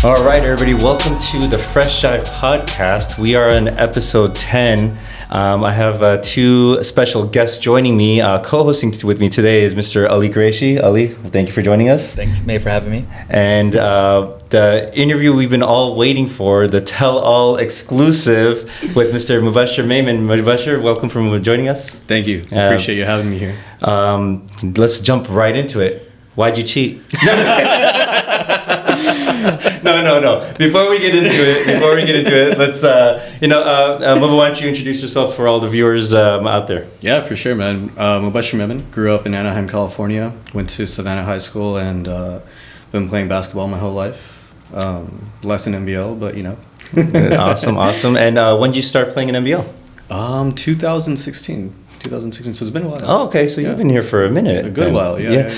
All right, everybody, welcome to the Fresh Jive Podcast. We are on episode 10. I have two special guests joining me. Co-hosting with me today is Mr. Ali Qureshi. Ali, thank you for joining us. Thanks, May, for having me. And the interview we've been all waiting for, the tell-all exclusive with Mr. Muba Man. Muba, welcome for joining us. Thank you. Appreciate you having me here. Let's jump right into it. Why'd you cheat? No. Before we get into it, let's, Muba, why don't you introduce yourself for all the viewers out there? Yeah, for sure, man. Muba Man, grew up in Anaheim, California, went to Savannah High School, and been playing basketball my whole life. Less in NBL, but, you know. Awesome. And when did you start playing in NBL? 2016, so it's been a while. Oh, okay, so you've been here for a minute. A good while, yeah.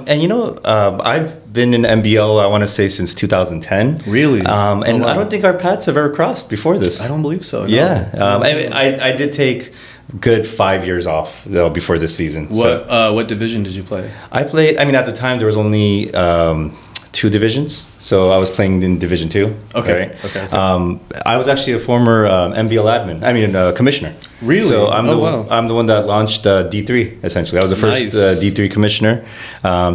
And I've been in NBL, I want to say, since 2010. Really? I don't think our paths have ever crossed before this. I don't believe so. No. Yeah. I did take good 5 years off before this season. What division did you play? I played, at the time there was only 2 divisions. So I was playing in Division 2. Okay. Right? Okay. I was actually a former NBL admin. Commissioner. Really? So I'm the one that launched D3. Essentially, I was the first D3 commissioner.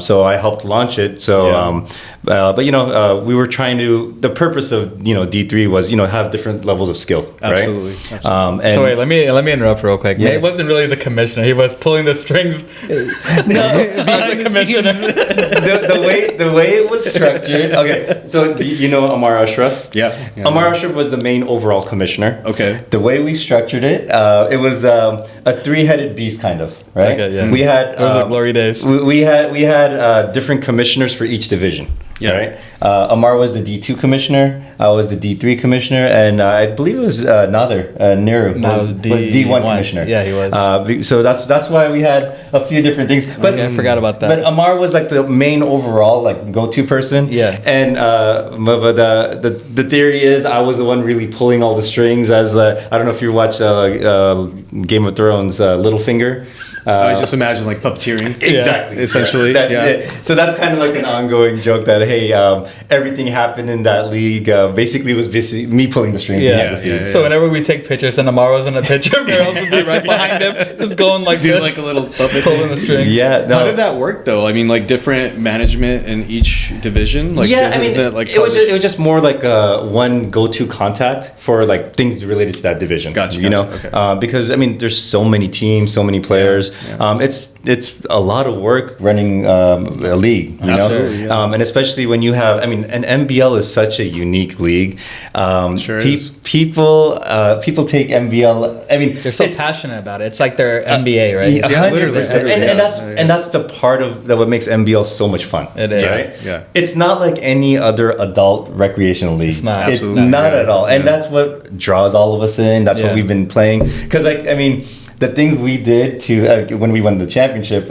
So I helped launch it. So, we were trying to. The purpose of D3 was have different levels of skill. Absolutely. Right? Absolutely. So wait, let me interrupt real quick. Yeah. May wasn't really the commissioner. He was pulling the strings. Behind the commissioner. the way it was structured. Okay. So you know Amar Ashraf? Yeah. Amar Ashraf was the main overall commissioner. Okay. The way we structured it, it was a 3-headed beast kind of, right? Okay, yeah. We had it was a glory days. We had different commissioners for each division. Yeah. Right. Amar was the D2 commissioner. I was the D3 commissioner, and I believe it was Nader Nehru was D1 commissioner. Yeah, he was. So that's why we had a few different things. But I forgot about that. But Amar was like the main overall go-to person. Yeah. And the theory is I was the one really pulling all the strings. As I don't know if you watched Game of Thrones, Littlefinger. I just imagine like puppeteering. Exactly. Essentially. So that's kind of like an ongoing joke that, hey, everything happened in that league. Basically, it was me pulling the strings. Yeah. So whenever we take pictures and Amar was in a picture, Meryl would be right behind him, just going like doing this, like a little puppet. Pulling the strings. Yeah. No. How did that work though? I mean, like different management in each division. Like, it was just more like one go-to contact for like things related to that division. Gotcha. Okay. Because there's so many teams, so many players. Yeah. It's a lot of work running a league, Absolutely, know, and especially when you have, an NBL is such a unique league. People take NBL. They're so passionate about it. It's like their NBA, right? Yeah, 100%. And that's the part of what makes NBL so much fun. It is. Right? Yeah. It's not like any other adult recreational league. It's not. It's not at all. And that's what draws all of us in. That's what we've been playing. Because the things we did to when we won the championship.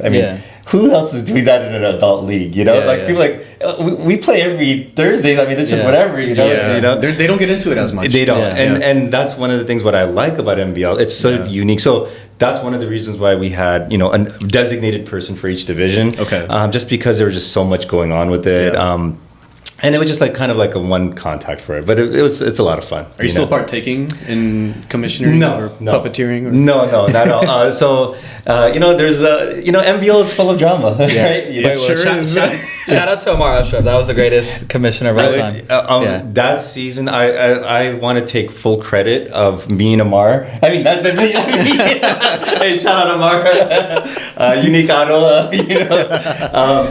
Who else is doing that in an adult league? People we play every Thursday. It's just whatever. They don't get into it as much. They don't. And that's one of the things what I like about NBL. It's so unique. So that's one of the reasons why we had a designated person for each division. Okay. Just because there was just so much going on with it. Yeah. And it was just kind of like a one contact for it, but it's a lot of fun. Are you still partaking in commissioning or puppeteering? Or? No, not at all. There's NBL is full of drama, right? It sure is. Shout out to Amar Ashraf. That was the greatest commissioner of all time. That season, I want to take full credit of me and Amar. Hey, shout out Amar, Unique Auto.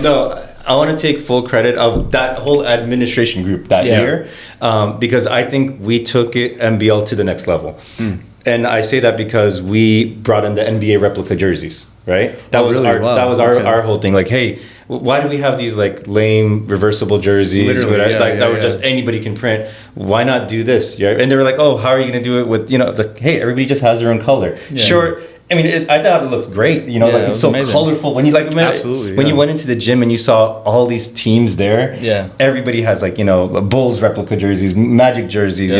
No. I want to take full credit of that whole administration group that year because I think we took NBL to the next level. And I say that because we brought in the NBA replica jerseys, right? That was our whole thing. Like, hey, why do we have these like lame reversible jerseys that just anybody can print? Why not do this? Yeah? And they were like, oh, how are you going to do it with hey, everybody just has their own color. Yeah. Sure. I thought it looked great, it's so amazing. Colorful. When you when you went into the gym and you saw all these teams there, everybody has Bulls replica jerseys, Magic jerseys,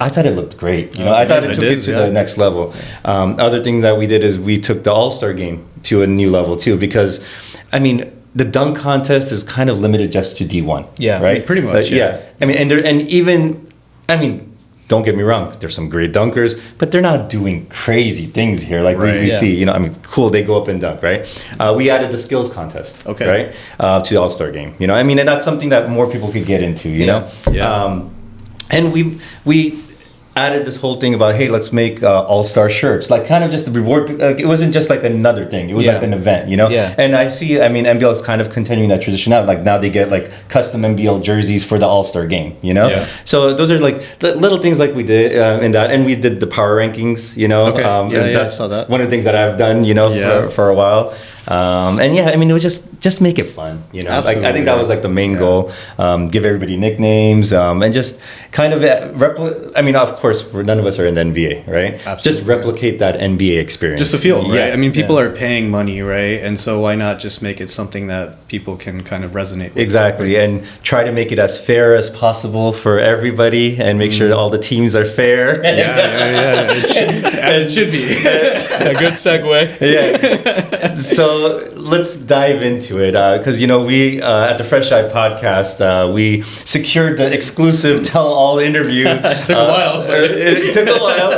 I thought it looked great. I thought it took it to the next level. Other things that we did is we took the All-Star game to a new level too, because the dunk contest is kind of limited just to D1. Yeah, right. Pretty much. Yeah. I mean, don't get me wrong. There's some great dunkers, but they're not doing crazy things here like we see. You know, I mean, cool. They go up and dunk, right? We added the skills contest, right, to the All-Star game. You know, I mean, and that's something that more people could get into. You know, and we added this whole thing about, hey, let's make all-star shirts, like kind of just the reward. It wasn't just like another thing. It was like an event, you know? Yeah. And I mean, NBL is kind of continuing that tradition out. Like now they get like custom NBL jerseys for the all-star game, you know? Yeah. So those are like little things like we did in that. And we did the power rankings, you know? I saw that. One of the things that I've done, you know, for a while. And yeah, I mean, it was just make it fun, you know. Absolutely, like I think that was like the main goal. Give everybody nicknames, and just kind of I mean, of course, none of us are in the NBA, right? Absolutely. Just replicate that NBA experience. Just to feel, right? I mean, people are paying money, right? And so why not just make it something that people can kind of resonate with? Exactly, and try to make it as fair as possible for everybody, and make sure that all the teams are fair. It should be. A good segue. Yeah. So let's dive into it, because you know we at the Fresh Jive Podcast we secured the exclusive tell-all interview. It took a while. It took a while.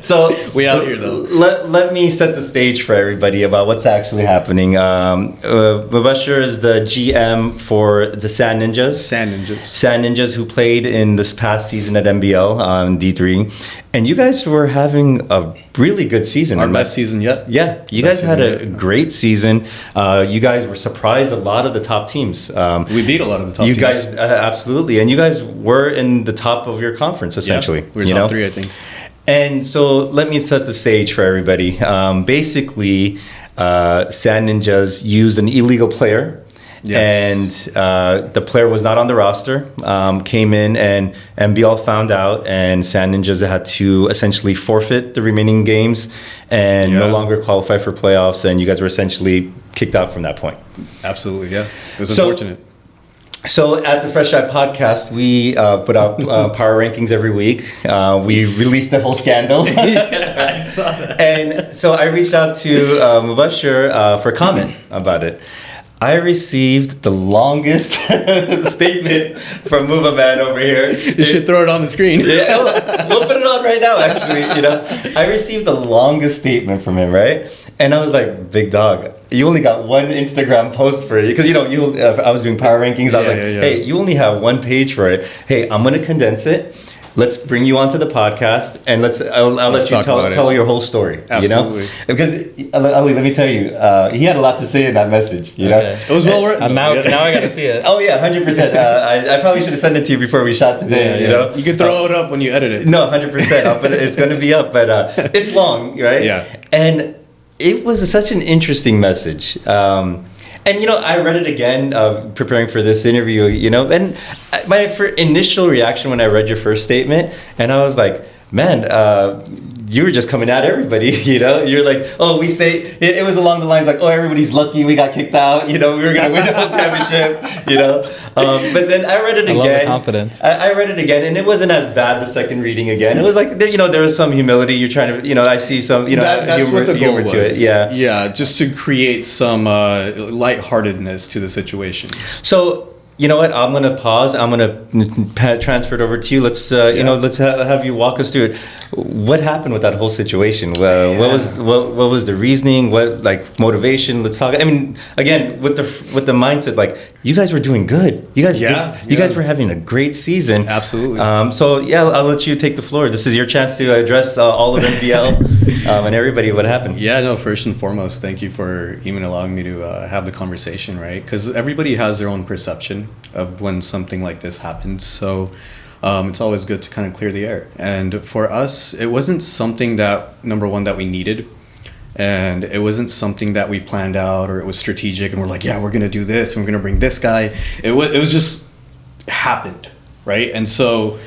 So we out here though. Let me set the stage for everybody about what's actually happening. Mubashir is the GM for the Sand Ninjas. Sand Ninjas, who played in this past season at NBL on D3, and you guys were having a really good season. Our best season yet. Yeah, you guys had a great season. You guys were surprised a lot of the top teams. We beat a lot of the top teams. You guys, absolutely. And you guys were in the top of your conference, essentially. Yeah, we were top 3, I think. And so let me set the stage for everybody. Basically, Sand Ninjas used an illegal player. Yes. And the player was not on the roster, came in, and NBL found out, and Sand Ninjas had to essentially forfeit the remaining games and no longer qualify for playoffs, and you guys were essentially kicked out from that point. Absolutely, yeah. It was unfortunate. So at the Fresh Jive Podcast, we put out power rankings every week. We released the whole scandal. I saw that. And so I reached out to Mubashir for comment about it. I received the longest statement from Muba Man over here. You should throw it on the screen. Yeah, we'll put it on right now, actually. You know, I received the longest statement from him, right? And I was like, big dog, you only got one Instagram post for it. Because, you know, I was doing power rankings. I was hey, you only have one page for it. Hey, I'm going to condense it. Let's bring you onto the podcast, and I'll let you tell your whole story. Absolutely. You know, because Ali, let me tell you, he had a lot to say in that message. You know, it was well written. Now I got to see it. Oh yeah, 100%. I probably should have sent it to you before we shot today. You know, you can throw it up when you edit it. No, 100%. But it's going to be up, but it's long, right? Yeah. And it was such an interesting message. And, you know, I read it again, preparing for this interview, you know, and my initial reaction when I read your first statement, and I was like, man, you were just coming at everybody, you know? You're like, oh, we say, it was along the lines like, oh, everybody's lucky we got kicked out, you know, we were going to win the whole championship, you know? But then I read it again. I love the confidence. I read it again, and it wasn't as bad the second reading again. It was like, you know, there was some humility. You're trying to, you know, I see some, you know, that's humor, what the goal was. To it. Yeah. Yeah, just to create some lightheartedness to the situation. So, you know what? I'm gonna pause. I'm gonna transfer it over to you. Let's, you know, let's have you walk us through it. What happened with that whole situation? What was the reasoning? What, like, motivation? Let's talk. I mean, again, with the mindset, like, you guys were doing good. You guys, you guys were having a great season. Absolutely. So yeah, I'll let you take the floor. This is your chance to address all of NBL and everybody. What happened? Yeah, no. First and foremost, thank you for even allowing me to have the conversation, right? Because everybody has their own perception of when something like this happens. So it's always good to kind of clear the air. And for us, it wasn't something that, number one, that we needed. And it wasn't something that we planned out or it was strategic and we're like, yeah, we're going to do this and we're going to bring this guy. It was just happened, right? And so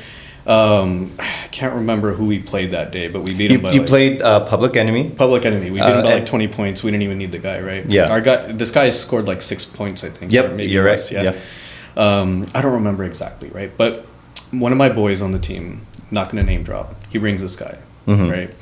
I can't remember who we played that day, but we beat him by You played Public Enemy. Public Enemy. We beat him by like 20 points. We didn't even need the guy, right? Yeah. This guy scored like 6 points, I think. Yep, maybe you're less, right. Yeah. I don't remember exactly, right? But one of my boys on the team, not going to name drop, he brings this guy, right?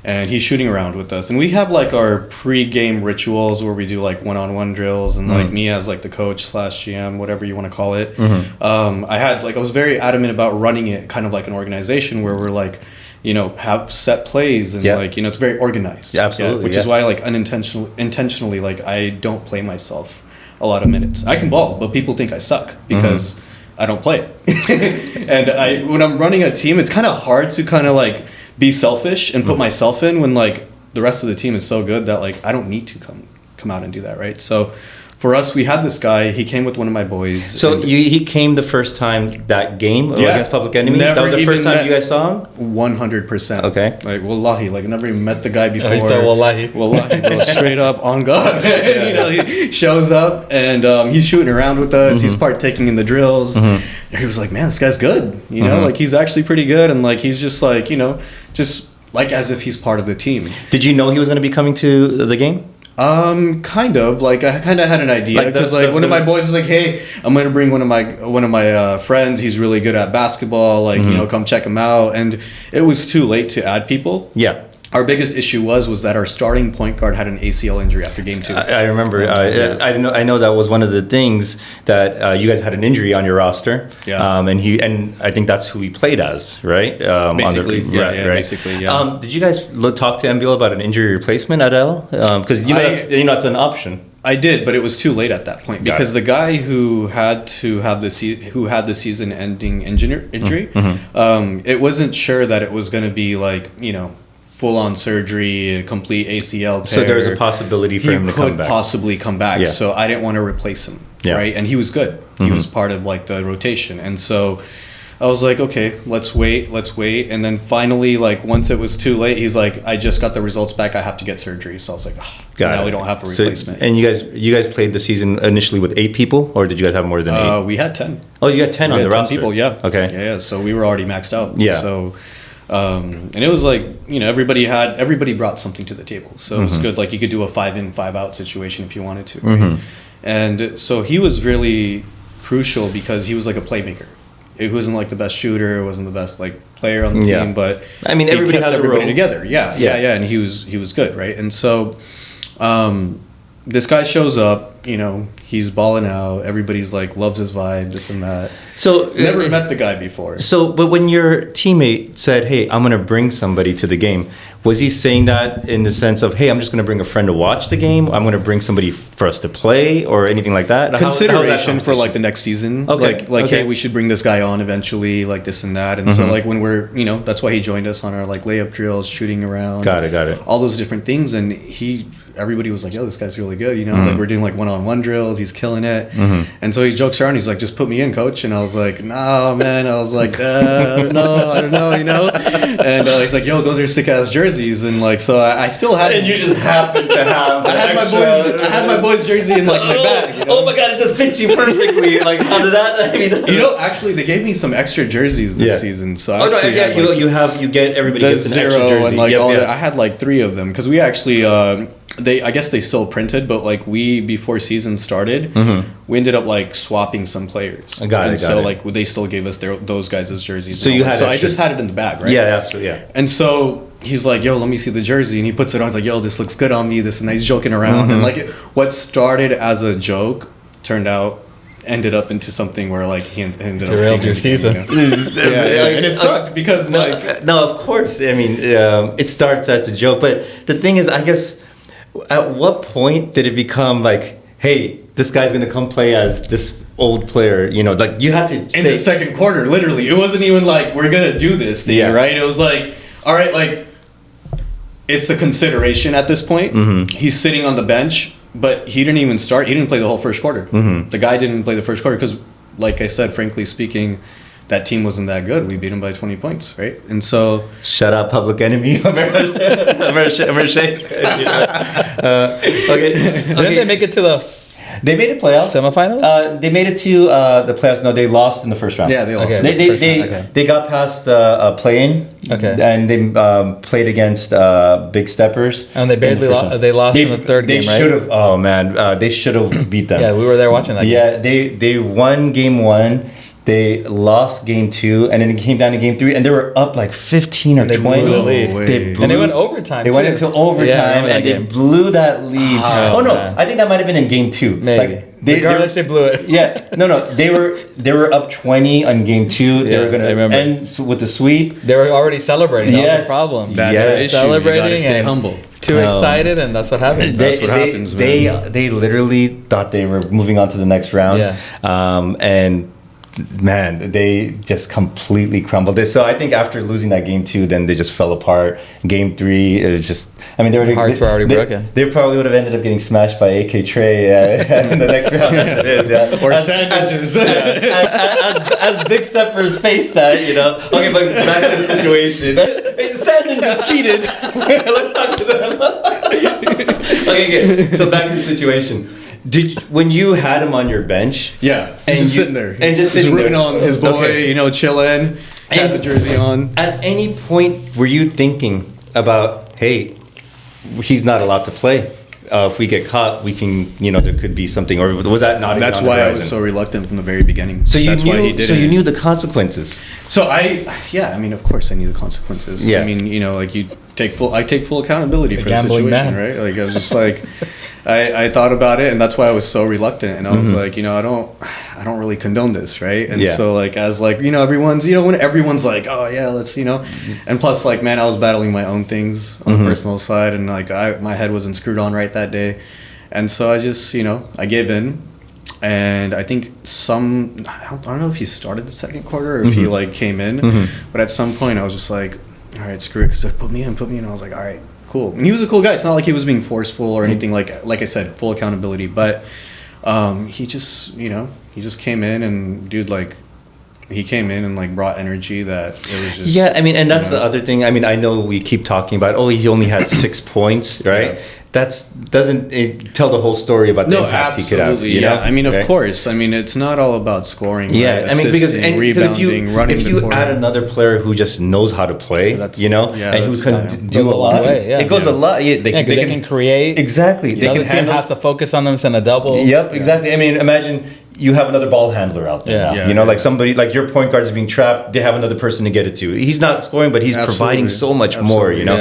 and he's shooting around with us. And we have like our pre-game rituals where we do like one-on-one drills, and like me as like the coach / GM, whatever you want to call it. I was very adamant about running it kind of like an organization where we're like, you know, have set plays and like, you know, it's very organized. Yeah, absolutely. Which is why like intentionally, like I don't play myself a lot of minutes. I can ball, but people think I suck because I don't play. And when I'm running a team, it's kind of hard to kind of like be selfish and put myself in when like the rest of the team is so good that like I don't need to come out and do that, right? So for us, we had this guy. He came with one of my boys. So he came the first time that game against Public Enemy? That was the first time you guys saw him? 100%. Okay. Like, wallahi, like I never even met the guy before. He said wallahi. Wallahi, bro, straight up on God. You know, he shows up and he's shooting around with us. He's partaking in the drills. He was like, man, this guy's good. You know, like he's actually pretty good. And like, he's just like, you know, just like as if he's part of the team. Did you know he was going to be coming to the game? Kind of like I kind of had an idea because like one of my boys was like, hey, I'm gonna bring one of my friends. He's really good at basketball. Like you know, come check him out. And it was too late to add people. Yeah. Our biggest issue was that our starting point guard had an ACL injury after game 2. I remember. I know that was one of the things that you guys had an injury on your roster. Yeah. And I think that's who he played as, right? Basically, right. Basically, yeah. Did you guys talk to MBL about an injury replacement at L? Because you know it's an option. I did, but it was too late at that point because the guy who had to have the season-ending injury, it wasn't sure that it was going to be like, you know, full-on surgery, a complete ACL tear. So there's a possibility for him to come back. He could possibly come back. Yeah. So I didn't want to replace him, right? And he was good. He was part of like the rotation, and so I was like, okay, let's wait. And then finally, like once it was too late, he's like, I just got the results back. I have to get surgery. So I was like, now we don't have a replacement. So, and you guys played the season initially with 8 people, or did you guys have more than 8? We had 10. Oh, you had 10 on the roster. 10 people, yeah. Okay. Yeah. So we were already maxed out. Yeah. So. And it was like, you know, everybody brought something to the table. So it was good. Like you could do a 5-in, 5-out situation if you wanted to. Right? And so he was really crucial because he was like a playmaker. It wasn't like the best shooter, wasn't the best like player on the team, but I mean, everybody has everybody a role together. Yeah. And he was good, right? And so this guy shows up, you know, he's balling out. Everybody's like loves his vibe, this and that. So never met the guy before. So, but when your teammate said, "Hey, I'm going to bring somebody to the game," was he saying that in the sense of, "Hey, I'm just going to bring a friend to watch the game. I'm going to bring somebody for us to play," or anything like that? Consideration for like the next season. Okay. Like hey, we should bring this guy on eventually, like this and that. And so like when we're, you know, that's why he joined us on our like layup drills, shooting around. Got it. All those different things, and everybody was like, yo, this guy's really good, you know, like we're doing like one-on-one drills, he's killing it. And so he jokes around, he's like, just put me in, coach. And I was like, nah, man. I was like, I don't know, you know. And he's like, yo, those are sick ass jerseys. And like, so I still had. And you just happened to have. I had my boys jersey in like my bag. You know? Oh my god, it just fits you perfectly. Like, how did that? I mean, you know, actually, they gave me some extra jerseys this season. So actually, you get everybody gets an extra jersey. And like I had like 3 of them because we actually. I guess they still printed, but like before season started, we ended up like swapping some players. Got it. Like they still gave us those guys' jerseys. So I just had it in the bag, right? Yeah, absolutely, yeah. And so he's like, "Yo, let me see the jersey," and he puts it on. He's like, "Yo, this looks good on me." This and that. He's joking around, and like what started as a joke ended up into something where like he ended up derailed your season. And it sucked because no, of course. I mean, it starts as a joke, but the thing is, I guess. At what point did it become like, hey, this guy's gonna come play as this old player? You know, like you had to in the second quarter, literally. It wasn't even like we're gonna do this thing, right? It was like, all right, like it's a consideration at this point. He's sitting on the bench, but he didn't even start. He didn't play the whole first quarter. The guy didn't play the first quarter because, like I said, frankly speaking, that team wasn't that good. We beat them by 20 points, right? And so... Shut up, Public Enemy. I'm ashamed. Okay. Didn't they make it to the... They made it playoffs. Semifinals? They made it to the playoffs. No, they lost in the first round. Yeah, they lost. Okay. They got past the play-in. Okay. And they played against Big Steppers. And they barely lost. They lost in the third game, right? They should have. Oh man, they should have beat them. Yeah, we were there watching that. Yeah, they won game 1. They lost game 2, and then it came down to game 3, and they were up like 15 or 20. And they went overtime. They went into overtime, and they blew that lead. Oh no, man. I think that might have been in game 2. Maybe. Like, regardless, they blew it. Yeah, no, they were up 20 on game 2. They were gonna end with the sweep. They were already celebrating. Yes, that's the problem. That's the issue. Celebrating, you gotta stay humble. Too excited, and that's what happens. That's what happens, man. They literally thought they were moving on to the next round. And man, they just completely crumbled. So I think after losing that game 2, then they just fell apart. Game 3, it was just. I mean, hearts were already broken. They probably would have ended up getting smashed by AK Trey in the next round as it is. Yeah. Or sandwiches. As Big Steppers faced that, you know. Okay, but back to the situation. Sandwiches cheated. Let's talk to them. Okay. So back to the situation. When you had him on your bench, and just sitting there, and just rooting on his boy, you know, chilling, had the jersey on. At any point, were you thinking about, hey, he's not allowed to play? If we get caught, we can, you know, there could be something, or was that not? That's why I was so reluctant from the very beginning. So you knew the consequences. So I mean, of course I knew the consequences. Yeah. I mean, you know, like I take full accountability for the situation, right? Like I was just like. I thought about it, and that's why I was so reluctant. And I was like, you know, I don't really condone this, right? And so like as like, you know, when everyone's like, oh yeah, let's, you know, and plus like, man, I was battling my own things on the personal side, and like my head wasn't screwed on right that day, and so I just, you know, I gave in. And I think I don't know if he started the second quarter or if he like came in, but at some point I was just like, all right, screw it, because like put me in. I was like, all right. Cool. And he was a cool guy. It's not like he was being forceful or anything, like I said, full accountability. But he just, you know, he just came in and he came in and like brought energy that it was just. Yeah, I mean, and that's the other thing. I mean, I know we keep talking about, he only had 6 points, right? Yeah. Doesn't tell the whole story about the impact he could have. You know? I mean, of course. I mean, it's not all about scoring. Yeah, right? I mean, because rebounding, if you add another player who just knows how to play, you know, and who can do a lot, it goes a lot. Yeah, they can create. Exactly. They can handle. Has to focus on them, send a double. Yep, exactly. I mean, imagine. You have another ball handler out there now. You know, like somebody, like your point guard is being trapped. They have another person to get it to. He's not scoring, but he's providing so much more, you know.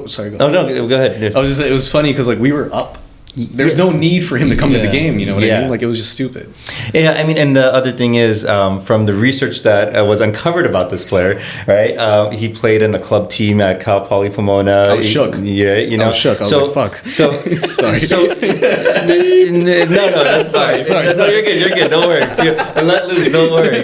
Sorry, go ahead. Oh, no, go ahead. I was just saying, it was funny because like we were up. There's no need for him to come to the game, you know what I mean? Like, it was just stupid. Yeah, I mean, and the other thing is, from the research that was uncovered about this player, right? He played in a club team at Cal Poly Pomona. I was shook. Yeah, you know. I was shook. I was like, fuck. So, no, that's sorry. You're good. Don't worry. Let loose. Don't worry.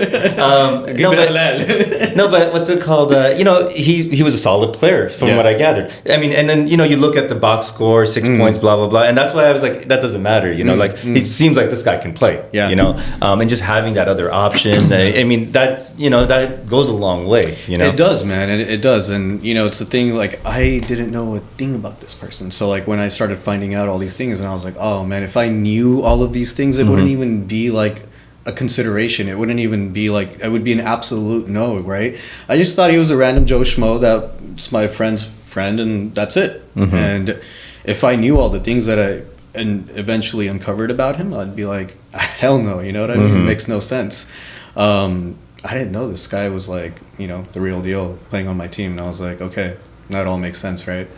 No, but what's it called? You know, he was a solid player from what I gathered. I mean, and then, you know, you look at the box score, 6 points, blah, blah, blah. And that's why I was like, that doesn't matter, you know, it seems like this guy can play, you know, and just having that other option, I mean, that's, you know, that goes a long way, you know. It does, man, it does. And, you know, it's the thing, like, I didn't know a thing about this person. So, like, when I started finding out all these things, and I was like, oh, man, if I knew all of these things, it wouldn't even be, like, a consideration. It wouldn't even be, like, it would be an absolute no, right? I just thought he was a random Joe Schmo that's my friend's friend, and that's it. And if I knew all the things that I eventually uncovered about him, I'd be like, hell no, you know what I mean? It makes no sense. I didn't know this guy was like, you know, the real deal playing on my team. And I was like, okay, that all makes sense, right?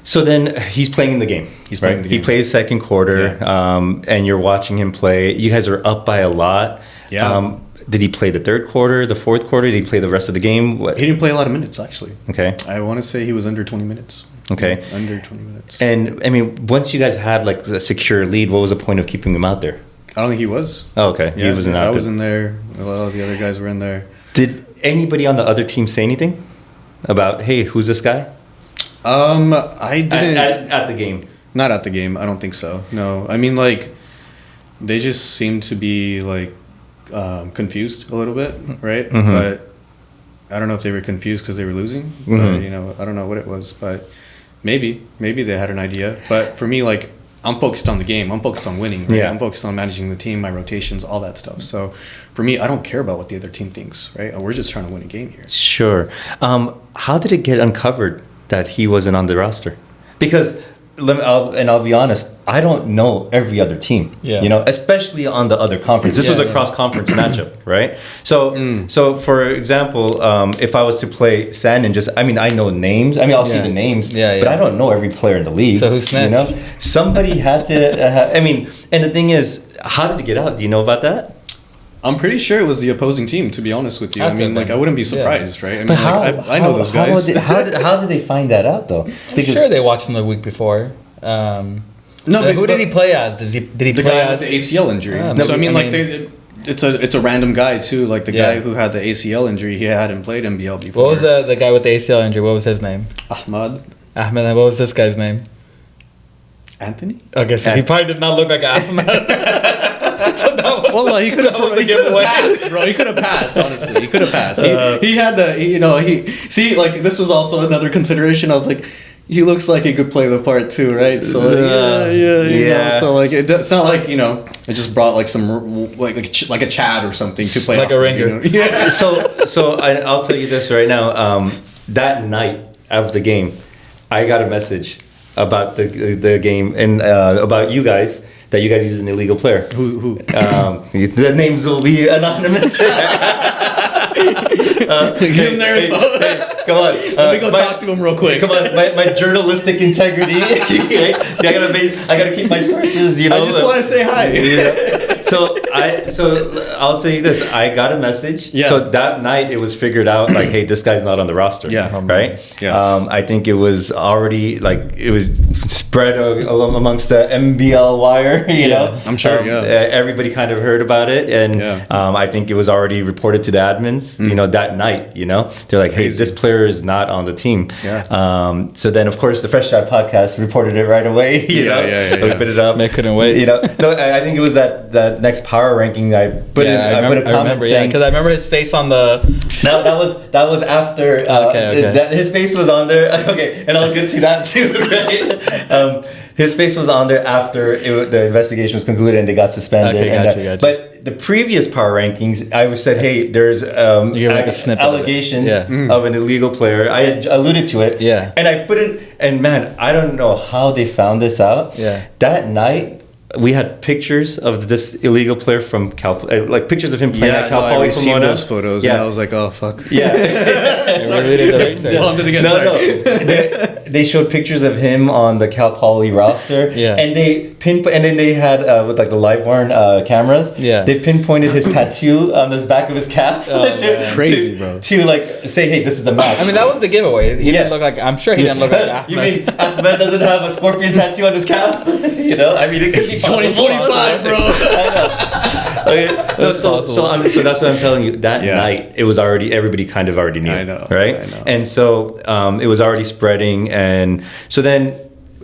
So then he's playing in the game. He plays second quarter, and you're watching him play. You guys are up by a lot. Yeah. Did he play the third quarter, the fourth quarter? Did he play the rest of the game? What? He didn't play a lot of minutes, actually. Okay. I want to say he was under 20 minutes. Okay. Yeah, under 20 minutes. And, I mean, once you guys had, like, a secure lead, what was the point of keeping him out there? I don't think he was. Oh, okay. Yeah, he wasn't out there. I was in there. A lot of the other guys were in there. Did anybody on the other team say anything about, hey, who's this guy? I didn't. At the game? Not at the game. I don't think so. No. I mean, like, they just seemed to be, like, confused a little bit, right? But I don't know if they were confused because they were losing. But, you know, I don't know what it was, but maybe they had an idea. But for me, like, I'm focused on the game. I'm focused on winning. Right? I'm focused on managing the team, my rotations, all that stuff. So for me, I don't care about what the other team thinks, right? We're just trying to win a game here. Sure. How did it get uncovered that he wasn't on the roster? Because I'll be honest, I don't know every other team. Yeah. You know, especially on the other conference. This was a cross-conference matchup, right? So for example, if I was to play Sand Ninjas, I mean, I know names. I mean, I'll see the names, but I don't know every player in the league. So who snitched? You know, somebody had to. I mean, and the thing is, how did it get out? Do you know about that? I'm pretty sure it was the opposing team, to be honest with you. I mean, like, I wouldn't be surprised, right? I mean, But how, I know those guys. How did they find that out, though? I'm sure they watched him the week before. Who did he play as? Did he the play guy as with the ACL injury? So I mean, it's a random guy too. Like the guy who had the ACL injury, he hadn't played NBL before. What was the guy with the ACL injury? What was his name? Ahmed. What was this guy's name? Anthony. Okay, so he probably did not look like Ahmed. Well, he could have passed, bro. He could have passed. Honestly, he could have passed. He had this was also another consideration. I was like, he looks like he could play the part too, right? So know, so like it's not like it just brought like some like a Chad or something to play like a ringer. Yeah. So I'll tell you this right now. That night of the game, I got a message about the game and about you guys. That you guys use an illegal player. Who? The names will be anonymous. Give him their info. Hey, come on. Let me go talk to him real quick. Come on, my journalistic integrity. Right? I gotta keep my sources. You know. I just want to say hi. Yeah. So I'll say this. I got a message. Yeah. So that night it was figured out like, hey, this guy's not on the roster. Yeah. Right. Yeah. I think it was already it was spread amongst the MBL wire. You know. I'm sure. Everybody kind of heard about it, and I think it was already reported to the admins. You know, that night. You know, they're like, hey, this player is not on the team. Yeah. So then, of course, the Fresh Jive Podcast reported it right away. You know, we put it up. They couldn't wait. You know, no, I think it was that next power ranking. I put a comment saying because I remember his face on the. That was after. Okay. His face was on there. Okay, and I'll get to that too. Right. His face was on there after the investigation was concluded and they got suspended. Okay, gotcha. But the previous power rankings, I said, hey, there's allegations of an illegal player. I had alluded to it. Yeah. And I put it, and man, I don't know how they found this out. Yeah. That night, we had pictures of this illegal player from Cal, like pictures of him playing at Cal Poly. I received those photos, and I was like, "Oh fuck." Yeah. They showed pictures of him on the Cal Poly roster. Yeah. And then they had with like the LiveBarn cameras. Yeah. They pinpointed his tattoo on the back of his calf. Crazy, bro. To like say, hey, this is the match. I mean, that was the giveaway. He didn't look like. I'm sure he didn't look like Ahmed. You mean Ahmed doesn't have a scorpion tattoo on his calf? You know, I mean, it could be 2025, bro. I know. So that's what I'm telling you. That night, it was already, everybody kind of already knew. I know. Right? I know. And so it was already spreading. And so then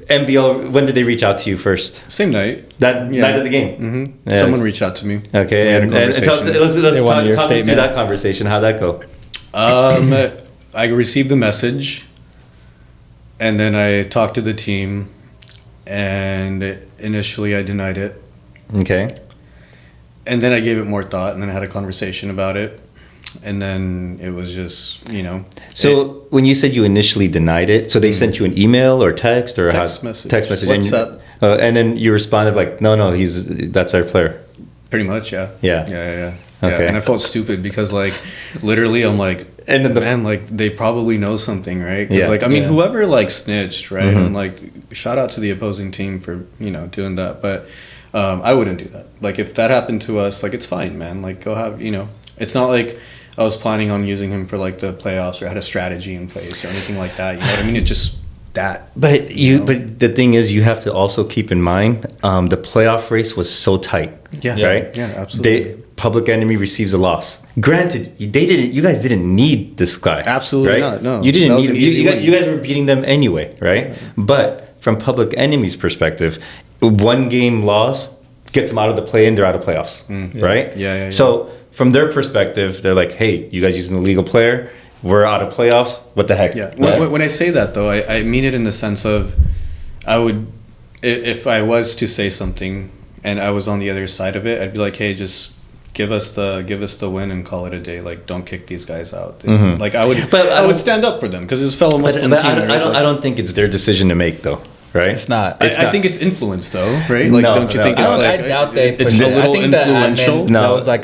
MBL, when did they reach out to you first? Same night. That night of the game? Mm-hmm. Yeah. Someone reached out to me. Okay. We had a conversation. Let's talk us through that conversation. How'd that go? I received the message. And then I talked to the team. And initially I denied it. Okay. And then I gave it more thought, and then I had a conversation about it. And then it was just, So when you said you initially denied it, so they sent you an email or text or text message. WhatsApp. And then you responded like, no, that's our player. Pretty much, yeah. Yeah. Okay. And I felt stupid because like literally I'm like, and then man, like they probably know something, right? Because like, I mean, whoever like snitched, right? And like, shout out to the opposing team for, doing that. But I wouldn't do that. Like if that happened to us, like it's fine, man. Like go have, it's not like I was planning on using him for like the playoffs or had a strategy in place or anything like that. You know what I mean? It just that. But but the thing is, you have to also keep in mind the playoff race was so tight. Yeah. Right. Yeah. Absolutely. Public Enemy receives a loss. Granted, you guys didn't need this guy. Absolutely right? not. No, you didn't need him. You guys were beating them anyway, right? Yeah. But from Public Enemy's perspective, 1 game loss gets them out of the play-in. They're out of playoffs, right? Yeah. So from their perspective, they're like, "Hey, you guys using an illegal player? We're out of playoffs. What the heck?" Yeah. When I say that though, I mean it in the sense of, I would, if I was to say something and I was on the other side of it, I'd be like, "Hey, just give us the win and call it a day. Like, don't kick these guys out." Like I would stand up for them because it's fellow Muslim team. I don't think it's their decision to make though. right? It's not. I think it's influence though, right? Like, don't you think it's like I doubt they it's a little influential? That was like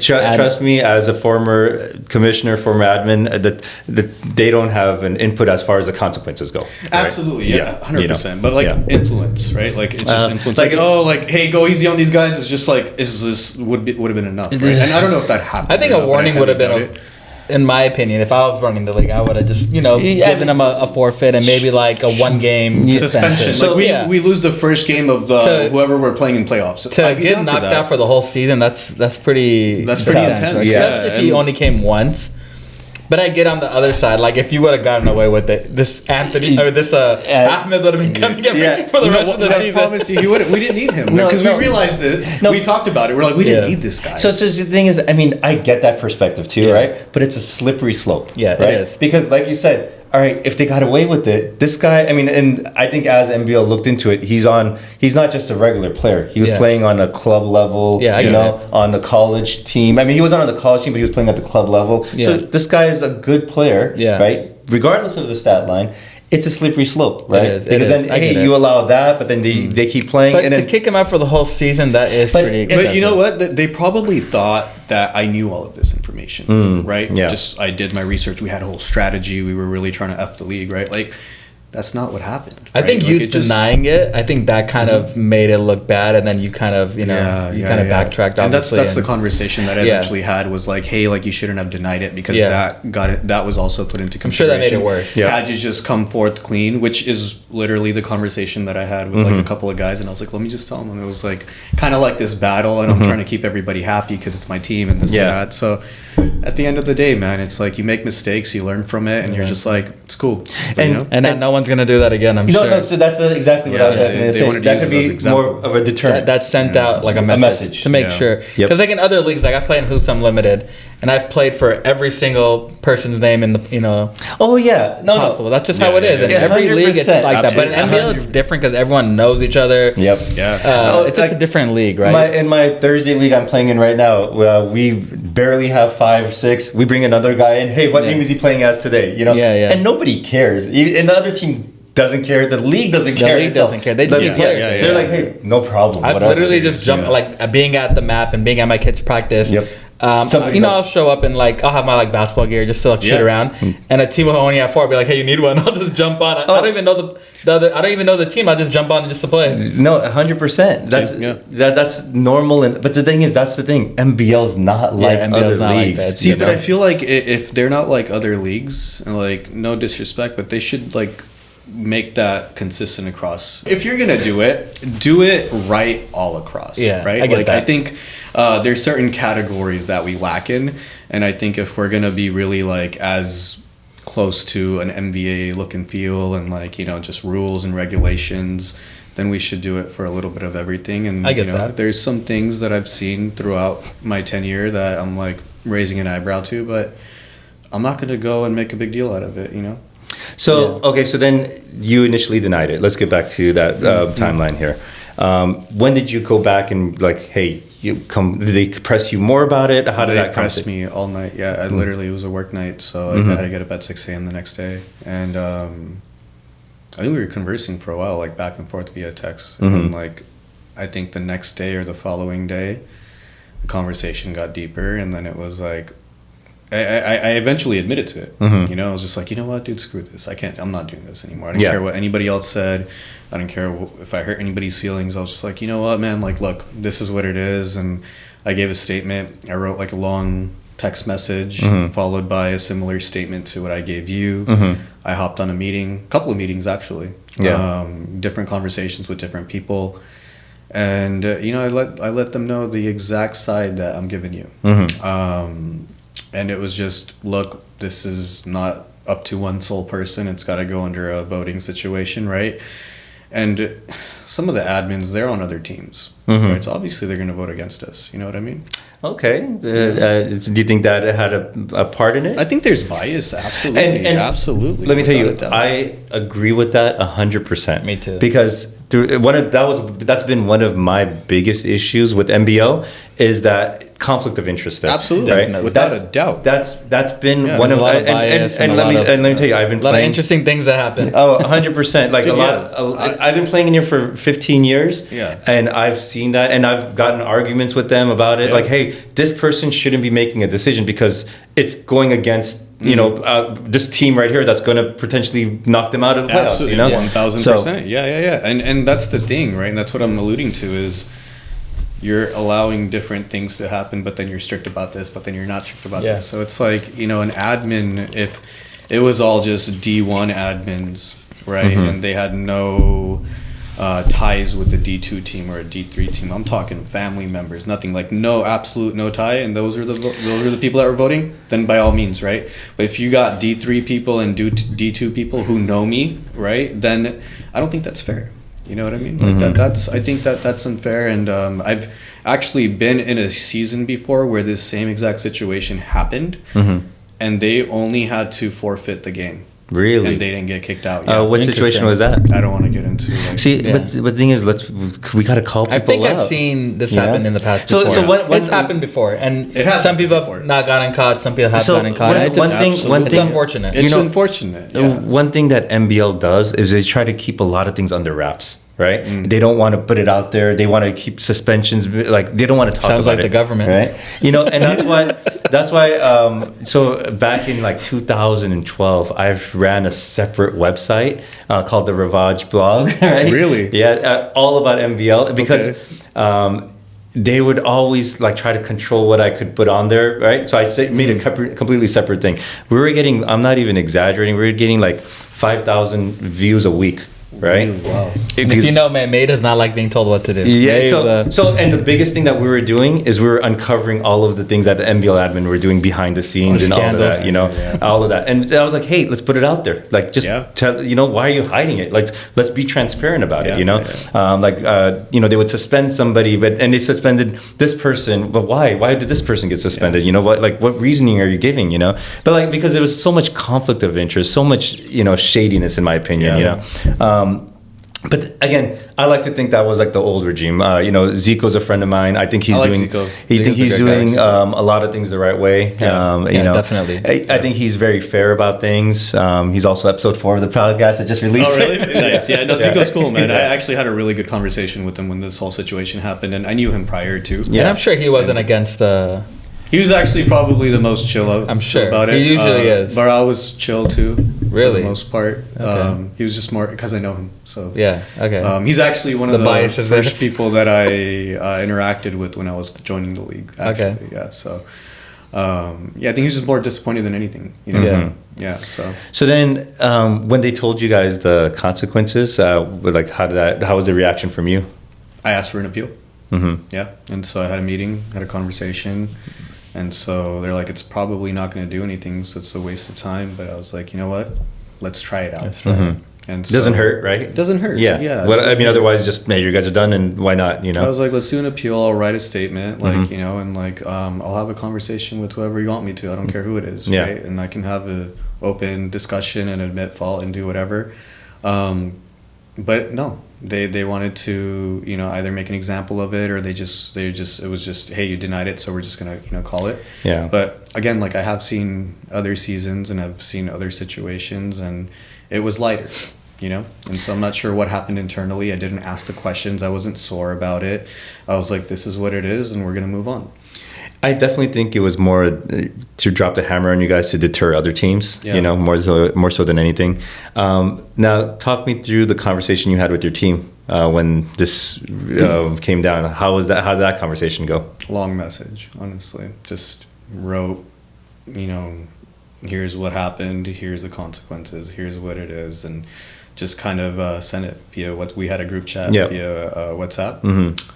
trust me, as a former commissioner, former admin, that they don't have an input as far as the consequences go. Right? Absolutely, 100%. But like influence, right? Like it's just influence. Like hey, go easy on these guys. It's just like would have been enough, right? And I don't know if that happened. I think a warning would have been. In my opinion, if I was running the league, I would have just, given them a forfeit and maybe like a 1-game suspension. So we lose the first game of whoever we're playing in playoffs. To get knocked out for the whole season, that's pretty intense. Right? Especially if he only came once. But I get on the other side, like if you would have gotten away with it, this Anthony or this Ahmed would have been coming in for the rest of the season. I promise you, we didn't need him because we realized it. We talked about it. We're like, we didn't need this guy. So the thing is, I mean, I get that perspective too, right? But it's a slippery slope. Yeah, right? it is because, like you said. All right, if they got away with it, this guy, I mean, and I think as NBL looked into it, he's not just a regular player. He was playing on a club level, on the college team. I mean, he wasn't on the college team, but he was playing at the club level. Yeah. So this guy is a good player, right? Regardless of the stat line. It's a slippery slope, right? Because then, you allow that, but then they keep playing. But to kick him out for the whole season, that is pretty excessive. But you know what? They probably thought that I knew all of this information, right? Yeah. I did my research. We had a whole strategy. We were really trying to F the league, right? Like, that's not what happened. I think you denying it, I think that kind of made it look bad, and then you kind of, backtracked. And that's the conversation that I eventually had was like, hey, like you shouldn't have denied it because that was also put into consideration. I'm sure that made it worse. Yeah. Had you just come forth clean, which is literally the conversation that I had with like a couple of guys, and I was like, let me just tell them. And it was like kind of like this battle, and I'm trying to keep everybody happy because it's my team and this and that. So at the end of the day, man, it's like you make mistakes, you learn from it, and you're just like, it's cool. And no one's gonna do that again. I'm sure. No, so that's exactly what I was going to say. That could be more of a deterrent. That sent out like a message to make sure. Because like in other leagues, like I've played in Hoops Unlimited, and I've played for every single person's name in the Oh yeah, possible. That's just how it is. In every league, it's like that. But in NBL, it's different because everyone knows each other. Yep. It's just a different league, right? In my Thursday league I'm playing in right now, we barely have 5 or 6. We bring another guy in. Hey, what name is he playing as today? And nobody cares. And the other team doesn't care. The league doesn't care. The league doesn't care. They just play. They're like, hey, no problem. I've literally just jumped, like being at the map and being at my kids' practice. Yep. I'll show up and like I'll have my like basketball gear just to like shit around, and a team will only have 4. I'll be like, hey, you need one? I'll just jump on. I don't even know the other. I don't even know the team. I just jump on just to play. No, 100%. That's normal. But the thing is, that's the thing. NBL's not like other leagues. Like See, but I feel like if they're not like other leagues, like no disrespect, but they should like make that consistent across. If you're gonna do it right all across. Yeah, right. I think there's certain categories that we lack in, and I think if we're gonna be really like as close to an NBA look and feel and like just rules and regulations, then we should do it for a little bit of everything. And I get that. There's some things that I've seen throughout my tenure that I'm like raising an eyebrow to, but I'm not gonna go and make a big deal out of it. So okay, so then you initially denied it. Let's get back to that timeline here. When did you go back and like, hey, did they press you more about it? How did that press me all night? Yeah, I literally, it was a work night, so I had to get up at 6 a.m. the next day, and I think we were conversing for a while, like back and forth via text, and then, like I think the next day or the following day, the conversation got deeper, and then it was like. I eventually admitted to it. I was just like, you know what, dude, screw this. I'm not doing this anymore. I don't care what anybody else said. I don't care if I hurt anybody's feelings. I was just like, you know what, man, like, look, this is what it is. And I gave a statement. I wrote like a long text message followed by a similar statement to what I gave you. I hopped on a couple of meetings actually. Different conversations with different people. And, I let them know the exact side that I'm giving you. And it was just, look, this is not up to one sole person. It's got to go under a voting situation, right? And some of the admins, they're on other teams, right? So obviously they're going to vote against us. You know what I mean? Okay. Do you think that it had a part in it? I think there's bias, absolutely. And absolutely. Let me tell you, I agree with that 100%. Me too. Because that's been one of my biggest issues with MBL is that conflict of interest there. Absolutely, right? Without a doubt. That's been one of a lot of bias and let me tell you, I've been a lot playing of interesting things that happen. 100%. Like I've been playing in here for 15 years, and I've seen that, and I've gotten arguments with them about it. Like, hey, this person shouldn't be making a decision because it's going against this team right here that's going to potentially knock them out of the playoffs. Absolutely, 1,000%. Yeah. And that's the thing, right? And that's what I'm alluding to is you're allowing different things to happen, but then you're strict about this, but then you're not strict about this. So it's like, an admin, if it was all just D1 admins, right? And they had no ties with the D2 team or a D3 team. I'm talking family members, nothing, like no tie, and those are the people that were voting, then by all means, right? But if you got D3 people and D2 people who know me, right, then I don't think that's fair. You know what I mean? Like I think that's unfair, and I've actually been in a season before where this same exact situation happened, and they only had to forfeit the game. Really? And they didn't get kicked out. What situation was that? I don't want to get into. But the thing is, we gotta call people. I think out. I've seen this happen in the past. So it's happened before, and some people have not gotten caught. Some people have gotten caught. It's unfortunate. It's unfortunate. One thing that MBL does is they try to keep a lot of things under wraps. Right? They don't want to put it out there. They want to keep suspensions. Like they don't want to talk about it. Sounds like the government, right? And that's why. So back in like 2012, I ran a separate website called the Ravage Blog. Right? Really? Yeah, all about MBL because. They would always like try to control what I could put on there, right? So I made a completely separate thing. We were getting, I'm not even exaggerating, we were getting like 5,000 views a week. Right? Really? Wow. If May does not like being told what to do. Yeah. So and the biggest thing that we were doing is we were uncovering all of the things that the MBL admin were doing behind the scenes and all of that, all of that. And I was like, hey, let's put it out there. Like, just tell, why are you hiding it? Like, let's be transparent about it. They would suspend somebody, and they suspended this person. But why? Why did this person get suspended? What reasoning are you giving? But because there was so much conflict of interest, so much shadiness, in my opinion. But again, I like to think that was like the old regime. Zico's a friend of mine. I think he's doing. Zico. He's doing a lot of things the right way. Definitely. I think he's very fair about things. He's also episode 4 of the podcast that just released. Oh, really? Nice. Yeah, no, Zico's cool, man. I actually had a really good conversation with him when this whole situation happened, and I knew him prior to. Yeah, and I'm sure he wasn't against. He was actually probably the most chill about it. He usually is. But I was chill too. Really? For the most part. Okay. He was just more because I know him. So yeah. Okay. He's actually one of the first people that I interacted with when I was joining the league. Actually. Okay. Yeah. So. I think he was just more disappointed than anything. Yeah. So then, when they told you guys the consequences, how was the reaction from you? I asked for an appeal. Mm-hmm. Yeah. And so I had a meeting, had a conversation. And so they're like, it's probably not going to do anything, so it's a waste of time. But I was like, you know what? Let's try it out. And so, doesn't hurt, right? It doesn't hurt. Yeah. Well, otherwise, just you guys are done, and why not? I was like, let's do an appeal. I'll write a statement, I'll have a conversation with whoever you want me to. I don't care who it is, right? And I can have an open discussion and admit fault and do whatever. But no. They wanted to either make an example of it or it was just hey, you denied it, so we're just gonna call it. Yeah. But again, I have seen other seasons and I've seen other situations and it was lighter, and so I'm not sure what happened internally. I didn't ask the questions. I wasn't sore about it. I was like, this is what it is and we're gonna move on. I definitely think it was more to drop the hammer on you guys to deter other teams, more so than anything. Now, talk me through the conversation you had with your team when this came down. How did that conversation go? Long message, honestly. Just wrote, here's what happened, here's the consequences, here's what it is, and just kind of sent it via we had a group chat via WhatsApp. Mm-hmm.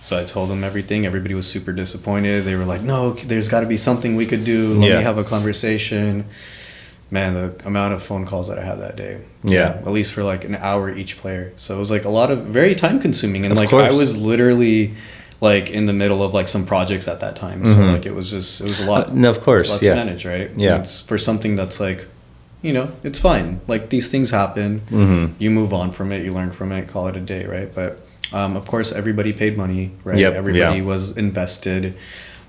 So I told them everything. Everybody was super disappointed. They were like, no, there's got to be something we could do. Let me have a conversation. Man, the amount of phone calls that I had that day. Yeah. At least for an hour each player. So it was a lot of very time consuming. And I was literally in the middle of some projects at that time. So it was a lot. No, of course. To manage, right? Yeah. And it's for something that's you know, it's fine. Like, these things happen. Mm-hmm. You move on from it. You learn from it. Call it a day, right? But of course, everybody paid money, right? Yep, Everybody yeah. was invested.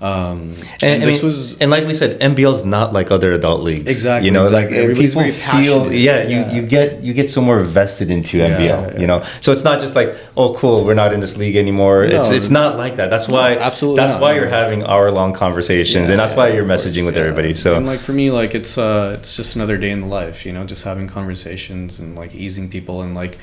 And this was, and like we said, NBL's not like other adult leagues. Exactly. You know, exactly. like Everybody's people very feel, passionate. you get so more vested into NBL. yeah. You know, so it's not just like, oh, cool, we're not in this league anymore. No. It's not like that. That's why absolutely that's not, why no. you're having hour-long conversations, and that's why you're messaging with everybody. So, and like for me, like it's just another day in the life. You know, just having conversations and like easing people and like,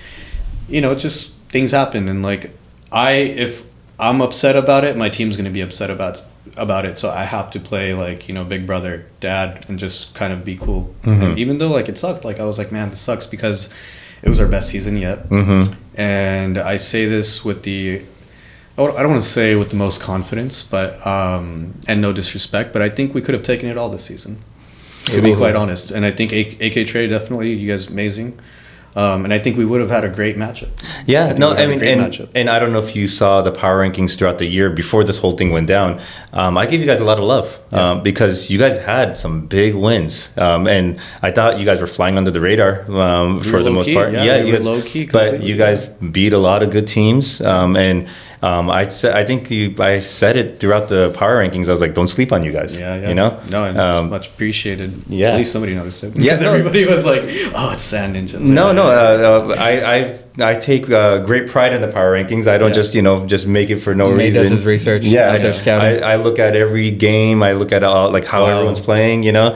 you know, just things happen and like if I'm upset about it, my team's gonna be upset about it, so I have to play like, you know, big brother, dad, and just kind of be cool. Mm-hmm. And even though like it sucked, like I was like, man, this sucks because it was our best season yet. mm-hmm. And I say this with I don't want to say with the most confidence, but and no disrespect, but I think we could have taken it all this season, to be quite honest. And I think AK Trade, definitely, you guys amazing. And I think we would have had a great matchup. Yeah, no, I mean, matchup. and I don't know if you saw the power rankings throughout the year before this whole thing went down. I gave you guys a lot of love because you guys had some big wins, and I thought you guys were flying under the radar for the most part. Yeah, you guys, low key, but you guys beat a lot of good teams, and I said it throughout the power rankings. I was like, don't sleep on you guys. Yeah. You know, no, and it's much appreciated. Yeah, at least somebody noticed it. Yeah, Because everybody was like, oh, it's Sand Ninjas. I take great pride in the power rankings. I don't just make it for no Nate reason. does his research. Yeah, Out there scouting. I look at every game. I look at all, like how everyone's playing. You know,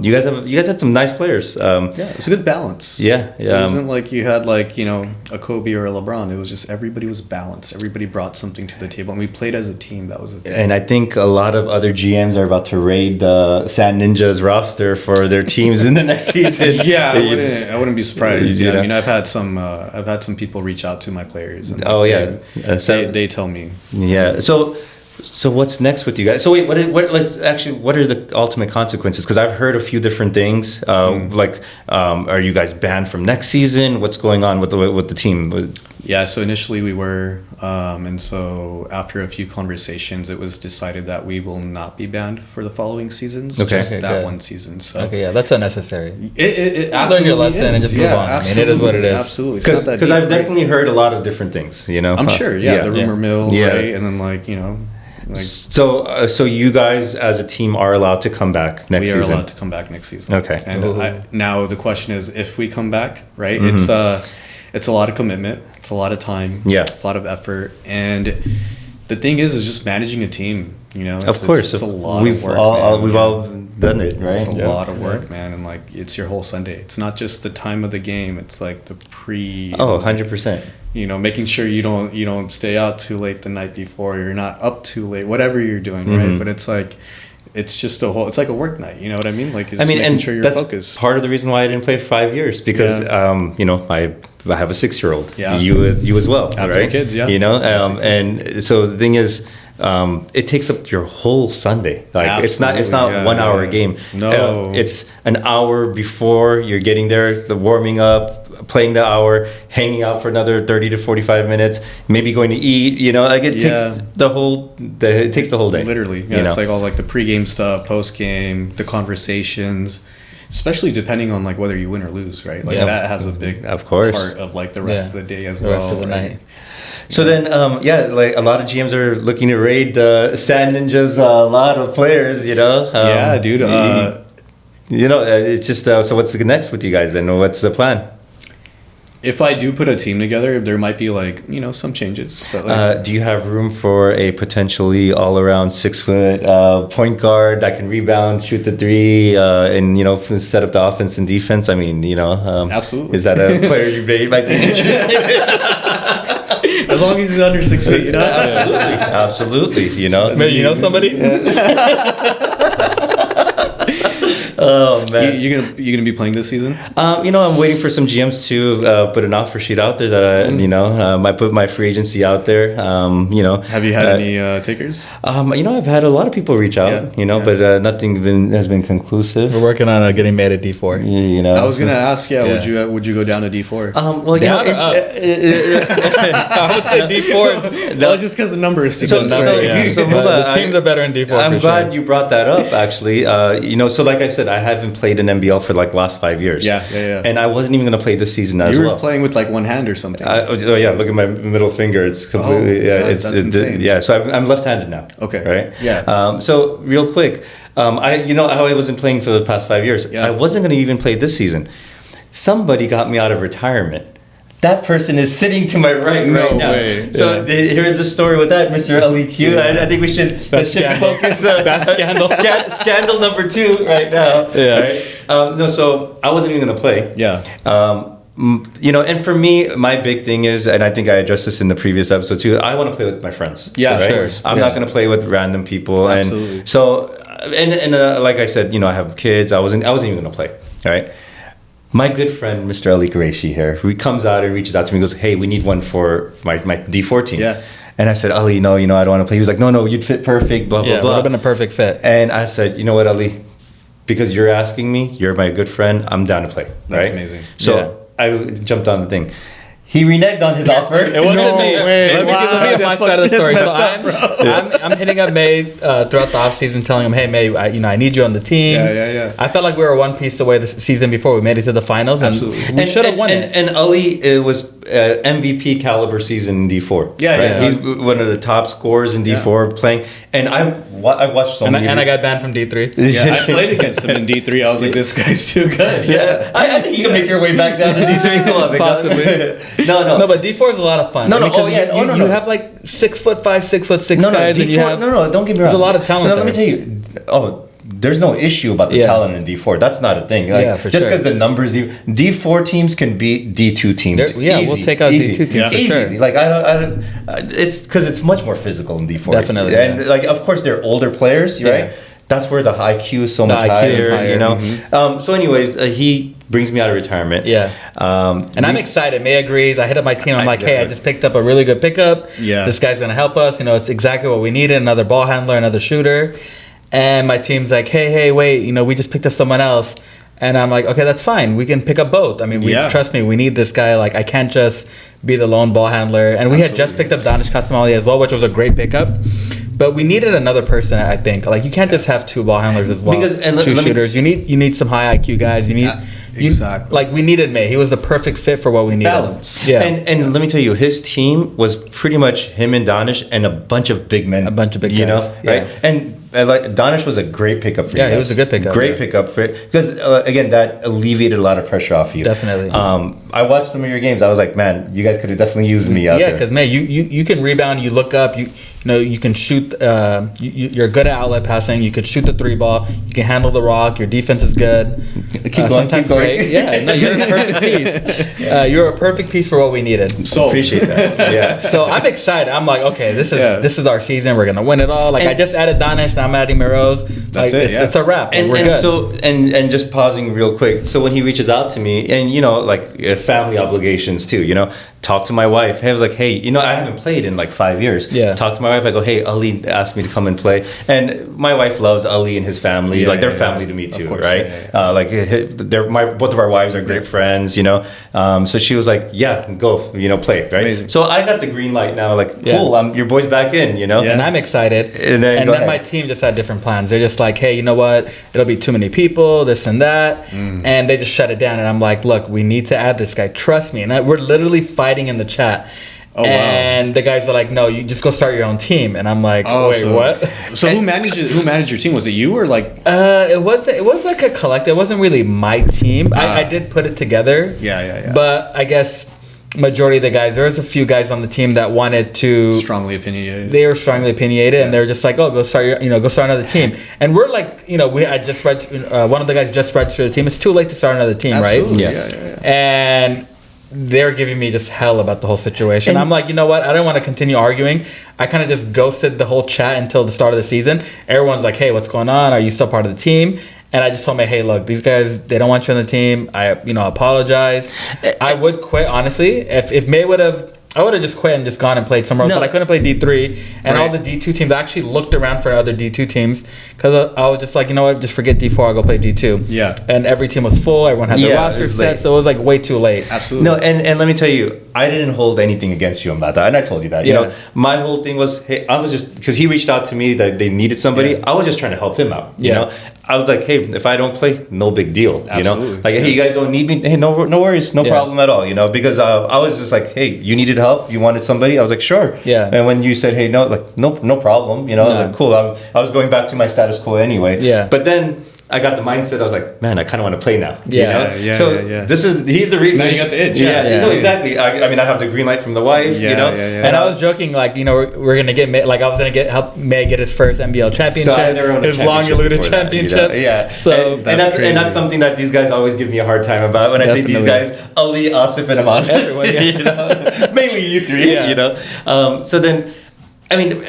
you guys had some nice players. It was a good balance. Yeah. It wasn't like you had like, you know, a Kobe or a LeBron. It was just everybody was balanced. Everybody brought something to the table, and we played as a team. That was the thing. And I think a lot of other GMs are about to raid the Sand Ninjas roster for their teams in the next season. I wouldn't be surprised. You Yeah, know? I mean, I've had some people reach out to my players. And they tell me. Yeah. So what's next with you guys? So wait, what are the ultimate consequences? Because I've heard a few different things. Are you guys banned from next season? What's going on with the team? Yeah, so initially we were, and so after a few conversations, it was decided that we will not be banned for the following seasons. Okay. Just Okay, that good. one season. So Okay, yeah, that's unnecessary. it Learn your lesson and just move on. I mean, it is what it is. Absolutely. It's not that Because deep, I've right? definitely heard a lot of different things. You know, I'm sure. Yeah, the rumor mill, Yeah. right? And then like, you know, like So you guys as a team are allowed to come back next we season. are allowed to come back next season. Okay. And now the question is, if we come back, right? Mm-hmm. It's a lot of commitment. It's a lot of time. Yeah. It's a lot of effort. And the thing is just managing a team. You know, Of course, it's a lot we've of work. all man. we've all done it, right? It's a lot of work, man, and like it's your whole Sunday. It's not just the time of the game. It's like the pre. Oh, 100%. You know, making sure you don't stay out too late the night before. You're not up too late. Whatever you're doing, right? But it's like, it's just it's like a work night. You know what I mean? Like, it's making sure you're that's focused. part of the reason why I didn't play for 5 years because I have a 6-year-old. Yeah. You as well, Have right? 2 kids, yeah. You know, Have 2 kids. and so the thing is. It takes up your whole Sunday. Like it's not Absolutely, 1 hour yeah. game. No. It's an hour before you're getting there, the warming up, playing the hour, hanging out for another 30 to 45 minutes, maybe going to eat. You know, like it takes the whole day. Literally, yeah. You It's know? like all like the pregame stuff, postgame, the conversations. Especially depending on like whether you win or lose, right? Like that has a big Of course. part of like the rest of the day as The well. rest of the right? night. So then, like a lot of GMs are looking to raid Sand Ninjas. A lot of players, you know. Yeah, dude. It's just so. What's the next with you guys then? What's the plan? If I do put a team together, there might be like some changes. But like, Do you have room for a potentially all-around 6-foot point guard that can rebound, shoot the three, and set up the offense and defense? I mean, absolutely. Is that a player you might be interested? as long as he's under 6 feet, you know. Absolutely. You know. Maybe you know somebody. Oh man, you're gonna be playing this season? I'm waiting for some GMs to put an offer sheet out there that I put my free agency out there. Have you had any takers? I've had a lot of people reach out. But nothing has been conclusive. We're working on getting made at D4. I was gonna ask. Would you go down to D4? I would say D4. No, it's just because the number is So The teams are better in D4. I'm glad you brought that up. Actually, so like I said, I haven't played an NBL for like last 5 years. Yeah. And I wasn't even going to play this season as well. You were playing with like one hand or something. Oh yeah, look at my middle finger. It's completely that's insane. Yeah, so I'm left-handed now. Okay. Right. Yeah. So real quick, how I wasn't playing for the past 5 years. Yeah. I wasn't going to even play this season. Somebody got me out of retirement. That person is sitting to my right now. Way. So here's the story with that, Mr. Ali Q. I think we should focus. That's scandal. Scandal number 2 right now. Yeah. Right? No, so I wasn't even gonna play. Yeah. And for me, my big thing is, and I think I addressed this in the previous episode too. I want to play with my friends. Yeah, right? sure. I'm not gonna play with random people. Absolutely. And so, like I said, I have kids. I wasn't even gonna play. All right. My good friend, Mr. Ali Qureshi here, who comes out and reaches out to me and goes, hey, we need one for my D4 team. Yeah. And I said, Ali, no, I don't want to play. He was like, no, you'd fit perfect, blah, blah, blah. Would have been a perfect fit. And I said, you know what, Ali, because you're asking me, you're my good friend, I'm down to play. That's right? amazing. So I jumped on the thing. He reneged on his offer. It wasn't me. way. Let me give my side of the story. So up, I'm hitting up May throughout the offseason, telling him, hey, May, I need you on the team. Yeah. I felt like we were one piece away the season before we made it to the finals. Absolutely. And we should have won it. And Ali was MVP caliber season in D4. Yeah. He's one of the top scorers in D4 playing. And I watched so many. And I got banned from D3. Yeah, I played against him in D3. I was like, this guy's too good. Yeah, I think you can make your way back down to D3. Come on, big dog. Possibly. No. No, but D4 is a lot of fun. No. You have like 6'5", 6'6" guys, D4, and you have don't get me wrong. There's a lot of talent. No, let me tell you. There's no issue about the talent in D4. That's not a thing. Like, for just sure. because the numbers, D4 teams can beat D2 teams. We'll take out D2 teams for easy. sure. Like I don't. It's because it's much more physical in D4. Definitely. And like, of course, they're older players, right? Yeah. That's where the IQ is so much higher. Mm-hmm. So, anyways, he brings me out of retirement. Yeah. And I'm excited. May agrees. I hit up my team. I'm like, hey, I just picked up a really good pickup. Yeah. This guy's gonna help us. It's exactly what we needed. Another ball handler, another shooter. And my team's like, hey, wait, we just picked up someone else. And I'm like, okay, that's fine. We can pick up both. I mean, trust me, we need this guy. Like, I can't just be the lone ball handler. And we had just picked up Danish Kasamali as well, which was a great pickup. But we needed another person, I think. Like, you can't just have 2 ball handlers as well. Two shooters. You need some high IQ guys. You need exactly. Like, we needed May. He was the perfect fit for what we needed. Balance. Yeah. And let me tell you, his team was pretty much him and Danish and a bunch of big men. A bunch of big guys. Right? Yeah. And like Danish was a great pickup for you. Yeah, he was a good pickup. Great pickup for it because again, that alleviated a lot of pressure off you. Definitely. I watched some of your games. I was like, man, you guys could have definitely used me out there. Yeah, because man, you can rebound. You look up. You can shoot. You're good at outlet passing. You could shoot the 3 ball. You can handle the rock. Your defense is good. Keep going. Great. Yeah, no, you're a perfect piece. You're a perfect piece for what we needed. So appreciate that. Yeah. So I'm excited. I'm like, okay, this is our season. We're gonna win it all. Like, I just added Danish. Now I'm adding Meroz. That's it. It's a wrap. And we're good. So and just pausing real quick. So when he reaches out to me, and family obligations too. Talk to my wife. Hey, I was like, hey, I haven't played in like 5 years. Yeah. Talk to my wife. I go, hey, Ali asked me to come and play, and my wife loves Ali and his family. Yeah, like they're yeah, family to me too, course, right? Both of our wives are great friends. So she was like, yeah, go, play, right? Amazing. So I got the green light now. Like, cool, your boy's back in. And I'm excited. And then my team just had different plans. They're just like, hey, you know what? It'll be too many people, this and that, and they just shut it down. And I'm like, look, we need to add this guy. Trust me. And we're literally fighting in the chat. Oh, and wow. the guys are like, no, you just go start your own team. And I'm like, wait, what? So who managed your team? Was it you or like? It was like a collective. It wasn't really my team. I did put it together. Yeah. But I guess majority of the guys, there was a few guys on the team that wanted to strongly opinionated. They were strongly opinionated, and they were just like, "Oh, go start another team." And we're like, I just read one of the guys just registered a team. It's too late to start another team, Absolutely. right? Yeah. And they're giving me just hell about the whole situation. And I'm like, you know what? I don't want to continue arguing. I kind of just ghosted the whole chat until the start of the season. Everyone's like, hey, what's going on? Are you still part of the team? And I just told me, hey, look, these guys, they don't want you on the team. I apologize. I would quit, honestly. If May would have I would have just quit and just gone and played somewhere else, No. but I couldn't play D3. And all Right. the D2 teams, I actually looked around for other D2 teams because I was just like, you know what, just forget D4, I'll go play D2. Yeah. And every team was full, everyone had their Yeah, roster it was set, late. so it was like way too late. Absolutely. No, and let me tell you, I didn't hold anything against you about that, and I told you that. You Yeah. know, my whole thing was, hey, I was just because he reached out to me that they needed somebody. Yeah. I was just trying to help him out. You Yeah. know, I was like, hey, if I don't play, no big deal. You know, Absolutely. like, hey, you guys don't need me. Hey, no worries, no Yeah. problem at all. You know, because I was just like, hey, you needed help, you wanted somebody. I was like, sure. Yeah. And when you said, hey, no, like, no problem. You know, I was No. like, cool. I was going back to my status quo anyway. Yeah. But then I got the mindset. I was like, man, I kind of want to play now. Yeah. You know? Yeah, So yeah. he's the reason. Now you got the itch, Yeah. yeah. No, exactly. I mean, I have the green light from the wife. Yeah, You know. yeah, yeah. And I was joking, like, you know, we're gonna get May, like I was gonna help May get his first NBL championship, So I never won a his long championship eluded before that, you know? championship. Yeah. So That's and that's crazy. something that these guys always give me a hard time about when I say these Definitely. guys, Ali, Asif, and Ahmad. Everyone, yeah. You know? Mainly you three. Yeah. You know. So then. I mean,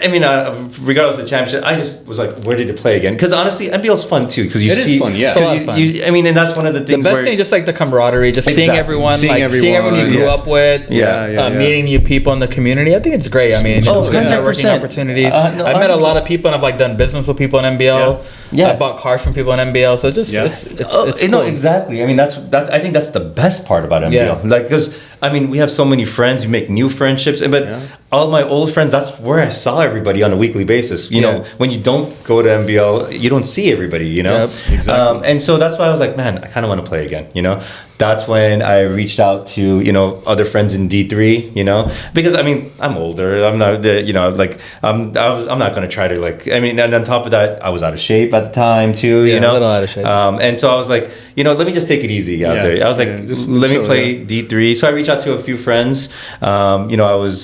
regardless of the championship, I just was like, where did it play again? Because honestly, NBL's fun too. Because you It is see, fun, yeah. It's a lot 'cause of fun. I mean, and that's one of the the things best where thing, just like the camaraderie, just seeing Exactly. everyone, Seeing seeing everyone you everyone, grew yeah. up with, Yeah. meeting new people in the community. I think it's great. I mean, Oh, just good 100%. networking opportunities. No, I've met a 100%. lot of people, and I've like done business with people in NBL. Yeah. I bought cars from people in NBL. So just Yeah. it's no, cool. exactly. I mean, that's I think that's the best part about NBL. Yeah. Like, because I mean, we have so many friends. You make new friendships, but Yeah. all my old friends. That's where I saw everybody on a weekly basis. You know, Yeah. when you don't go to NBL, you don't see everybody. You know, Yep, exactly. And so that's why I was like, man, I kind of want to play again. You know, that's when I reached out to other friends in D3. You know, because I mean, I'm older. I'm not the like I'm not gonna try to like. I mean, and on top of that, I was out of shape at the time too. Yeah, You know, a little out of shape. and so I was like, let me just take it easy out Yeah, there. I was like, yeah, just let me chill, play D3. So I reached out to a few friends. I was,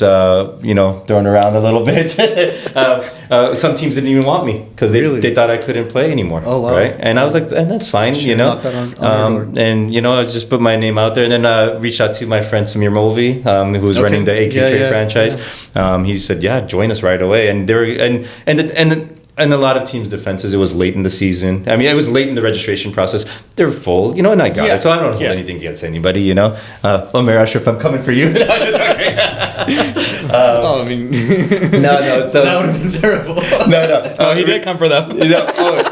thrown around a little bit. Some teams didn't even want me because Really? they thought I couldn't play anymore. Oh, wow. Right? And I was like, and that's fine, Should've knocked that on your door. And, I just put my name out there. And then I reached out to my friend Samir Mulvey, who was Okay. running the AK Yeah, Trade yeah, franchise. He said, yeah, join us right away. And there and a lot of teams' defenses, it was late in the season. I mean, it was late in the registration process. They're full, and I got Yeah. it. So I don't hold Yeah. anything against anybody, Omer Ashraf, I'm coming for you. I mean, No, so that would have been terrible. no. Oh, he did come for them.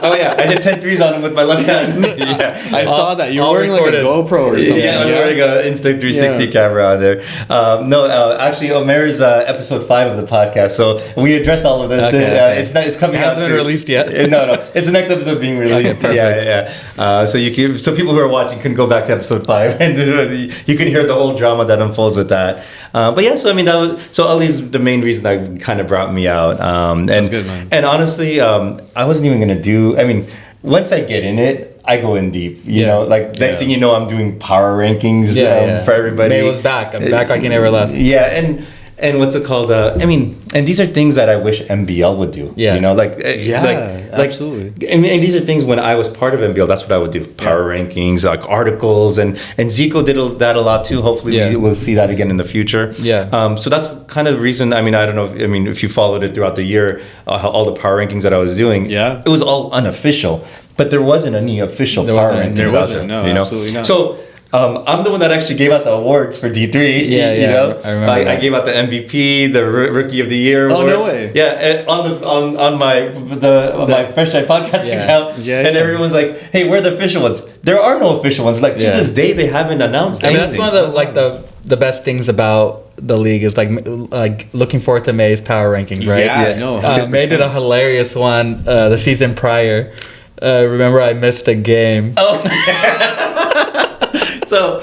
Oh yeah, I hit 10 threes on him with my left hand. Yeah. I saw that you were all wearing like a recorded. GoPro or something. Yeah, I was wearing an Instinct 360 Yeah. camera on there. Actually, Omer's episode 5 of the podcast, so we address all of this. Okay. It's coming It out. hasn't been released yet. No, it's the next episode being released. Okay, perfect. Yeah. So people who are watching can go back to episode 5 and you can hear the whole drama that unfolds with that. But yeah, so I mean Ali's the main reason that kind of brought me out. That's good, man. And honestly, I wasn't even gonna do. I mean, once I get in it, I go in deep. You Yeah. know, like next Yeah. thing you know, I'm doing power rankings Yeah. for everybody. May was back. I'm back like he never left. Yeah, and what's it called? And these are things that I wish MBL would do. Yeah. Absolutely. And these are things when I was part of MBL, that's what I would do. Power rankings, like articles, and Zico did that a lot too. Hopefully we'll see that again in the future. Yeah. So that's kind of the reason. I mean, I don't know. If you followed it throughout the year, all the power rankings that I was doing. Yeah. It was all unofficial, but there wasn't any official There power wasn't. rankings There out wasn't, there. no, absolutely not. So. I'm the one that actually gave out the awards for D3. Yeah, you yeah, know, I remember I that. gave out the MVP, the Rookie of the Year. Oh, award. no way. Yeah, on my Fresh Jive Podcast Yeah. account. Yeah, and yeah. everyone's like, "Hey, where are the official ones?" There are no official ones. Like to Yeah. this day, they haven't announced I mean, anything. that's one of the best things about the league is like looking forward to May's power rankings, right? Yeah, no, May did a 100%. hilarious one the season prior. Remember, I missed a game. So,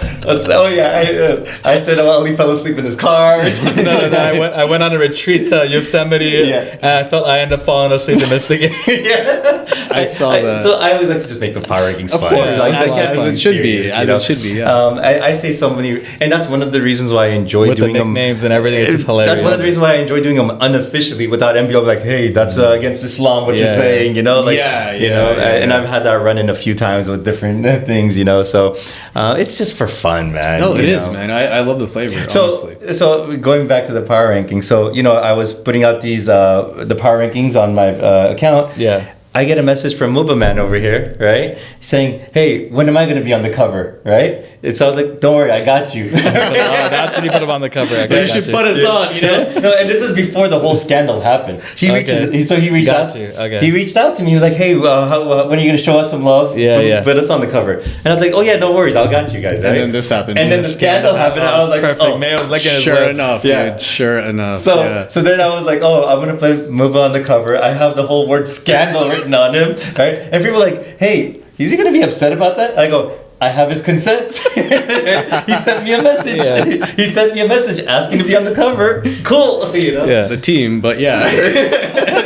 I said, "Oh, Ali fell asleep in his car." Or something No, like that. I went on a retreat to Yosemite, Yeah. and I ended up falling asleep and missed the game. Yeah. I saw that. So I always like to just make the power rankings Of fun. course, Like, as- I can't as be it should be, serious, as you know? it should be, yeah. I say so many, and that's one of the reasons why I enjoy With the doing them. nicknames and everything, it's just hilarious. That's one of the reasons why I enjoy doing them unofficially without MBL. Like, hey, that's against Islam. What you're Yeah. saying, Like, Yeah, And yeah. I've had that run in a few times with different things, So it's just for fun, man. No, it you is, know? man. I love the flavor, honestly. So going back to the power rankings, I was putting out these the power rankings on my account. Yeah. I get a message from Muba Man over here, right? Saying, hey, when am I going to be on the cover, right? And so I was like, don't worry, I got you. That's when you put him on the cover. Okay, you should put us on, you know? No, and this is before the whole scandal happened. He reached out. Okay. He reached out to me. He was like, hey, when are you going to show us some love? Put us on the cover. And I was like, oh yeah, no worries, I'll got you guys, right? And then this happened. And then the scandal happened. And I was like, perfect. oh, sure enough, dude. Sure enough. So then I was like, oh, I'm gonna put Muba on the cover. I have the whole word scandal written on him, right? And people are like, hey, is he gonna be upset about that? I go, I have his consent. He sent me a message. Yeah. He sent me a message asking to be on the cover. Cool, you know. Yeah, the team, but yeah.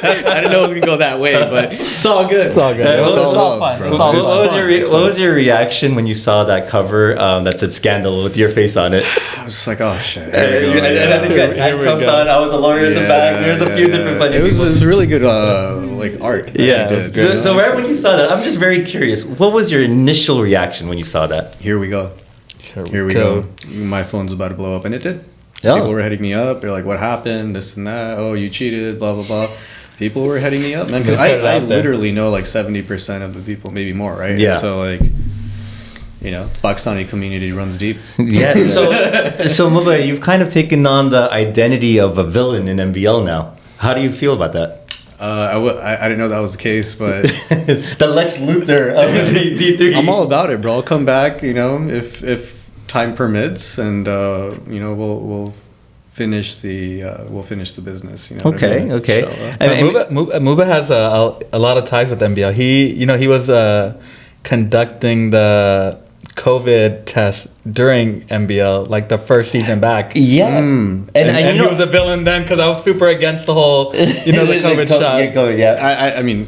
I didn't know it was gonna go that way, but it's all good. It's all good. It's all fun. What was your reaction when you saw that cover that said scandal with your face on it? I was just like, oh shit. And I think you had handcuffs on. I was a lawyer in the back. There's a few different funny people. It was really good like art. Yeah. So right when you saw that, I'm just very curious. What was your initial reaction when you saw that? Here we go. Here we go. My phone's about to blow up, and it did. Yeah. People were hitting me up. They're like, what happened? This and that. Oh, you cheated, blah, blah, blah. People were hitting me up, man. Because I literally know like 70% of the people, maybe more, right? Yeah. And so like, you know, Pakistani community runs deep. Yeah. So Muba, you've kind of taken on the identity of a villain in MBL now. How do you feel about that? I didn't know that was the case, but the Lex Luthor of the D3. I'm all about it, bro. I'll come back, you know, if time permits, and you know, we'll finish the business. You know. Okay. And Muba has a lot of ties with MBL. He was conducting the COVID test during MBL, like the first season back. Yeah. And he was a villain then because I was super against the whole, the COVID shot. Yeah. I mean.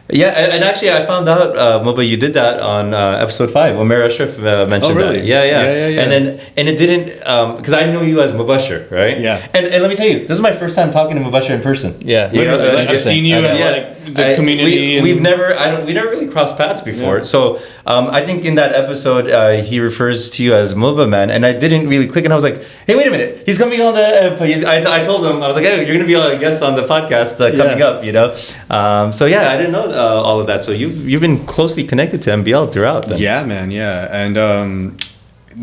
Yeah, and actually I found out, Muba, you did that on episode 5 when Mira Ashraf mentioned really? that. Yeah. Yeah. And it didn't, because I knew you as Mubashir, right? Yeah. And let me tell you, this is my first time talking to Mubashir in person. Yeah. You know, I've seen you at like the community. We never really crossed paths before. Yeah. So I think in that episode he refers to you as Muba Man, and I didn't really click, and I was like, hey, wait a minute, he's coming on the. I told him, I was like, hey, you're gonna be a guest on the podcast coming up, you know. So yeah, I didn't know all of that. So you've been closely connected to MBL throughout. Then. Yeah, man. Yeah, and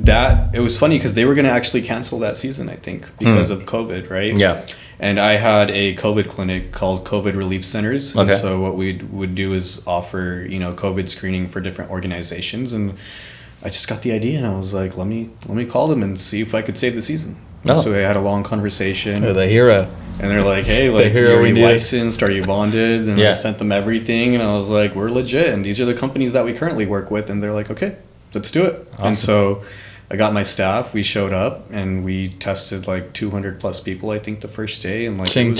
that it was funny because they were gonna actually cancel that season, I think, because of COVID, right? Yeah. And I had a COVID clinic called COVID Relief Centers. Okay. And so what we would do is offer, COVID screening for different organizations. And I just got the idea, and I was like, let me call them and see if I could save the season. Oh. So I had a long conversation. You're the hero. And they're like, hey, like, are you licensed? Are you bonded? And I sent them everything. And I was like, we're legit. And these are the companies that we currently work with. And they're like, okay, let's do it. Awesome. And so I got my staff, we showed up, and we tested like 200 plus people, I think, the first day. And like, ching.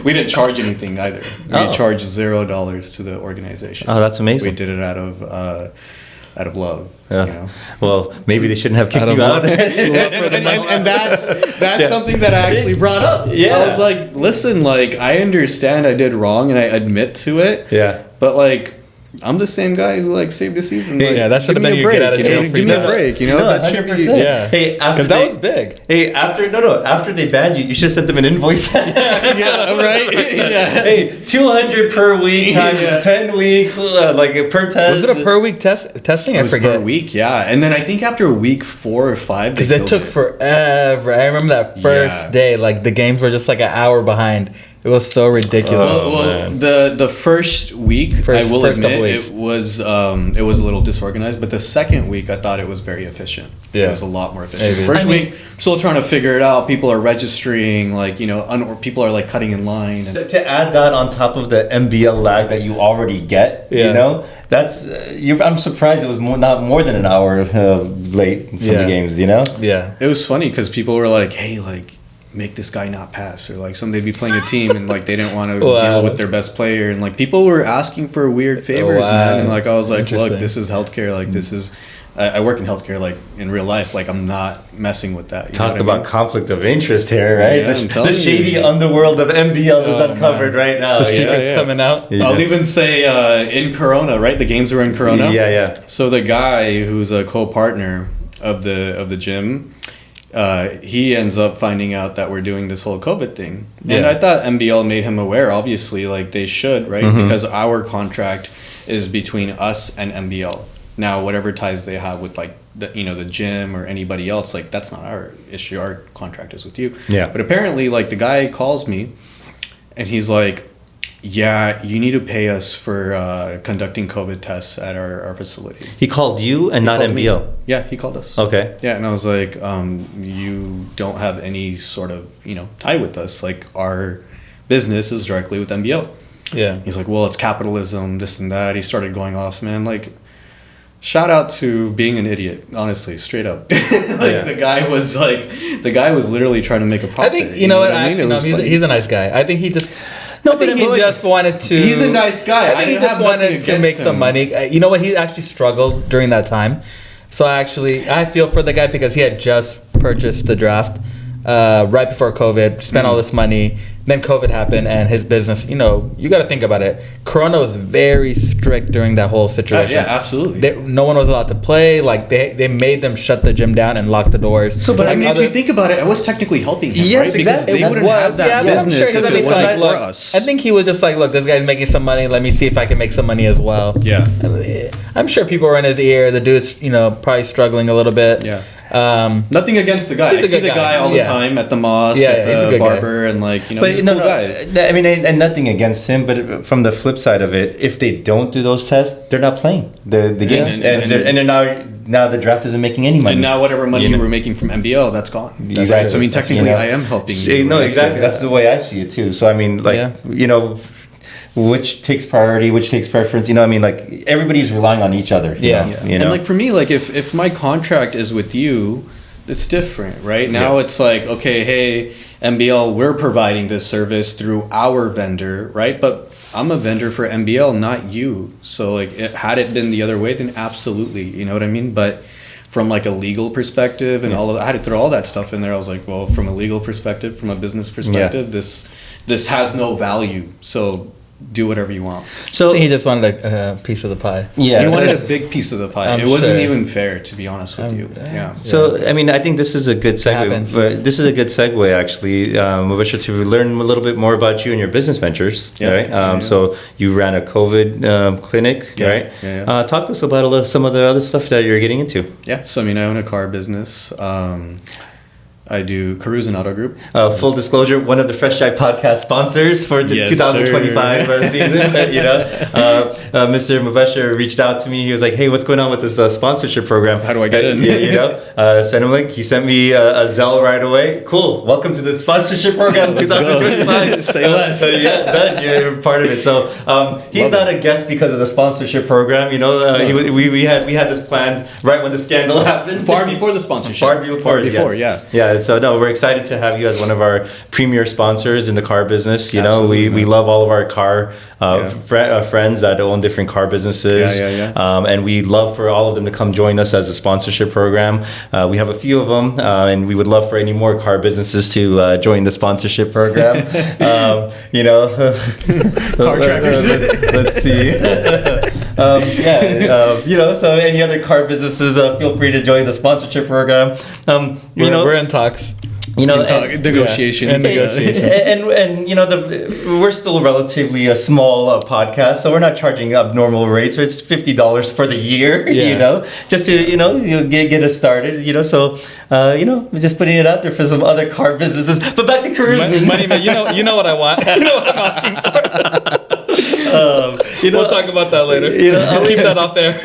We didn't charge anything either. We charged $0 to the organization. Oh, that's amazing. We did it out of love. Yeah. Well, maybe they shouldn't have kicked you out. and that's something that I actually brought up. Yeah. I was like, listen, like, I understand I did wrong and I admit to it. Yeah. But like, I'm the same guy who like saved the season. Like, yeah, that should have been your get out of jail free. Give me a break, No, that 100%. should be, yeah. Hey, because that was big. Hey, after they banned you, you should have sent them an invoice. Yeah, right. Yeah. Hey, 200 per week times 10 weeks, like per test. Was it a per week testing? It was per week, yeah. And then I think after week 4 or 5, because it took forever. I remember that first day, like the games were just like an hour behind. It was so ridiculous. Well, the first week, I will admit, it was a little disorganized. But the second week, I thought it was very efficient. Yeah. It was a lot more efficient. The first week, still trying to figure it out. People are registering, like, people are like cutting in line. And to add that on top of the MBL lag that you already get, that's I'm surprised it was not more than an hour late from the games. Yeah. It was funny because people were like, hey, like, make this guy not pass, or like they'd be playing a team and like they didn't want to deal with their best player, and like people were asking for weird favors, man. And like I was like, look, this is healthcare, like this is I work in healthcare, like in real life, like I'm not messing with that. Talk about conflict of interest here, right? Yeah, the shady underworld of MBL is uncovered right now. The secret's coming out. I'll even say in Corona, right? The games were in Corona. Yeah. So the guy who's a co-partner of the gym, he ends up finding out that we're doing this whole COVID thing. And I thought MBL made him aware, obviously, like they should, right? Because our contract is between us and MBL. Now, whatever ties they have with like the gym or anybody else, like that's not our issue. Our contract is with you. Yeah. But apparently, like the guy calls me and he's like, yeah, you need to pay us for conducting COVID tests at our facility. He called you and not MBL? Me. Yeah, he called us. Okay. Yeah, and I was like, you don't have any sort of, tie with us. Like, our business is directly with MBL. Yeah. He's like, well, it's capitalism, this and that. He started going off, man. Like, shout out to being an idiot, honestly, straight up. The guy was literally trying to make a profit. I think, you know what, actually, he's a nice guy. I think he just... No, but he just wanted to... He's a nice guy. I think he just wanted to make some money. You know what? He actually struggled during that time. So I feel for the guy because he had just purchased the draft right before COVID, spent all this money. Then COVID happened and his business, you got to think about it. Corona was very strict during that whole situation. Yeah, absolutely. No one was allowed to play. Like they made them shut the gym down and lock the doors. So, but like if you think about it, it was technically helping him, right? Exactly. Because they wouldn't have that business if it wasn't for us. I think he was just like, look, this guy's making some money. Let me see if I can make some money as well. Yeah. I'm sure people were in his ear. The dude's, probably struggling a little bit. Yeah. Nothing against the guy. I see the guy all the time at the mosque, at the barber, and he's a cool guy. I mean, and nothing against him, but from the flip side of it, if they don't do those tests, they're not playing the games, and they're now the draft isn't making any money. And now whatever money you were making from MBL, that's gone. Exactly. So I mean, technically, I am helping you. No, exactly. That's the way I see it too. So I mean, which takes priority, which takes preference. Everybody's relying on each other. And for me, if my contract is with you, it's different, right? Now it's like, okay, hey, MBL, we're providing this service through our vendor, right? But I'm a vendor for MBL, not you. So had it been the other way, then absolutely, you know what I mean? But from a legal perspective and all of that, I had to throw all that stuff in there. I was like, well, from a legal perspective, from a business perspective, this has no value. So do whatever you want. So I think he just wanted a piece of the pie. Yeah, he wanted a big piece of the pie. It wasn't even fair, to be honest with you. Yeah. So I mean, I think this is a good segue. But this is a good segue, actually, Mubashir, to learn a little bit more about you and your business ventures. Right. So you ran a COVID clinic, right? Yeah. Talk to us about some of the other stuff that you're getting into. Yeah. So I mean, I own a car business. I do Cruise and Auto Group. Full disclosure, one of the Fresh Jive Podcast sponsors for the 2025 season. Mr. Mubashir reached out to me. He was like, hey, what's going on with this sponsorship program? How do I get in? Send him a link. He sent me a Zelle right away. Cool. Welcome to the sponsorship program 2025. Say less. Done. You're part of it. So he's not a guest because of the sponsorship program. We had this planned right when the scandal happened. Far before the sponsorship. Far before, yes. Yeah. So no, we're excited to have you as one of our premier sponsors in the car business. We love all of our car friends that own different car businesses. And we'd love for all of them to come join us as a sponsorship program. We have a few of them, and we would love for any more car businesses to join the sponsorship program. CarTrackers. Let's see. So any other car businesses, feel free to join the sponsorship program. We're in talks. Negotiations. And we're still relatively a small podcast, so we're not charging abnormal rates. It's $50 for the year, just to get us started. So we're just putting it out there for some other car businesses. But back to cruising. Money, man. You know what I want. You know what I'm asking for. We'll talk about that later. I'll keep that off there.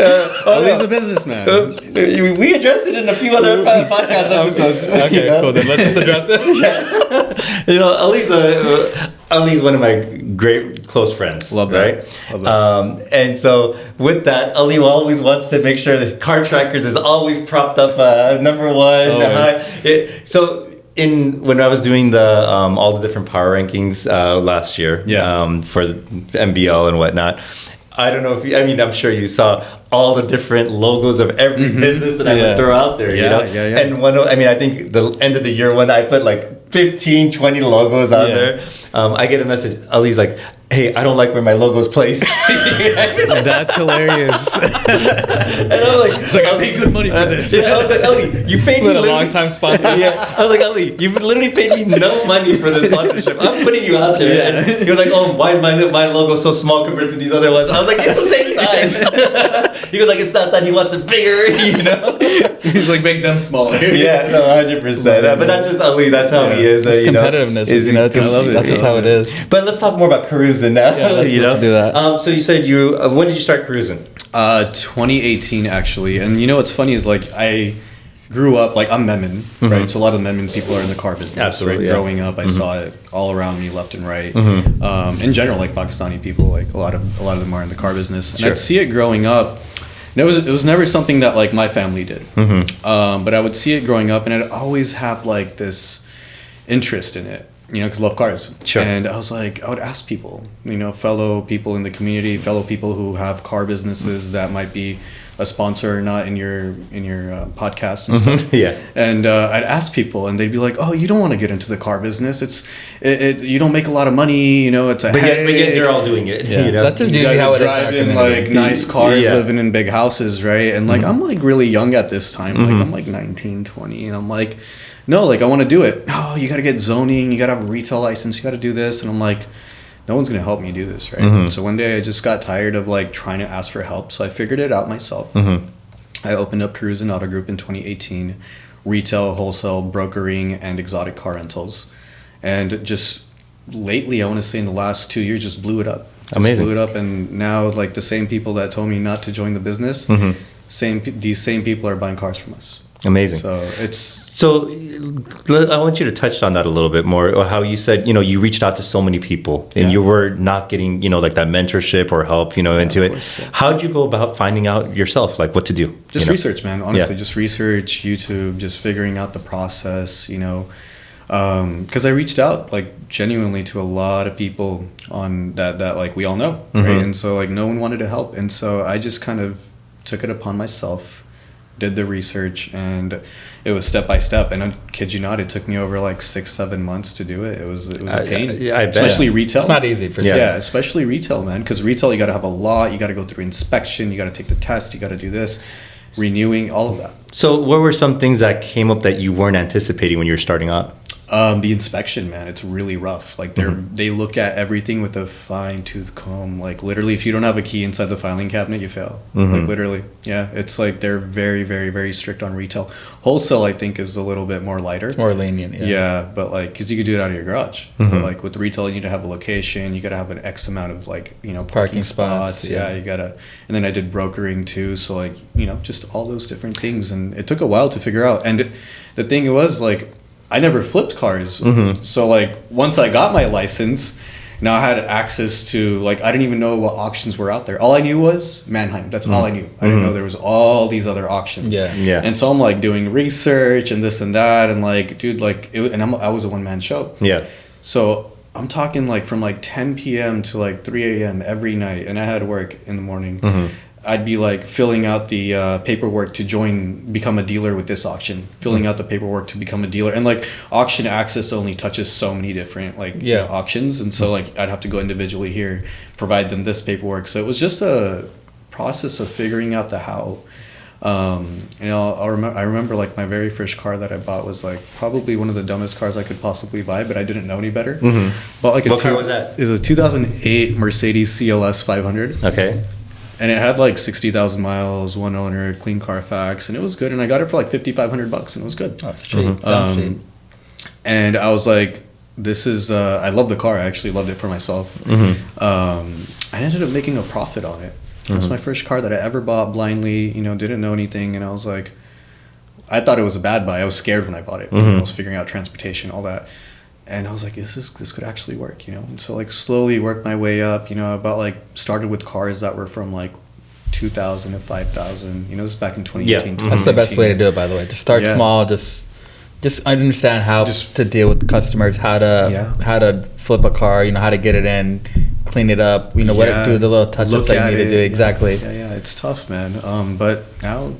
Ali's a businessman. We addressed it in a few other podcast episodes. Okay, cool. Then let's just address it. Ali's one of my great close friends. Love that. Right? Love that. And so with that, Ali always wants to make sure that CarTrackers is always propped up number one. When I was doing the all the different power rankings last year for MBL and whatnot, I don't know if I'm sure you saw all the different logos of every business that I would throw out there. And I think the end of the year one, I put 15, 20 logos out there. I get a message. Ali's like, hey, I don't like where my logo's placed. That's hilarious. And I'm like, it's like, I paid good money for this. Yeah, I was like, Ali, you paid me a long time sponsor. Yeah, I was like, Ali, you've literally paid me no money for this sponsorship. I'm putting you out there. Yeah. And he was like, oh, why is my logo so small compared to these other ones? I was like, it's the same size. He was like, it's not that he wants it bigger, you know? He's like, make them smaller. Yeah, no, 100%. But that's just Ali. That's how he is. It's competitiveness. You know, I love it. That's just how it is. But let's talk more about cruising now. Yeah, let's do that. So you said when did you start cruising? 2018 actually. And you know what's funny is like I grew up like I'm Memon, right? So a lot of Memon people are in the car business. Absolutely. Right? Yeah. Growing up, I saw it all around me, left and right. In general, like Pakistani people, like a lot of them are in the car business, and I'd see it growing up. And it was never something that like my family did, but I would see it growing up, and I'd always have like this interest in it. You know, because I love cars. Sure. And I was like, I would ask people, you know, fellow people in the community, fellow people who have car businesses that might be a sponsor or not in your podcast and stuff. Yeah. And I'd ask people, and they'd be like, "Oh, you don't want to get into the car business. You don't make a lot of money. You know, it's a But headache." yet they're all doing it. Yeah. You know? That's just You usually guys how are it is. driving like nice cars, Yeah. living in big houses, right? And like I'm like really young at this time. Like I'm like 19, 20, and I'm like, no, like I want to do it. Oh, you got to get zoning. You got to have a retail license. You got to do this. And I'm like, no one's gonna help me do this, right? So one day I just got tired of like trying to ask for help. So I figured it out myself. I opened up Cruise and Auto Group in 2018, retail, wholesale, brokering, and exotic car rentals. And just lately, I want to say in the last 2 years, just blew it up. Amazing. Blew it up, and now like the same people that told me not to join the business, these same people are buying cars from us. Amazing. So I want you to touch on that a little bit more, or how you said, you reached out to so many people and you were not getting, like that mentorship or help, into it. Course, yeah. How'd you go about finding out yourself, like what to do? Just research, man. Honestly, just research, YouTube, just figuring out the process, because I reached out like genuinely to a lot of people on that like we all know, right? And so like no one wanted to help. And so I just kind of took it upon myself, did the research, and it was step by step. And I kid you not, it took me over like 6-7 months to do it. It was a pain. Yeah, I bet. Especially retail. It's not easy for sure. Yeah, especially retail, man. Because retail, you got to have a lot. You got to go through inspection. You got to take the test. You got to do this, renewing, all of that. So what were some things that came up that you weren't anticipating when you were starting out? The inspection, man, it's really rough. Like they look at everything with a fine tooth comb. Like literally, if you don't have a key inside the filing cabinet, you fail. Like literally, yeah. It's like they're very, very, very strict on retail. Wholesale, I think, is a little bit more lighter. It's more lenient. Yeah, but like, because you could do it out of your garage. But like with the retail, you need to have a location. You got to have an X amount of like parking spots. Yeah, you gotta. And then I did brokering too. So like just all those different things, and it took a while to figure out. And the thing was like, I never flipped cars. So like once I got my license, now I had access to like, I didn't even know what auctions were out there. All I knew was Mannheim. That's all I knew. I didn't know there was all these other auctions. Yeah. And so I'm like doing research and this and that. And like, dude, like I was a one-man show. Yeah. So I'm talking like from like 10 p.m. to like 3 a.m. every night. And I had work in the morning. I'd be like filling out the paperwork to become a dealer with this auction, filling out the paperwork to become a dealer. And like auction access only touches so many different like auctions. And so like I'd have to go individually here, provide them this paperwork. So it was just a process of figuring out the how. I remember like my very first car that I bought was like probably one of the dumbest cars I could possibly buy, but I didn't know any better. But like what car was that? It was a 2008 Mercedes CLS 500. Okay. And it had like 60,000 miles, one owner, clean Carfax, and it was good. And I got it for like $5,500, and it was good. Oh, it's cheap. Sounds cheap. And I was like, this is, I love the car. I actually loved it for myself. I ended up making a profit on it. It was my first car that I ever bought blindly, didn't know anything. And I was like, I thought it was a bad buy. I was scared when I bought it. I was figuring out transportation, all that. And I was like, this could actually work, And so like slowly worked my way up, started with cars that were from like 2,000 to 5,000. This is back in 2018. That's the best way to do it, by the way. Just start small. Just understand how to deal with customers, how to flip a car, how to get it in, clean it up, what to do, the little touch-ups that you need to do. Exactly. Yeah, it's tough, man. But now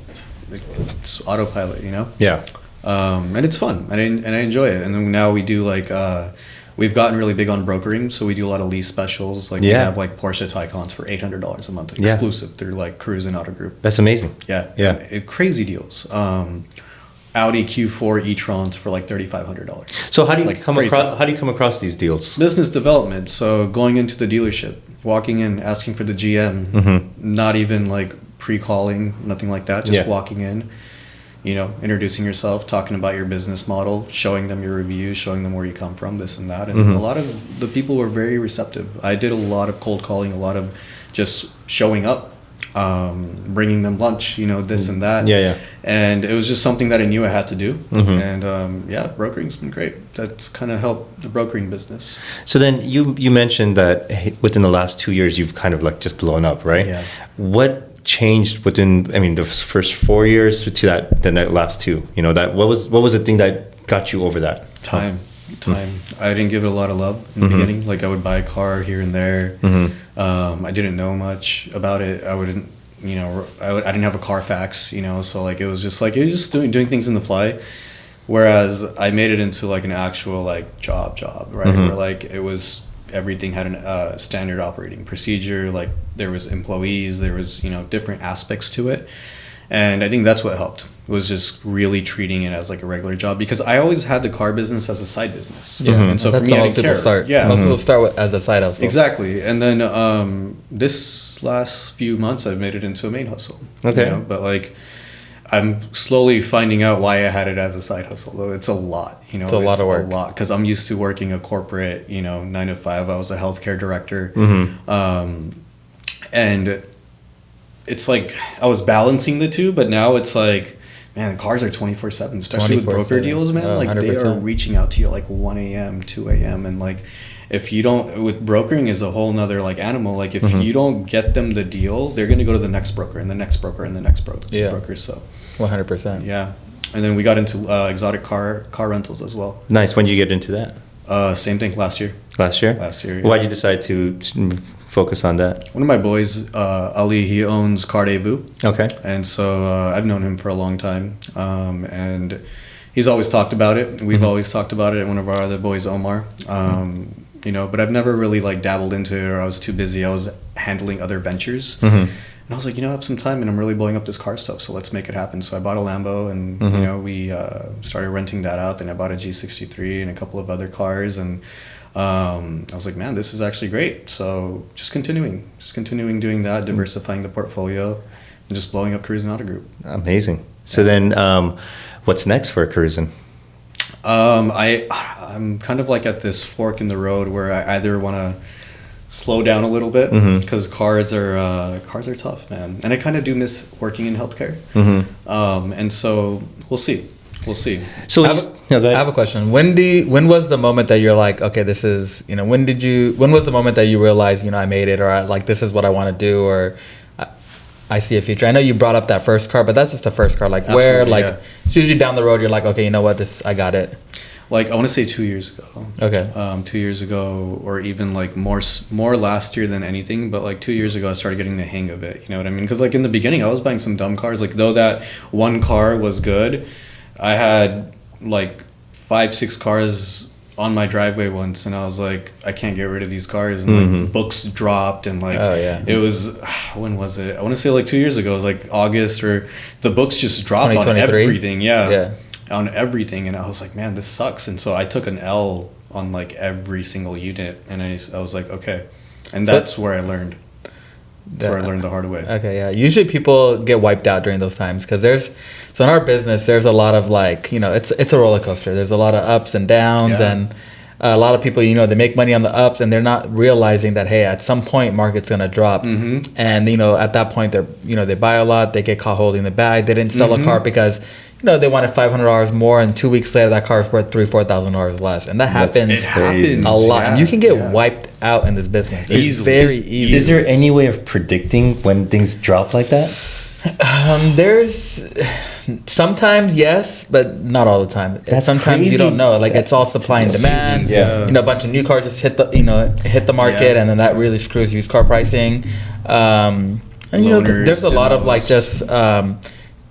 it's autopilot, Yeah. And it's fun, and I enjoy it. And then now we do like we've gotten really big on brokering, so we do a lot of lease specials. Like we have like Porsche Taycans for $800 a month, exclusive through like Cruise and Auto Group. That's amazing. Yeah, crazy deals. Audi Q4 e-trons for like $3,500. So how do you come across these deals? Business development. So going into the dealership, walking in, asking for the GM, not even like pre-calling, nothing like that. Just walking in, introducing yourself, talking about your business model, showing them your reviews, showing them where you come from, this and that. And a lot of the people were very receptive. I did a lot of cold calling, a lot of just showing up. Bringing them lunch, this and that. And it was just something that I knew I had to do. And brokering's been great. That's kind of helped the brokering business. So then you mentioned that within the last 2 years you've kind of like just blown up, right? Yeah. What changed within the first 4 years to that last two? That what was the thing that got you over that? Time. I didn't give it a lot of love in the beginning. Like I would buy a car here and there. I didn't know much about it. I wouldn't, I didn't have a Carfax, so like it was just doing things in the fly. Whereas I made it into like an actual like job, right? Where like it was, everything had a standard operating procedure. Like there was employees, there was, different aspects to it. And I think that's what helped, was just really treating it as like a regular job, because I always had the car business as a side business. And so for me, I didn't care. Most people start as a side hustle. Exactly. And then this last few months, I've made it into a main hustle. Okay. But like, I'm slowly finding out why I had it as a side hustle. Though it's a lot, It's a lot of work. Because I'm used to working a corporate, 9 to 5. I was a healthcare director. And it's like I was balancing the two, but now it's like, man, the cars are 24/7, especially with broker deals, man. Like 100%. They are reaching out to you like 1 a.m., 2 a.m. And like, if you don't, with brokering is a whole nother like animal. Like if you don't get them the deal, they're going to go to the next broker and the next broker and the next broker. So 100%. Yeah. And then we got into exotic car rentals as well. Nice. When did you get into that? Same thing last year. Last year? Yeah. Why'd you decide to focus on that? One of my boys, Ali, he owns Rendezvous. Okay. And so I've known him for a long time. And he's always talked about it. We've always talked about it. And one of our other boys, Omar. But I've never really like dabbled into it, or I was too busy. I was handling other ventures. And I was like, I have some time and I'm really blowing up this car stuff, so let's make it happen. So I bought a Lambo and, we started renting that out. Then I bought a G63 and a couple of other cars. And I was like, man, this is actually great. So just continuing doing that, diversifying the portfolio, and just blowing up Cruise and Auto Group. Amazing. So then what's next for Cruisin'? I'm kind of like at this fork in the road where I either want to slow down a little bit, because cars are tough, man, and I kind of do miss working in healthcare. And so we'll see. So I have a question. When was the moment that you're like, okay, this is, when was the moment that you realized, I made it, or like this is what I want to do, or I see a future? I know you brought up that first car, but that's just the first car. Like absolutely, where, like it's usually down the road, you're like, okay, you know what, I got it. Like I want to say 2 years ago. Okay. 2 years ago, or even like more last year than anything. But like 2 years ago, I started getting the hang of it. You know what I mean? Because like in the beginning, I was buying some dumb cars. Like though that one car was good, I had like 5-6 cars on my driveway once, and I was like, I can't get rid of these cars. And like books dropped, and like it was, when was it? I want to say like 2 years ago. It was like August, or the books just dropped on everything. Yeah. On everything, and I was like, man, this sucks. And so I took an L on like every single unit, and I was like, okay. And that's where I learned. That's where I learned the hard way. Okay, yeah. Usually people get wiped out during those times, because so in our business, there's a lot of like, it's a roller coaster. There's a lot of ups and downs, and a lot of people, they make money on the ups, and they're not realizing that, hey, at some point market's gonna drop, and at that point they buy a lot, they get caught holding the bag, they didn't sell a car because they wanted $500 more, and 2 weeks later that car's worth $3,000-$4,000 less, and that happens a lot. And you can get wiped out in this business. It's very easy. Is there any way of predicting when things drop like that? There's sometimes yes, but not all the time. Sometimes crazy. You don't know. Like it's all supply and demand. A bunch of new cars just hit the market, and then that really screws used car pricing. And there's a lot of like just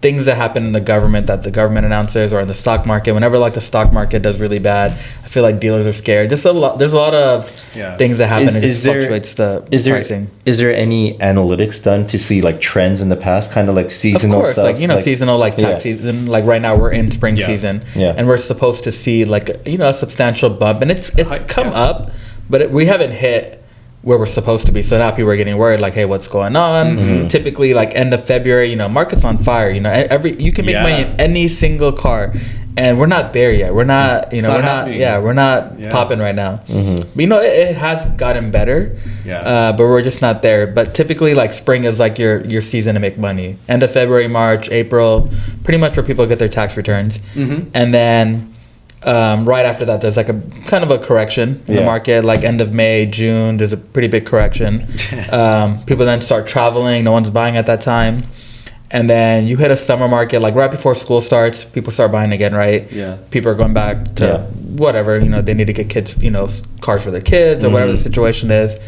things that happen in the government that the government announces, or in the stock market. Whenever like the stock market does really bad, I feel like dealers are scared. There's a lot of things that happen. It just fluctuates the pricing. Is there any analytics done to see like trends in the past, kind of like seasonal stuff? Of course, like seasonal, like tax season. Like right now we're in spring season, and we're supposed to see like a substantial bump, and it's come up, but we haven't hit where we're supposed to be. So now people are getting worried, like, hey, what's going on? Typically, like end of February, market's on fire. You can make money in any single car, and we're not there yet. We're not, we're not popping right now. But it has gotten better. But we're just not there. But typically, like spring is like your season to make money. End of February, March, April, pretty much where people get their tax returns, and then. Right after that, there's like a kind of a correction in the market. Like end of May, June, there's a pretty big correction. People then start traveling. No one's buying at that time. And then you hit a summer market, like right before school starts, people start buying again, right? Yeah. People are going back to whatever, they need to get kids, cars for their kids or whatever the situation is.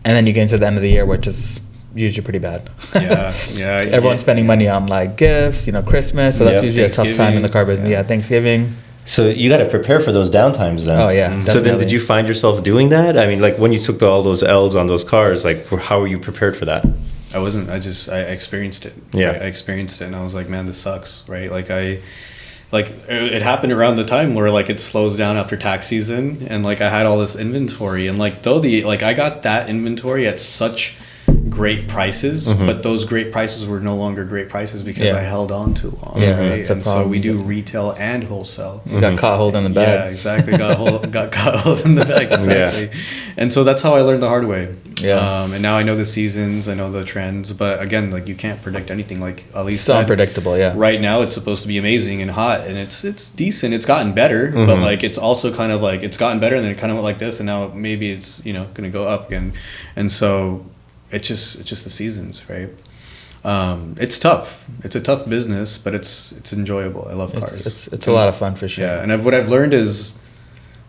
And then you get into the end of the year, which is usually pretty bad. Everyone's spending money on like gifts, Christmas. So that's usually a tough time in the car business. Yeah, Thanksgiving. So you got to prepare for those downtimes then. Oh yeah. So then, did you find yourself doing that? I mean, like when you took all those L's on those cars, like how were you prepared for that? I wasn't. I experienced it. Yeah. I experienced it, and I was like, man, this sucks, right? It happened around the time where like it slows down after tax season, and like I had all this inventory, and like I got that inventory at such great prices, but those great prices were no longer great prices because I held on too long. Right? And so we do retail and wholesale. Got caught holding the bag. Yeah, exactly. Got caught holding the bag. Exactly. And so that's how I learned the hard way. Yeah. And now I know the seasons, I know the trends, but again, like you can't predict anything. Like at least it's unpredictable. Yeah. Right now, it's supposed to be amazing and hot, and it's decent. It's gotten better, but like it's also kind of like it's gotten better, and then it kind of went like this, and now maybe it's going to go up again, and so. It's just the seasons, right? It's tough. It's a tough business, but it's enjoyable. I love cars. It's a lot of fun for sure. Yeah, and what I've learned is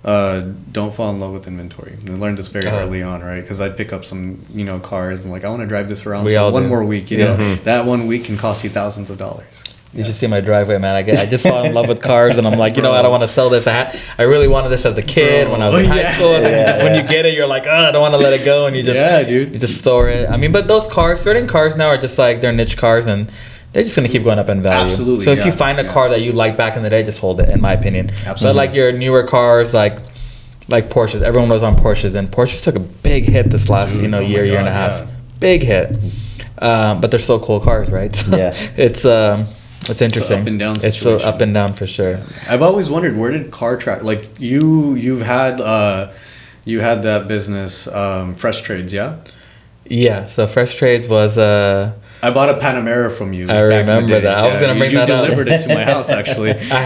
don't fall in love with inventory. I learned this very early on, right? Because I'd pick up some cars and like I want to drive this around for one more week. That 1 week can cost you thousands of dollars. You should see my driveway, man. I just fall in love with cars, and I'm like, I don't want to sell this. I really wanted this as a kid when I was in high school. And then when you get it, you're like, I don't want to let it go, and you just you just store it. I mean, but those cars, certain cars now are just like they're niche cars, and they're just gonna keep going up in value. Absolutely. So if you find a car that you like back in the day, just hold it. In my opinion. Absolutely. But like your newer cars, like Porsches, everyone was on Porsches, and Porsches took a big hit this last year and a half. Big hit. But they're still cool cars, right? So it's interesting. It's an up and down situation. It's so up and down for sure. I've always wondered, where did CarTrack, like you've had that business, Fresh Trades, yeah? Yeah. So Fresh Trades was I bought a Panamera from you. I remember that. I was gonna bring that up. You delivered it to my house, actually. I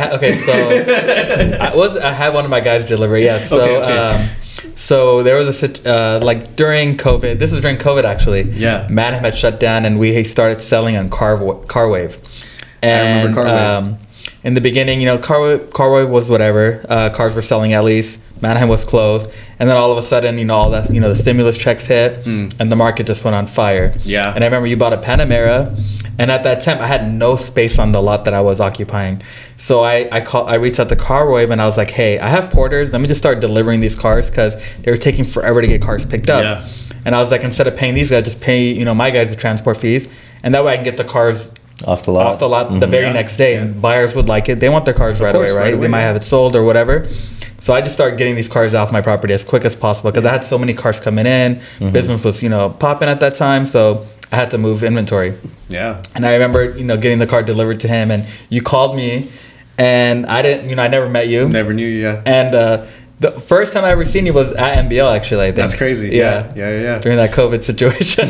had one of my guys deliver. Yeah. So so there was like during COVID. This was during COVID actually. Yeah. Manheim had shut down, and we started selling on CarWave. And I remember CarWave. In the beginning, CarWave was whatever. Cars were selling at least. Manheim was closed, and then all of a sudden, all that, the stimulus checks hit, and the market just went on fire. Yeah. And I remember you bought a Panamera, and at that time, I had no space on the lot that I was occupying. So I reached out to CarWave, and I was like, hey, I have porters. Let me just start delivering these cars because they were taking forever to get cars picked up. Yeah. And I was like, instead of paying these guys, just pay my guys the transport fees, and that way I can get the cars off the lot the very next day, and buyers would like it. They want their cars right away, right? They might have it sold or whatever. So I just started getting these cars off my property as quick as possible because I had so many cars coming in. Business was, popping at that time, so I had to move inventory. Yeah. And I remember, getting the car delivered to him, and you called me, and I didn't, I never met you. Never knew you, yeah. And the first time I ever seen you was at MBL, actually, I think. That's crazy. Yeah. During that COVID situation.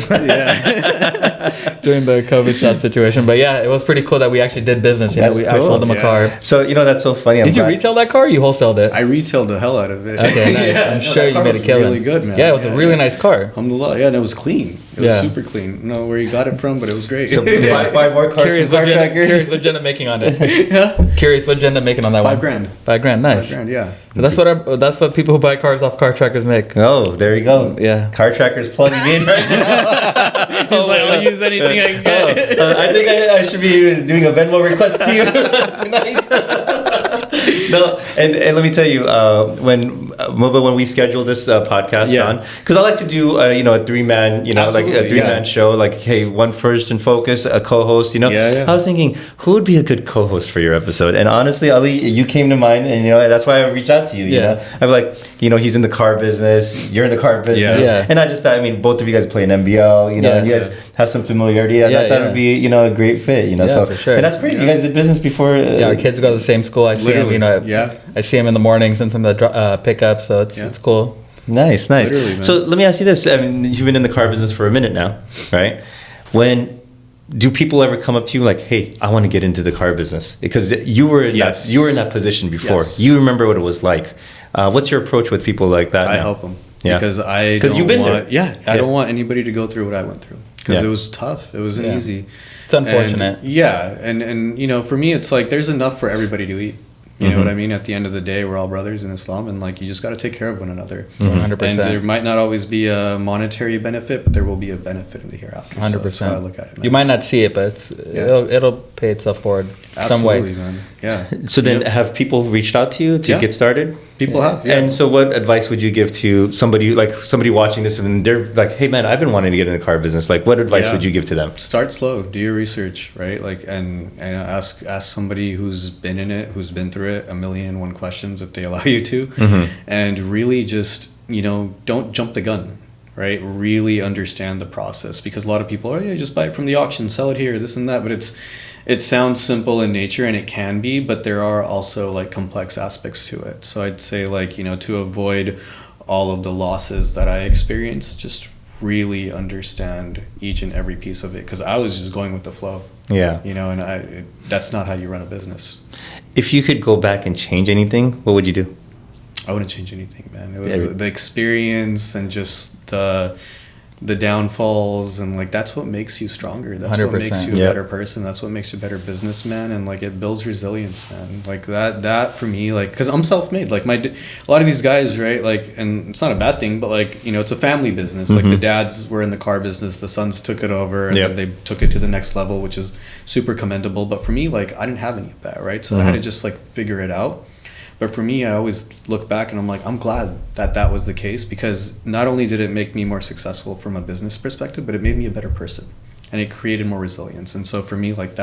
During the COVID shot situation. But yeah, it was pretty cool that we actually did business. I sold him a car. So, that's so funny. Did you retail that car or you wholesaled it? I retailed the hell out of it. Okay, nice. I'm sure you made a killing. Really good, man. Yeah, it was a really nice car. Alhamdulillah. Yeah, and it was clean. It was super clean. No, where you got it from, but it was great. So buy more cars Curious from CarTrackers. Curious what Jenna making on it. Yeah. Curious what Jenna making on that one. $5,000. $5,000, nice. $5,000, yeah. That's what people who buy cars off CarTrackers make. Oh, there you go. Yeah. CarTrackers plugging in right now. He's like, I'll use anything I can get. I think I should be doing a Venmo request to you tonight. No, and let me tell you, when we scheduled this podcast on, because I like to do a 3-man, like a 3-man show, like, hey, one person focus, a co-host, I was thinking, who would be a good co-host for your episode? And honestly, Ali, you came to mind, and that's why I reached out to you. You know, I'm like, he's in the car business, you're in the car business, and I just thought, both of you guys play in NBL, and you guys have some familiarity, and I thought it would be, a great fit, so for sure. And that's crazy. You guys did business before. Our kids go to the same school. I see them, I see him in the morning, sometimes I pick up, so it's cool. Nice. So let me ask you this. You've been in the car business for a minute now, right? Do people ever come up to you like, hey, I want to get into the car business? Because you were in that position before. Yes. You remember what it was like. What's your approach with people like that? I help them. Yeah. Because you've been there. I don't want anybody to go through what I went through. Because it was tough. It wasn't easy. It's unfortunate. And for me, it's like there's enough for everybody to eat. You know what I mean? At the end of the day, we're all brothers in Islam, and like you just got to take care of one another. 100%. And there might not always be a monetary benefit, but there will be a benefit in the hereafter. 100%. So that's how I look at it. Man. You might not see it, but it'll pay itself forward some way. Man. Yeah. So then, have people reached out to you to get started? People have. Yeah. And so, what advice would you give to somebody watching this, and they're like, "Hey, man, I've been wanting to get in the car business." Like, what advice would you give to them? Start slow. Do your research, right? Like, and ask somebody who's been in it, who's been through it, 1,000,001 questions if they allow you to, and really just don't jump the gun. Right, really understand the process, because a lot of people just buy it from the auction, sell it here, this and that, but it sounds simple in nature, and it can be, but there are also like complex aspects to it. So I'd say to avoid all of the losses that I experienced, just really understand each and every piece of it, because I was just going with the flow. Yeah. And that's not how you run a business. If you could go back and change anything, what would you do? I wouldn't change anything, man. It was the experience and just the downfalls, and like that's what makes you stronger. That's 100%. What makes you a better person. That's what makes you a better businessman, and like it builds resilience, man. Like that for me, like because I'm self-made. Like a lot of these guys, right? Like, and it's not a bad thing, but like it's a family business. Like the dads were in the car business, the sons took it over, and then they took it to the next level, which is super commendable. But for me, like I didn't have any of that, right? So I had to just like figure it out. But for me, I always look back and I'm like, I'm glad that was the case, because not only did it make me more successful from a business perspective, but it made me a better person, and it created more resilience. And so for me, like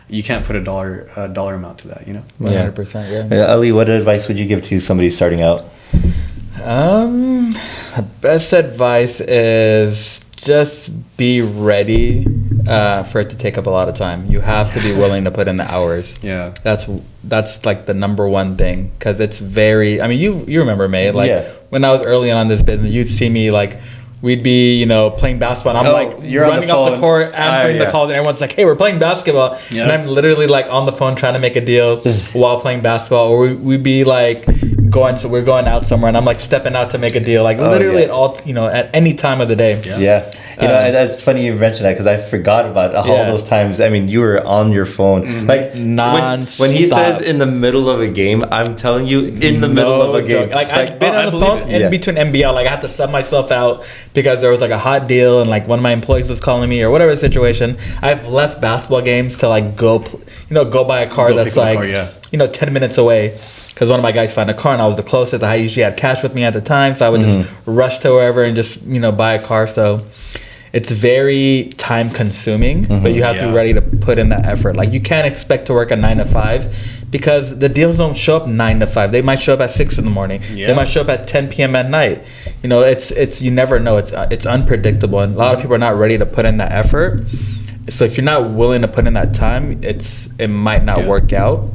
you can't put a dollar amount to that, 100%. Yeah. Ali, what advice would you give to somebody starting out? The best advice is just be ready for it to take up a lot of time. You have to be willing to put in the hours. Yeah. That's like the number one thing, because it's very, you remember me, like when I was early on in this business, you'd see me like, we'd be, playing basketball, and I'm running off the court, answering the calls, and everyone's like, hey, we're playing basketball. Yeah. And I'm literally like on the phone trying to make a deal while playing basketball, or we'd be like we're going out somewhere, and I'm like stepping out to make a deal, like literally at all, at any time of the day. Yeah. That's funny you mentioned that, because I forgot about all those times. You were on your phone, like non-stop. When he says in the middle of a game, I'm telling you, in the middle of a game. Like I've been on the phone in between NBL. Like I had to sub myself out because there was like a hot deal, and like one of my employees was calling me or whatever the situation. I've left basketball games to like go buy a car that's like 10 minutes away. Because one of my guys found a car, and I was the closest. I usually had cash with me at the time, so I would just rush to wherever and just buy a car. So it's very time consuming, but you have to be ready to put in that effort. Like you can't expect to work a 9 to 5, because the deals don't show up 9 to 5. They might show up at 6 in the morning. Yeah. They might show up at 10 p.m. at night. It's you never know. It's unpredictable, and a lot of people are not ready to put in that effort. So if you're not willing to put in that time, it might not work out.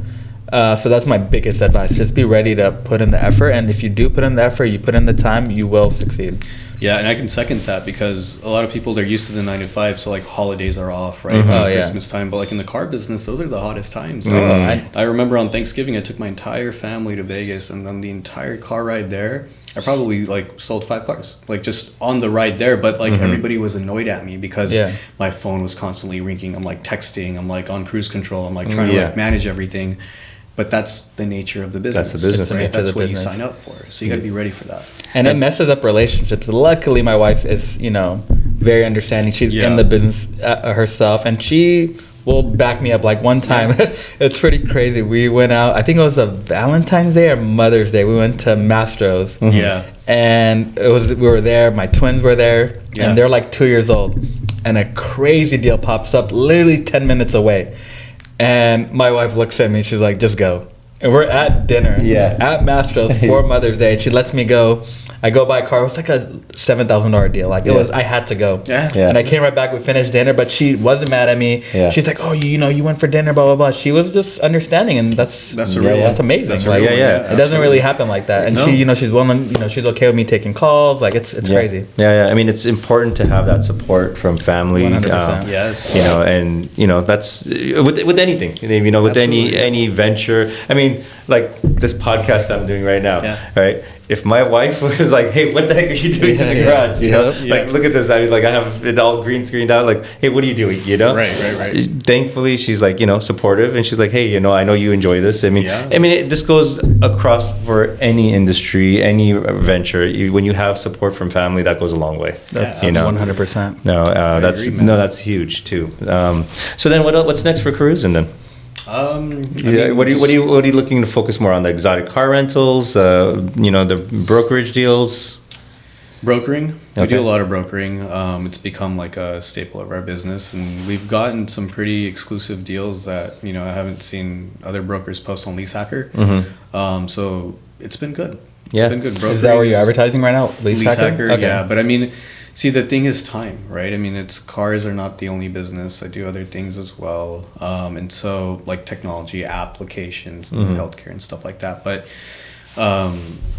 So that's my biggest advice. Just be ready to put in the effort, and if you do put in the effort, you put in the time, you will succeed. Yeah, and I can second that because a lot of people, they're used to the 9 to 5, so like holidays are off, right? Christmas time, but like in the car business, those are the hottest times. I remember on Thanksgiving, I took my entire family to Vegas, and then the entire car ride there, I probably like sold 5 cars, like just on the ride there. But like everybody was annoyed at me because my phone was constantly ringing. I'm like texting, I'm like on cruise control, I'm like trying to like manage everything. But that's the nature of the business. That's the business, right? That's what you sign up for. So you got to be ready for that. And it messes up relationships. Luckily, my wife is, you know, very understanding. She's in the business herself, and she will back me up. Like one time, it's pretty crazy. We went out. I think it was a Valentine's Day or Mother's Day. We went to Mastro's. Yeah. And we were there. My twins were there, and they're like 2 years old. And a crazy deal pops up, literally 10 minutes away. And my wife looks at me, she's like, just go. And we're at dinner at Mastro's for Mother's Day. And she lets me go. I go buy a car. It was like a $7,000 deal. Like it was, I had to go. And I came right back. We finished dinner, but she wasn't mad at me. She's like, oh, you know, you went for dinner, blah, blah, blah. She was just understanding. And that's amazing. That's like, it doesn't really happen like that. And she, you know, she's willing, you know, she's okay with me taking calls. Like it's crazy. I mean, it's important to have that support from family. 100%. Yes. You know, and you know, that's with anything, you know, with any venture. I mean, like this podcast I'm doing right now, right? If my wife was like, hey, what the heck are you doing to the garage? You know, like, look at this. I have it all green screened out. Like, hey, what are you doing? You know? Right. Thankfully, she's like, you know, supportive. And she's like, hey, you know, I know you enjoy this. I mean, this goes across for any industry, any venture. When you have support from family, that goes a long way. You know? 100%. That's huge too. So then what's next for cruising then? What are you looking to focus more on? The exotic car rentals, you know, the brokerage deals? Brokering. We do a lot of brokering. It's become like a staple of our business, and we've gotten some pretty exclusive deals that, you know, I haven't seen other brokers post on Lease Hacker. So it's been good. It's been good. Brokering. Is that where you're advertising right now? Lease Hacker? Okay. Yeah, but I mean, see, the thing is time, right? I mean, cars are not the only business. I do other things as well. And so like technology, applications, and healthcare and stuff like that. But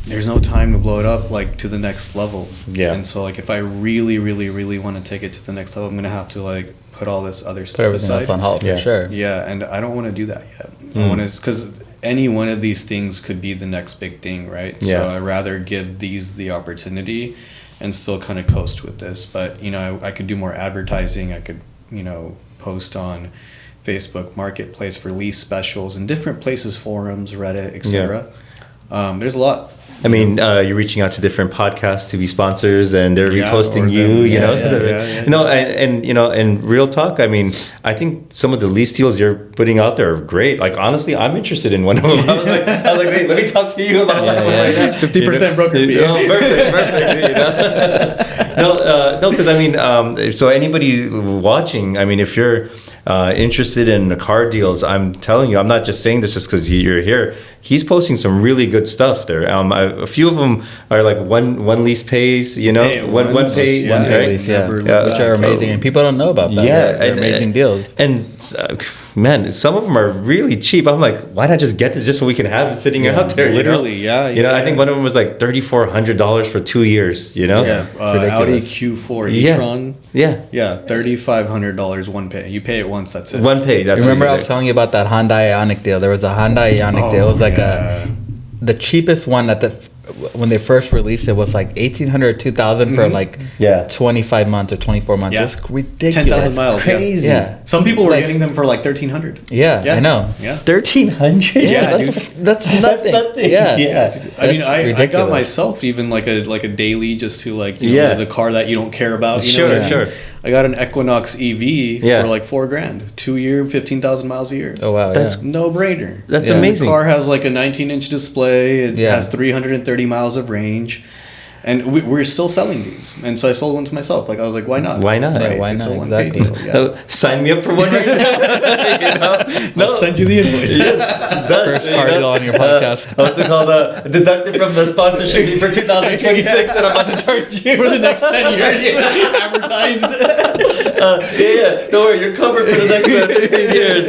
there's no time to blow it up like to the next level. And so like if I really, really, really want to take it to the next level, I'm going to have to like put all this other stuff aside. Else on hold, for sure. Yeah, and I don't want to do that yet. I want to, because any one of these things could be the next big thing, right? So I'd rather give these the opportunity and still kind of coast with this. But, you know, I could do more advertising. I could, you know, post on Facebook Marketplace for lease specials and different places, forums, Reddit, etc. There's a lot. I mean, you're reaching out to different podcasts to be sponsors, and they're reposting you. You know, no, and you know, and real talk. I mean, I think some of the lease deals you're putting out there are great. Like honestly, I'm interested in one of them. I was like, wait, let me talk to you about that one right now. 50% broker fee. You know, perfect. You know? No, because I mean, so anybody watching, I mean, if you're interested in the car deals, I'm telling you, I'm not just saying this just because you're here. He's posting some really good stuff there. A few of them are like one lease pays, you know, one pay, lease, which are amazing, and people don't know about that. They're amazing deals. And man, some of them are really cheap. I'm like, why not just get this just so we can have it sitting out there? Literally, you know, I think one of them was like $3,400 for 2 years. You know, Audi Q4 e-tron. $3,500 one pay. You pay it once. That's it. One pay. That's remember I was telling you about that Honda Ioniq deal. There was a Honda Ioniq deal. It was like the cheapest one when they first released it was like $1,800 or $2,000 for like 25 months or 24 months. It was ridiculous. 10,000 miles. Crazy. Yeah. Some people were getting them for like $1,300. Yeah, I know. Yeah. $1,300. Yeah, that's nothing. Yeah. I mean, I got myself even like a daily just to like you know, the car that you don't care about. You know what I mean? Sure. I got an Equinox EV for like $4,000, 2 year, 15,000 miles a year. Oh wow, that's no brainer. That's amazing. The car has like a 19-inch display. It has 330 miles of range, and we're still selling these. And so I sold one to myself. Like I was like, why not? Why not? Right, why it's not? a one-pay deal. Sign me up for one right now. I'll send you the invoice. First car deal on your podcast. What's it called? Deducted from the sponsorship fee for 2026, and I'm about to charge you for the next 10 years. Advertised. Don't worry, you're covered for the next 15 years.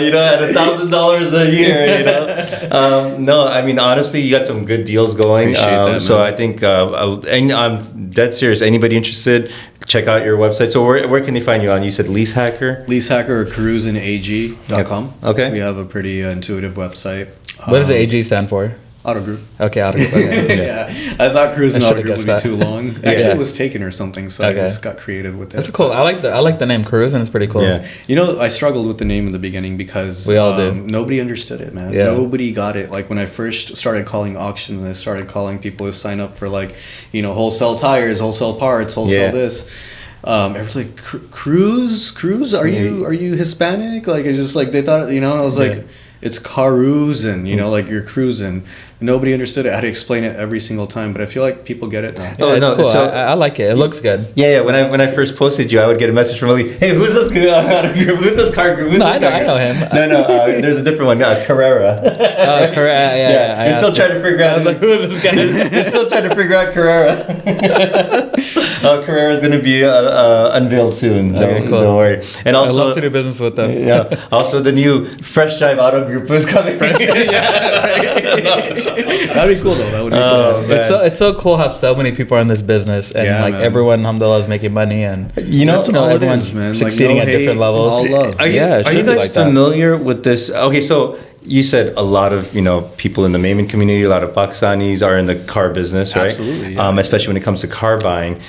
You know, at $1,000 a year. You know. No, I mean honestly, you got some good deals going. Appreciate that, so I think and I'm dead serious. Anybody interested? Check out your website. So where can they find you on? You said Lease Hacker? Lease Hacker or cruisinag.com. Okay. We have a pretty intuitive website. What does the AG stand for? Auto Group. Okay, Auto Group. Okay. Yeah, I thought Cruising Auto Group would be too long. Actually, it was taken or something, so I just got creative with it. That's cool. I like the name Cruise, and it's pretty cool. Yeah. You know, I struggled with the name in the beginning because we all did. Nobody understood it, man. Yeah. Nobody got it. Like when I first started calling auctions, I started calling people who sign up for like, you know, wholesale tires, wholesale parts, wholesale this. Everyone's like, Cruise? Are you Hispanic? Like it's just like they thought, you know. And I was like, it's cruising, you know, like you're cruising. Nobody understood it. I had to explain it every single time, but I feel like people get it now. Yeah, it's cool. So I like it. It looks good. Yeah. When I first posted you, I would get a message from Ali. Hey, who's this group? Who's this car group? I know him. No. There's a different one. Carrera. Carrera. Yeah. You're still trying to figure out. I was like, who is this guy? You're still trying to figure out Carrera. Carrera's going to be unveiled soon. Okay, cool. Don't worry. And also, I love to do business with them. Yeah. Also, the new Fresh Jive Auto Group is coming. That'd be cool though. That would be cool. It's so cool how so many people are in this business, and everyone, alhamdulillah, is making money, and everyone's succeeding at different levels. All love. Are you guys familiar with this? Okay, so you said a lot of people in the Mayman community, a lot of Pakistanis are in the car business, right? Absolutely. Yeah. Especially when it comes to car buying,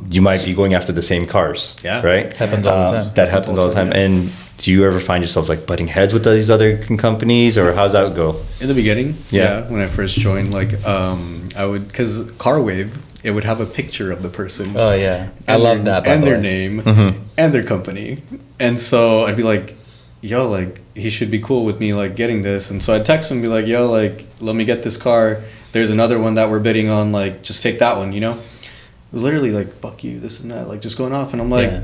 you might be going after the same cars. Yeah. Right. Happens all the time. That happens all the time. Yeah. And do you ever find yourselves like butting heads with these other companies, or how's that go? In the beginning, when I first joined, like I would, because CarWave, it would have a picture of the person. Oh yeah, I love that. And their name and their company, and so I'd be like, yo, like he should be cool with me like getting this, and so I'd text him and be like, yo, like let me get this car. There's another one that we're bidding on, like just take that one, you know. Literally like fuck you, this and that, like just going off, and I'm like.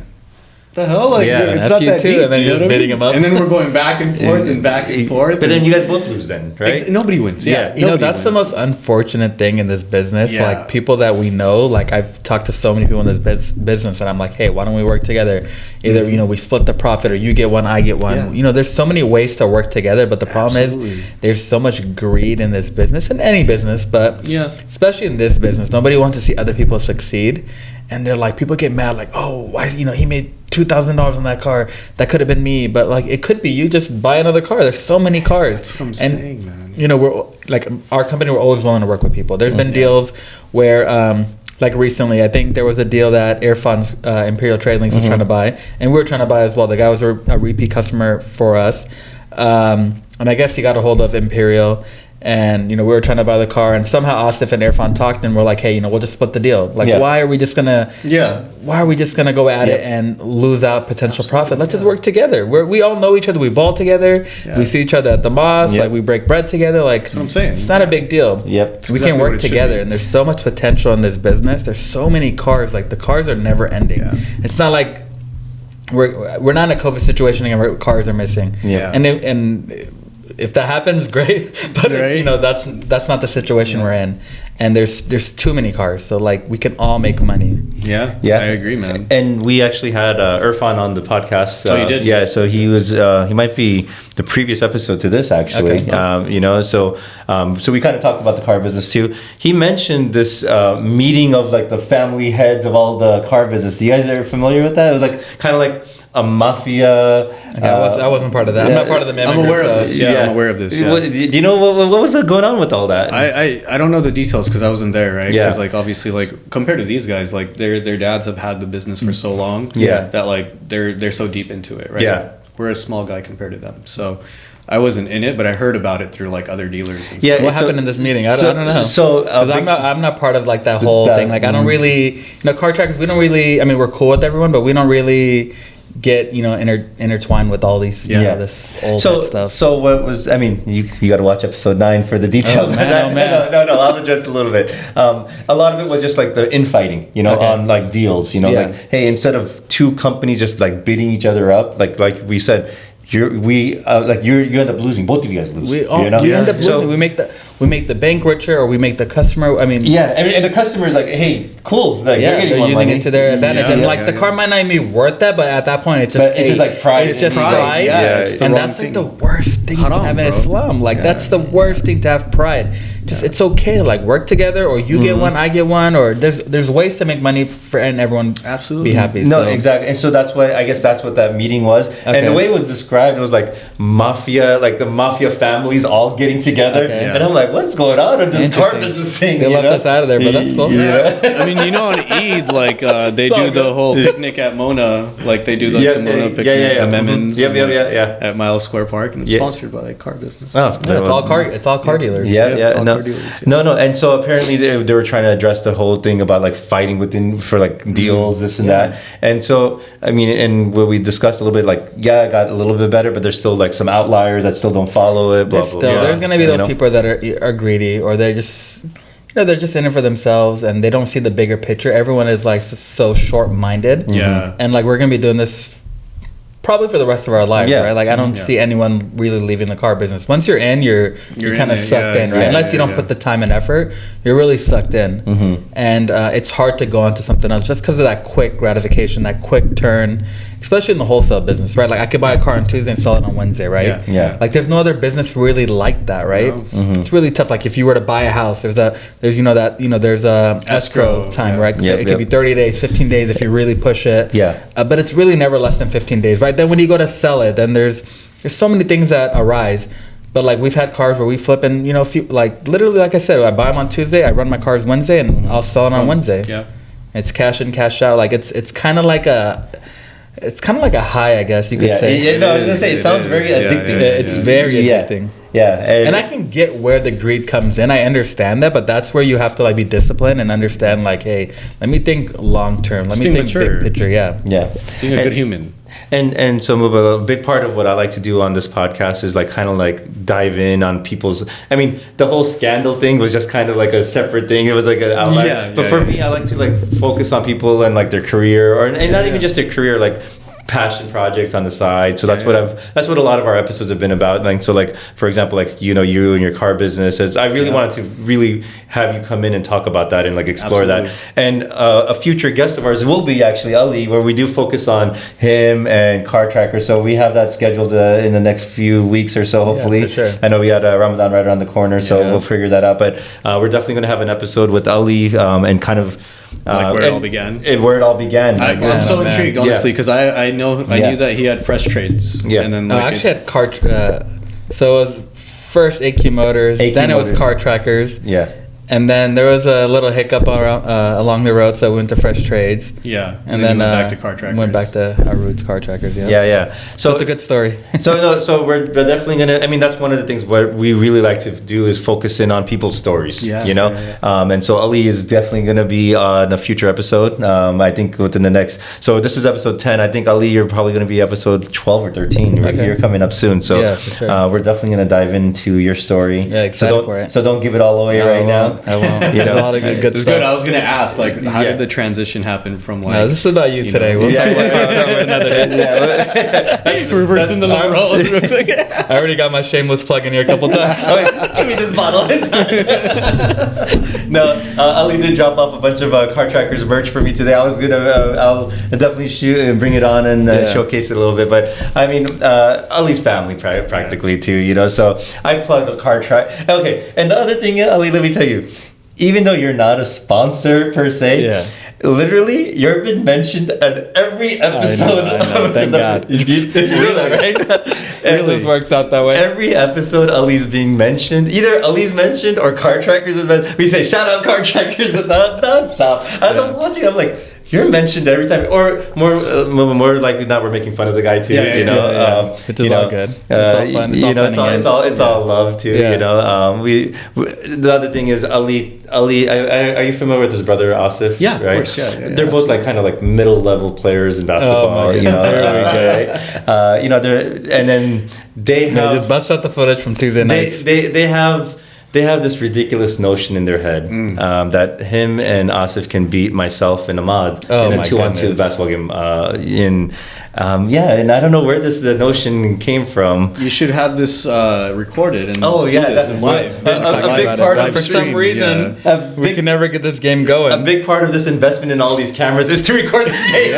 The hell, like it's not that deep. And then you're just bidding them up, and then we're going back and forth and back and forth. But then you guys both lose, then, right? Nobody wins. Yeah, that's the most unfortunate thing in this business. Yeah. Like people that we know, like I've talked to so many people in this business, and I'm like, hey, why don't we work together? Either we split the profit, or you get one, I get one. Yeah. There's so many ways to work together, but the problem is there's so much greed in this business, in any business, but especially in this business, nobody wants to see other people succeed. And they're like, people get mad, like, oh, why? He made $2,000 on that car. That could have been me, but like, it could be you. Just buy another car. There's so many cars. That's what I'm saying, man. We're like, our company, we're always willing to work with people. There's been deals where, like recently, I think there was a deal that Irfan's Imperial Trade Links was trying to buy, and we were trying to buy as well. The guy was a repeat customer for us, and I guess he got a hold of Imperial. And we were trying to buy the car, and somehow Asif and Irfan talked, and we're like, hey, we'll just split the deal. Like, why are we just gonna go at it and lose out potential profit? Let's just work together. We all know each other. We ball together. We see each other at the mosque. Like we break bread together. Like that's what I'm saying. It's not a big deal. Yep. We can work together, and there's so much potential in this business. There's so many cars. Like the cars are never ending. Yeah. It's not like we're not in a COVID situation again where cars are missing. Yeah. And if that happens, great. But that's not the situation we're in. And there's too many cars, so like we can all make money. Yeah, I agree, man. And we actually had Irfan on the podcast. Oh, you did? Yeah, so he was he might be the previous episode to this actually. Okay. So we kind of talked about the car business too. He mentioned this meeting of like the family heads of all the car business. You guys are familiar with that? It was like kind of like a mafia. I wasn't part of that. I'm not part of the I'm aware of this. I'm aware of this. Do you know what was going on with all that? I don't know the details because I wasn't there, right? Because like obviously like compared to these guys, like their dads have had the business for so long, that like they're so deep into it, right? Yeah, we're a small guy compared to them, so. I wasn't in it, but I heard about it through like other dealers. And stuff. What happened in this meeting? I don't know. So I'm not part of like that whole thing. Like I don't really, CarTrackers. We don't really. I mean, we're cool with everyone, but we don't really get intertwined with all these this old stuff. So what was? I mean, you got to watch episode 9 for the details of that. No, I'll address a little bit. A lot of it was just like the infighting, on like deals. Like hey, instead of two companies just like bidding each other up, like we said. you end up losing. Both of you guys lose. You end up losing. So we make the bank richer, or we make the customer. I mean, and the customer is like, hey, cool. Like, they're using money. It to their advantage, and the car might not be worth that, but at that point, it's just like pride. It's just pride. And that's like the worst thing to have in Islam. Like that's the worst thing to have pride. Just it's okay. Like work together, or you get one, I get one, or there's ways to make money and everyone absolutely be happy. No, exactly. And so that's why I guess that's what that meeting was. Okay. And the way it was described, it was like mafia, like the mafia families all getting together. Okay. And I'm like, what's going on in this car business thing? They left us out of there, but that's cool. Yeah. I mean, on Eid, like they do the whole picnic at Mona, like they do like the Mona picnic, the Memons, at Miles Square Park, and it's sponsored by like car business. Oh, it's all car dealers. No. And so apparently they were trying to address the whole thing about like fighting within for like deals, this and that. And so I mean, and what we discussed a little bit, like it got a little bit better, but there's still like some outliers that still don't follow it. There's gonna be those people that are greedy, or they're just they're just in it for themselves, and they don't see the bigger picture. Everyone is like so short-minded. And like we're gonna be doing this probably for the rest of our lives, right? Like I don't see anyone really leaving the car business. Once you're in, you're kind of sucked in, right? Unless you don't put the time and effort, you're really sucked in. And it's hard to go on to something else just because of that quick gratification, that quick turn, especially in the wholesale business, right? Like I could buy a car on Tuesday and sell it on Wednesday, right? Like there's no other business really like that, right? It's really tough. Like if you were to buy a house, there's a escrow time, right? It could be 30 days, 15 days if you really push it. But it's really never less than 15 days, right? Then when you go to sell it, then there's so many things that arise. But like we've had cars where we flip and like literally, like I said, I buy them on Tuesday, I run my cars Wednesday, and I'll sell it on Wednesday. It's cash in, cash out. Like it's kind of like a high, I guess you could say. I was gonna say it sounds very addicting. It's very addicting. And I can get where the greed comes in. I understand that, but that's where you have to like be disciplined and understand like, hey, let me think long term. Let me think big picture. Being a good human. And so Muba, a big part of what I like to do on this podcast is like kind of like dive in on people's. I mean, the whole scandal thing was just kind of like a separate thing. It was like an outline. But for me, I like to like focus on people and like their career, and not even just their career, like passion projects on the side. So that's what a lot of our episodes have been about. Like so, like for example, like you and your car business. I really wanted to really have you come in and talk about that and like explore that. And a future guest of ours will be actually Ali, where we do focus on him and CarTrackers. So we have that scheduled in the next few weeks or so, hopefully. For sure. I know we had Ramadan right around the corner, so we'll figure that out. But we're definitely going to have an episode with Ali and kind of. Like where it all began. Where it all began. I'm so intrigued, honestly, because I knew that he had Fresh Trades. And then I actually had so it was first AQ Motors, then it was CarTrackers. And then there was a little hiccup along the road, so we went to Fresh Trades. And then went back to CarTrackers. Went back to our roots, CarTrackers. So it's a good story. So we're definitely gonna. I mean, that's one of the things what we really like to do is focus in on people's stories. And so Ali is definitely gonna be in a future episode. I think within the next. So this is episode 10. I think Ali, you're probably gonna be episode 12 or 13. Okay. You're coming up soon. So for sure. We're definitely gonna dive into your story. Excited for it. So don't give it all away right now. I won't. A lot of good stuff. Good. I was gonna ask, like, how did the transition happen from like? No, this is about you today. We'll talk about another day. Reversing the roles real quick. I already got my shameless plug in here a couple times. Give me this bottle. No, Ali did drop off a bunch of CarTrackers merch for me today. I was gonna, I'll definitely shoot and bring it on and showcase it a little bit. But I mean, Ali's family practically too. So I plug a CarTrack. Okay, and the other thing, Ali, let me tell you. Even though you're not a sponsor per se, literally you've been mentioned at every episode. I know. Thank God. Really, right? It really works out that way. Every episode, Ali's being mentioned. Either Ali's mentioned or CarTrackers is mentioned. We say shout out CarTrackers non-stop. As I'm watching, I'm like, you're mentioned every time, or more likely not. We're making fun of the guy too, which is all good. It's all fun. It's all love too. The other thing is Ali. Are you familiar with his brother Asif? Yeah, right? Of course. They're both like kind of like middle level players in basketball. And then they have just bust out the footage from Tuesday nights. They they have this ridiculous notion in their head that him and Asif can beat myself and Ahmad in a 2-on-2 basketball game. And I don't know where the notion came from. You should have this recorded and that's live. A big part of, for some reason, we can never get this game going. A big part of this investment in all these cameras is to record this game.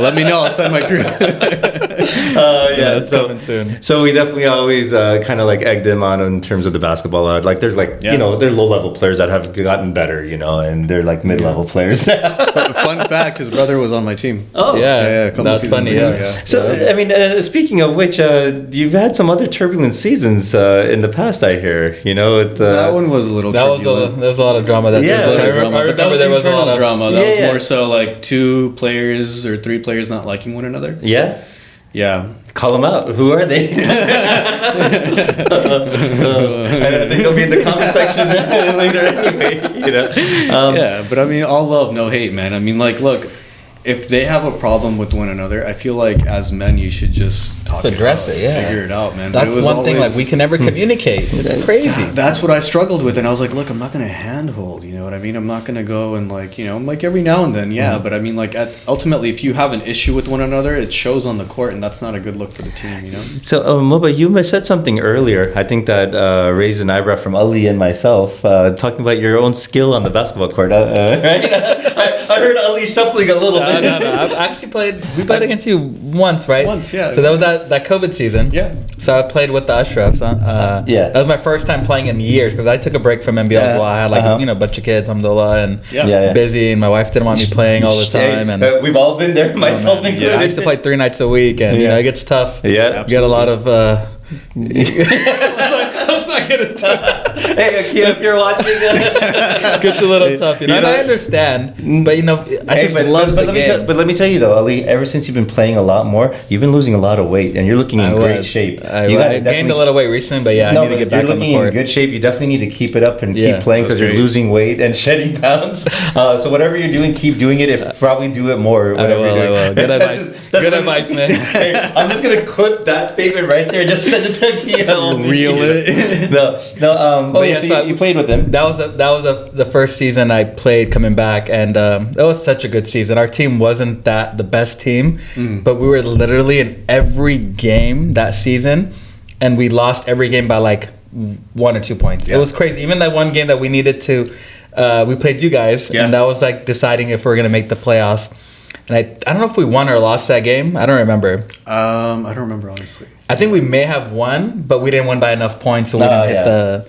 Let me know. I'll send my crew. It's coming soon. So we definitely always kind of like egged them on in terms of the basketball. Like there's there's low level players that have gotten better, and they're like mid level players now. Fun fact: his brother was on my team. A couple that's funny. So I mean, speaking of which, you've had some other turbulent seasons in the past. I hear, that one was a little. There was a lot of drama. I remember there was a lot of drama. That was more so like 2 players or 3 players not liking one another. Yeah. Yeah. Call them out. Who are they? I think they'll be in the comment section later anyway. But I mean, all love, no hate, man. I mean, like, look, if they have a problem with one another, I feel like as men, you should just address it. Figure it out, man. That's one thing. Like, we can never communicate. It's crazy. That's what I struggled with, and I was like, look, I'm not gonna handhold. You know what I mean? I'm not gonna go and like, like every now and then, but I mean, like, ultimately, if you have an issue with one another, it shows on the court, and that's not a good look for the team. So, Muba, you said something earlier. I think that raised an eyebrow from Ali and myself, talking about your own skill on the basketball court. Right? I heard Ali shuffling a little bit. No. I've actually we played against you once, right? Once, yeah. So that was that COVID season. Yeah. So I played with the Ashrafs. That was my first time playing in years because I took a break from NBL as well. I had a bunch of kids, alhamdulillah, and busy, and my wife didn't want me playing all the time. And we've all been there, myself included. Yeah, I used to play 3 nights a week, and it gets tough. Yeah, you get a lot of. Let's not get into it. Hey, Akia, if you're watching, gets a little tough. And I understand, but I just love the game. But let me tell you though, Ali, ever since you've been playing a lot more, you've been losing a lot of weight, and you're looking in great shape. I gained a little weight recently, but I need to get back on the court. You're looking in good shape. You definitely need to keep it up and keep playing because you're losing weight and shedding pounds. So whatever you're doing, keep doing it. Probably do it more. Whatever you're doing. I will. Good advice. Good advice, man. Hey, I'm just gonna clip that statement right there. Just send it to Akia. Reel it. No. So you played with them. That was the first season I played coming back, and that was such a good season. Our team wasn't the best team, but we were literally in every game that season, and we lost every game by like 1 or 2 points. It was crazy. Even that one game that we needed to, we played you guys, and that was like deciding if we were gonna make the playoffs. And I don't know if we won or lost that game. I don't remember. I don't remember honestly. I think we may have won, but we didn't win by enough points, so we didn't hit the.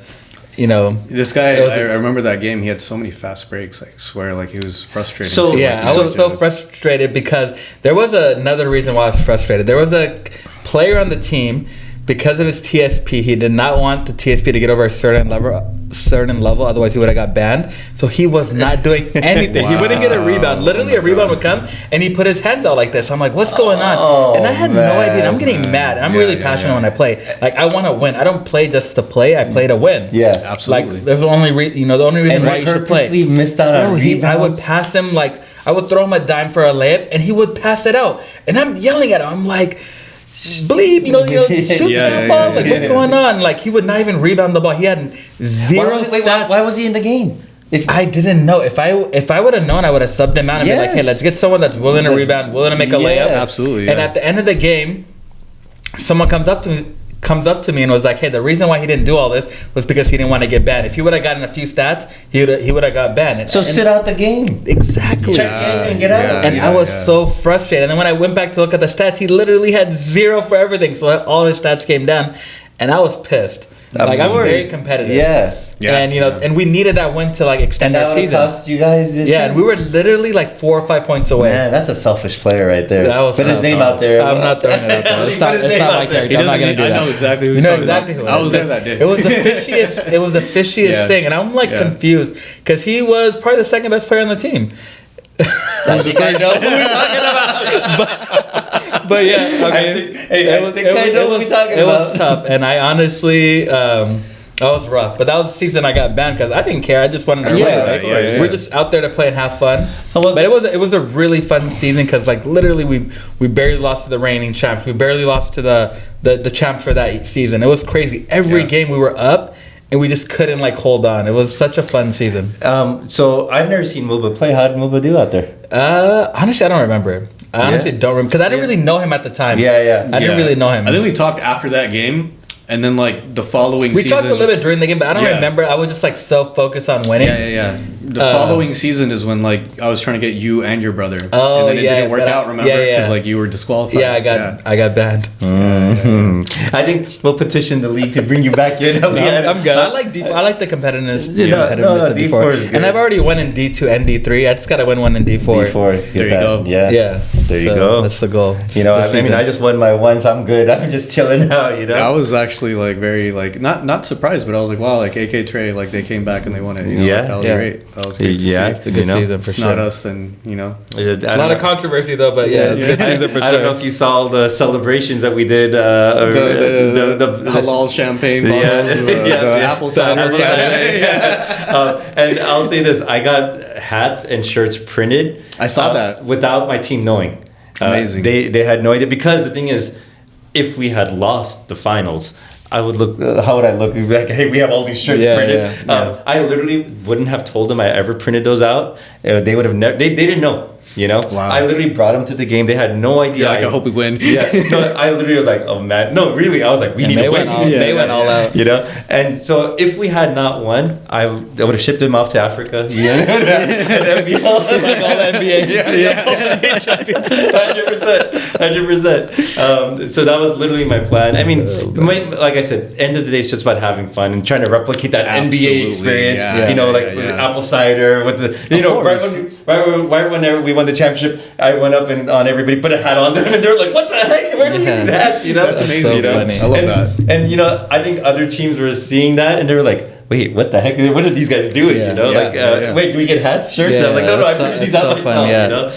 This guy, I remember that game. He had so many fast breaks. I swear, like he was frustrated. So I was so frustrated because there was another reason why I was frustrated. There was a player on the team. Because of his TSP, he did not want the TSP to get over a certain level. Otherwise, he would have got banned. So he was not doing anything. Wow. He wouldn't get a rebound. Literally, a rebound would come, and he put his hands out like this. I'm like, what's going on? And I had no idea. I'm getting mad. I'm really passionate when I play. Like, I want to win. I don't play just to play. I play to win. Yeah, absolutely. Like, there's the only reason why you should play. Missed out on rebounds. I would pass him I would throw him a dime for a layup, and he would pass it out. And I'm yelling at him. I'm like. Bleed, shoot that ball. What's going on? Like, he would not even rebound the ball. He had zero stats. Why was he in the game? I didn't know. If I would have known, I would have subbed him out and been like, hey, let's get someone that's willing to rebound, willing to make a layup. Absolutely. Yeah. And at the end of the game, someone comes up to me and was like, hey, the reason why he didn't do all this was because he didn't want to get banned. If he would have gotten a few stats, he would have got banned. So sit out the game. Exactly. Check in and get out. And I was so frustrated. And then when I went back to look at the stats, he literally had 0 for everything. So all his stats came down, and I was pissed. I'm very competitive. Yeah. And we needed that win to extend our season. Cost you guys this season? And we were literally 4 or 5 points away. Man, that's a selfish player right there. Put his name out there. I'm not throwing it out there. It's not my character. I'm not gonna do that. I know exactly who he's talking about. I was there that day. It was the fishiest. It was the fishiest thing, and I'm confused because he was probably the second best player on the team. I know who we're talking about. But yeah, I mean, I know what we're talking about. It was tough, and I honestly, that was rough. But that was the season I got banned because I didn't care. I just wanted to play. We're just out there to play and have fun. But it was a really fun season because literally we barely lost to the reigning champs. We barely lost to the champs for that season. It was crazy. Every game we were up. and we just couldn't like hold on. It was such a fun season. So I've never seen Muba play. How did Muba do out there? Honestly, I don't remember. I honestly don't remember because I didn't really know him at the time. I didn't really know him. I think we talked after that game. And then, like, the following season... We talked a little bit during the game, but I don't remember. I was just, like, so focused on winning. The following season is when, like, I was trying to get you and your brother. Oh, and then it didn't work out, remember? Because, like, you were disqualified. Yeah, I got banned. I think we'll petition the league to bring you back in. I'm good. I like I like the competitiveness. No, D4 is good. And I've already won in D2 and D3. I just got to win one in D4. D4. There you go. Yeah. There you go. That's the goal. You know, I mean, I just won my one, so I'm good. I'm just chilling out, you know? I was actually, like, very, like, not surprised, but I was like, wow, like, AK Trey, like, they came back and they won it. You know? Like, that was great. That was great to see. It's a good season for sure. Not us, and, you know. It's a lot of controversy, though, but it's a good season for sure. I don't know if you saw the celebrations that we did. The halal champagne bottles, the apple cider. And I'll say this, I got hats and shirts printed. I saw that. Without my team knowing. Amazing. They had no idea, because the thing is, if we had lost the finals, I would look. How would I look? Like, hey, we have all these shirts printed. I literally wouldn't have told them I ever printed those out. They would have never. They didn't know. You know, I literally brought them to the game. They had no idea. Yeah, like, I hope we win. I literally was like, oh man, no, really. I was like, we need to win. They went all out. You know, and so if we had not won, I would have shipped them off to Africa. And NBL, like all the NBA. 100%. So that was literally my plan. I mean, like I said, end of the day, it's just about having fun and trying to replicate that NBA experience. You know, like with apple cider, with the, you know, right whenever we won the championship, I went up and on everybody, put a hat on them, and they were like, "What the heck? Where did you get these hats?" You know, that's amazing. So you know? funny. I love that. And you know, I think other teams were seeing that, and they were like, "Wait, what the heck? What are these guys doing?" You know, wait, do we get hats, shirts? I was like, "No, I printed these out myself." You know,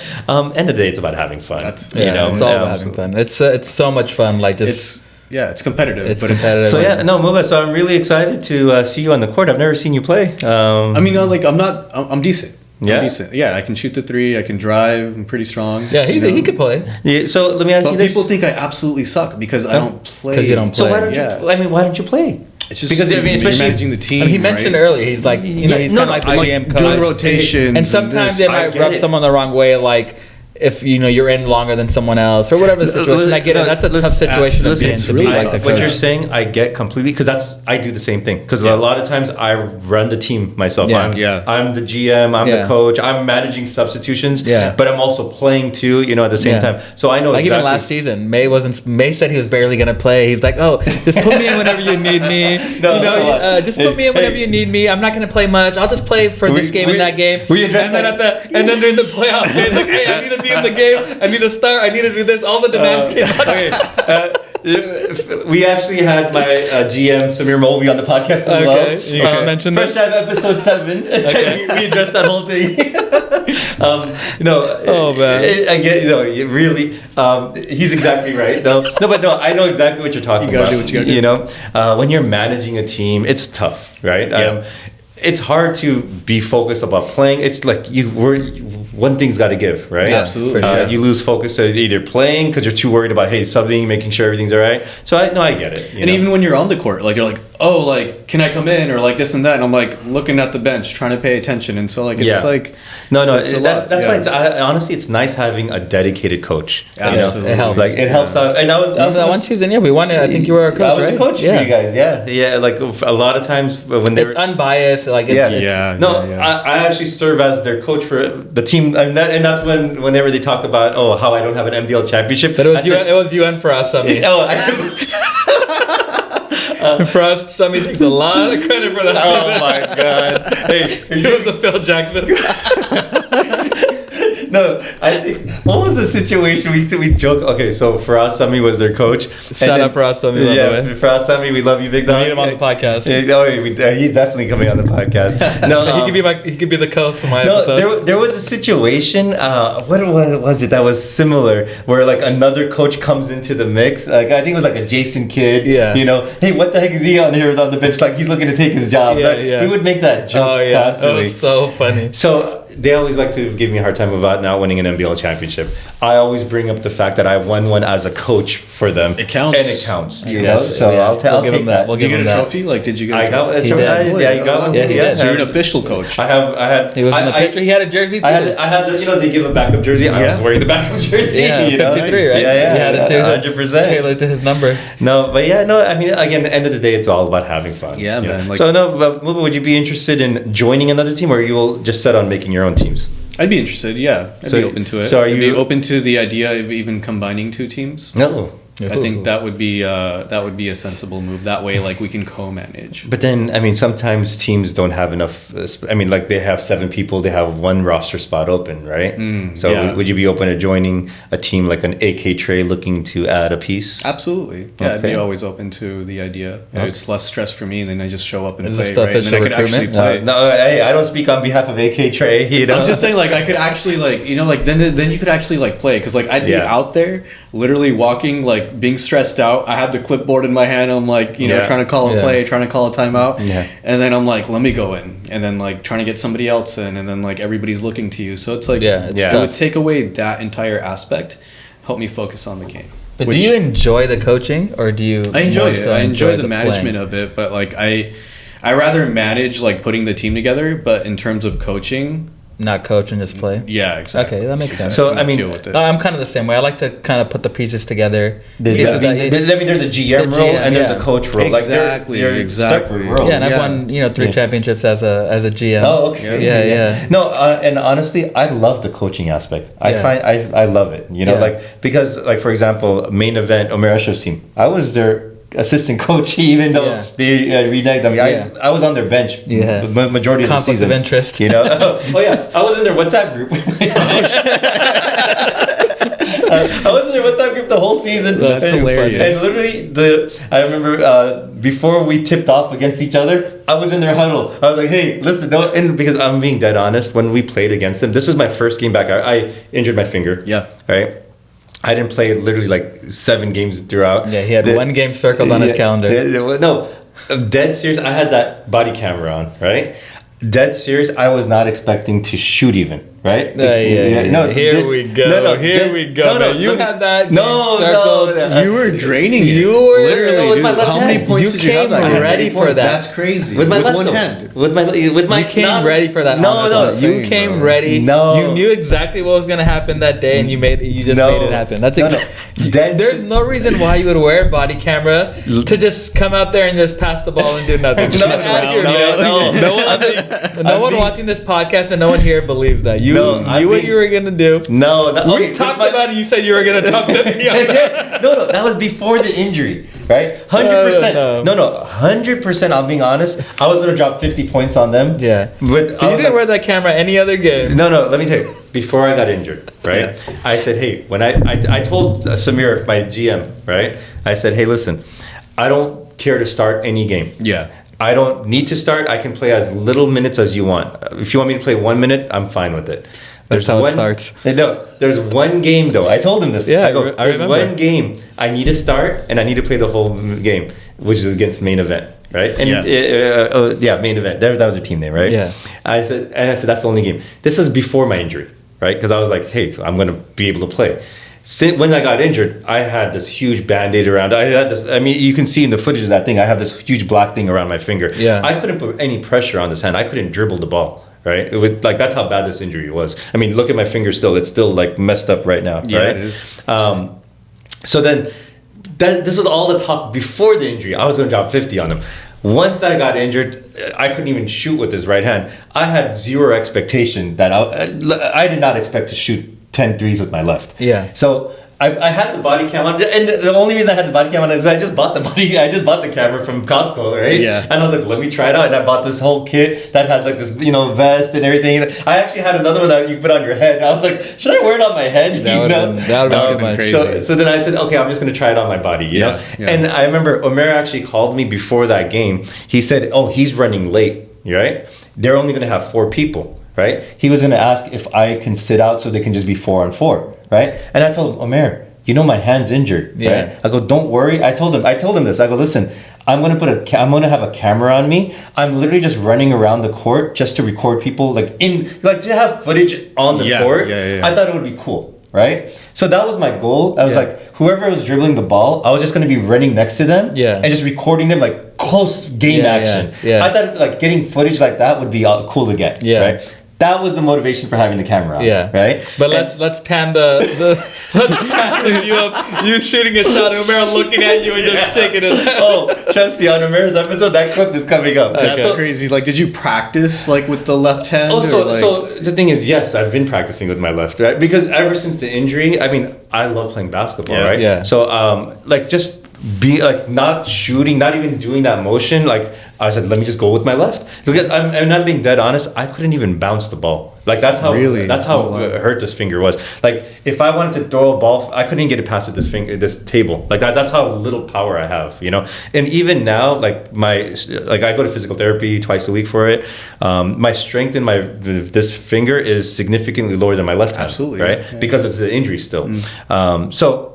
end of the day, it's about having fun. You know, it's all about having fun. It's so much fun. Like just. It's competitive. It's competitive. So Muba. So I'm really excited to see you on the court. I've never seen you play. I mean, I'm decent. Yeah. I'm decent. Yeah, I can shoot the three. I can drive. I'm pretty strong. Yeah, he could play. Yeah, so let me ask you this. People think I absolutely suck because I don't play. Because you don't play. So why don't you? I mean, why don't you play? It's just because especially managing the team. He mentioned earlier, he's like, you know, he's kind of like the GM coach. Doing rotations. And sometimes they might rub someone the wrong way, like if you know you're in longer than someone else or whatever the situation. I get it. That's a tough situation to be in. To be like the coach. What you're saying, I get completely, because I do the same thing. Because a lot of times I run the team myself. I'm the GM. I'm the coach. I'm managing substitutions. But I'm also playing too. You know, at the same time. So I know. Like even last season, May said he was barely gonna play. He's like, oh, just put me in whenever you need me. Just put me in whenever you need me. I'm not gonna play much. I'll just play for this game and that game. And then during the playoff days, like, hey, I need to be in the game. I need to start. I need to do this. All the demands came out. We actually had my GM Samir Mulvey on the podcast as well. You can mention Fresh Jive episode 7. We addressed that whole thing. Oh man. I get really. He's exactly right. But I know exactly what you're talking about. You gotta do what you gotta do. You know, when you're managing a team, it's tough, right? Yeah. It's hard to be focused about playing. It's like one thing's got to give, right? Absolutely. You lose focus to either playing because you're too worried about subbing, making sure everything's all right. So I get it. And even when you're on the court, like you're like, oh, like can I come in or like this and that, and I'm like looking at the bench trying to pay attention, and so like it's like that's why honestly it's nice having a dedicated coach. Absolutely. It helps. Like it helps out. And I was that one season, we won it. I think you were a coach. I was a coach for you guys. Yeah. Like a lot of times when it's unbiased. Like I actually serve as their coach for the team, and that's whenever they talk about how I don't have an NBL championship. But it was UN for us, Sammy. For us, Sammy takes a lot of credit for that. Oh my god! Hey, he was a Phil Jackson. No, I think what was the situation? We joke. Okay, so Faraz Sami was their coach. Shout out Faraz Sami. Faraz Sami, we love you, big dog. We need him on the podcast. He's definitely coming on the podcast. No, he could be the co-host for my episode. There was a situation. What was it that was similar? Where like another coach comes into the mix. Like I think it was like a Jason Kidd. Yeah. You know, hey, what the heck is he on here on the bench? Like he's looking to take his job. We would make that joke constantly. It was so funny. So they always like to give me a hard time about not winning an NBL championship. I always bring up the fact that I won one as a coach for them. It counts. And it counts. You know? So I'll give him that. Did you get a trophy? Like, did you get a trophy? I got a trophy. Yeah, you got one. Yeah. So you're an official coach. I had. He was in the picture. He had a jersey too. I had the, they give a backup jersey. I was wearing the backup jersey. Yeah, 53, right? Yeah. He had it too. 100%. Tailored to his number. No, but I mean, again, at the end of the day, it's all about having fun. Yeah, man. Like, so, no, but Muba, would you be interested in joining another team, or you will just set on making your own teams? I'd be interested, yeah. I'd be open to it. So I'd be open to the idea of even combining two teams. No. I think that would be a sensible move. That way, like, we can co-manage. But then, I mean, sometimes teams don't have enough. I mean, like, they have 7 people, they have 1 roster spot open, right? Would you be open to joining a team like an AK Trey looking to add a piece? Absolutely. Yeah, I'd be always open to the idea. Okay. It's less stress for me, and then I just show up and Is play, this the right? And then I could official actually play. No, hey, I don't speak on behalf of AK Trey. You know? I'm just saying, like, I could actually, like, then you could actually, like, play. Because, like, I'd be out there, literally walking, like, being stressed out. I have the clipboard in my hand. I'm like, trying to call a play, trying to call a timeout. Yeah. And then I'm like, let me go in. And then, like, trying to get somebody else in. And then, like, everybody's looking to you. So it's like, it would take away that entire aspect, help me focus on the game. But do you enjoy the coaching, or do you? I enjoy it. I enjoy the management of it. But, like, I rather manage, like, putting the team together. But in terms of coaching... Not coach and just play. Yeah, exactly. Okay, that makes sense. So I mean, I'm kind of the same way. I like to kind of put the pieces together. There's a GM role and there's a coach role. Exactly, like exactly. Yeah, and I've won 3 championships as a GM. Oh, okay. Yeah. No, and honestly, I love the coaching aspect. I love it. Like because like for example, main event Omer Ashraf's team. I was their assistant coach, even though they reneged. I mean, I was on their bench the majority of the season. Conflict of interest. I was in their WhatsApp group. I was in their WhatsApp group the whole season. That's hilarious. And literally, I remember before we tipped off against each other, I was in their huddle. I was like, hey, listen, because I'm being dead honest, when we played against them, this is my first game back. I injured my finger. Yeah. Right? I didn't play literally like 7 games throughout. Yeah, he had 1 game circled on his calendar. No, dead serious. I had that body camera on, right? Dead serious. I was not expecting to shoot even, right? No, here we go. You had that game circled. You were draining it. You were literally, dude. How many points did you have that game? Ready for that. That's crazy. With my left one hand. With my you came ready for that. No. You came ready. No. You knew exactly what was gonna happen that day, and you just made it happen. That's there's no reason why you would wear a body camera to just come out there and just pass the ball and do nothing. No one watching this podcast and no one here believes that. You knew what you were gonna do. We talked about it. You said you were gonna top 50 on that. No, that was before the injury, right? 100%. No, 100%. I'm being honest. I was gonna drop 50 points on them. Yeah. But you didn't wear that camera any other game. No. Let me tell you. Before I got injured, right? Yeah. I said, hey, when I told Samir, my GM, right? I said, hey, listen, I don't care to start any game. Yeah. I don't need to start. I can play as little minutes as you want. If you want me to play 1 minute, I'm fine with it. That's how it starts. No, there's 1 game though. I told him this. Yeah, I go, I remember. 1 game. I need to start and I need to play the whole game, which is against main event, right? And main event. That was a team name, right? Yeah. I said that's the only game. This is before my injury, right? Because I was like, hey, I'm gonna be able to play. When I got injured, I had this huge Band-Aid around. I had this. I mean, you can see in the footage of that thing. I have this huge black thing around my finger. Yeah. I couldn't put any pressure on this hand. I couldn't dribble the ball. Right. That's how bad this injury was. I mean, look at my finger still. It's still like messed up right now. Yeah, right? it is. So then, this was all the talk before the injury. I was going to drop 50 on them. Once I got injured, I couldn't even shoot with this right hand. I had zero expectation that I did not expect to shoot 10 threes with my left. Yeah. So I had the body cam on, and the only reason I had the body cam on is I just bought the camera from Costco, right? Yeah. And I was like, let me try it out, and I bought this whole kit that had like this, vest and everything. I actually had another one that you put on your head. I was like, should I wear it on my head? That would have been too much. Crazy. So then I said, okay, I'm just gonna try it on my body. You know? And I remember Omer actually called me before that game. He said, oh, he's running late, right? They're only gonna have 4 people. Right? He was going to ask if I can sit out so they can just be 4-on-4, right? And I told him, Omer, my hand's injured, right? I go, don't worry. I told him this. I go, listen, I'm gonna have a camera on me. I'm literally just running around the court just to record people, like to have footage on the court. I thought it would be cool, right? So that was my goal. I was like, whoever was dribbling the ball, I was just gonna be running next to them, and just recording them like close game action. I thought like getting footage like that would be cool to get. Right? That was the motivation for having the camera on, right? But let's pan you up, you shooting a shot, and Umair looking at you and just shaking his head. Oh, trust me, on Umair's episode, that clip is coming up. That's crazy. Like, did you practice like with the left hand? So the thing is, yes, I've been practicing with my left, right? Because ever since the injury, I mean, I love playing basketball, right? Yeah. So like just be like not shooting, not even doing that motion. Like I said, let me just go with my left. Look, I'm not being dead honest. I couldn't even bounce the ball. Like that's how hurt this finger was. Like if I wanted to throw a ball, I couldn't get it past this table. Like that's how little power I have, you know. And even now, like I go to physical therapy twice a week for it. My strength in this finger is significantly lower than my left hand. Absolutely, right? Yeah. Because it's an injury still. So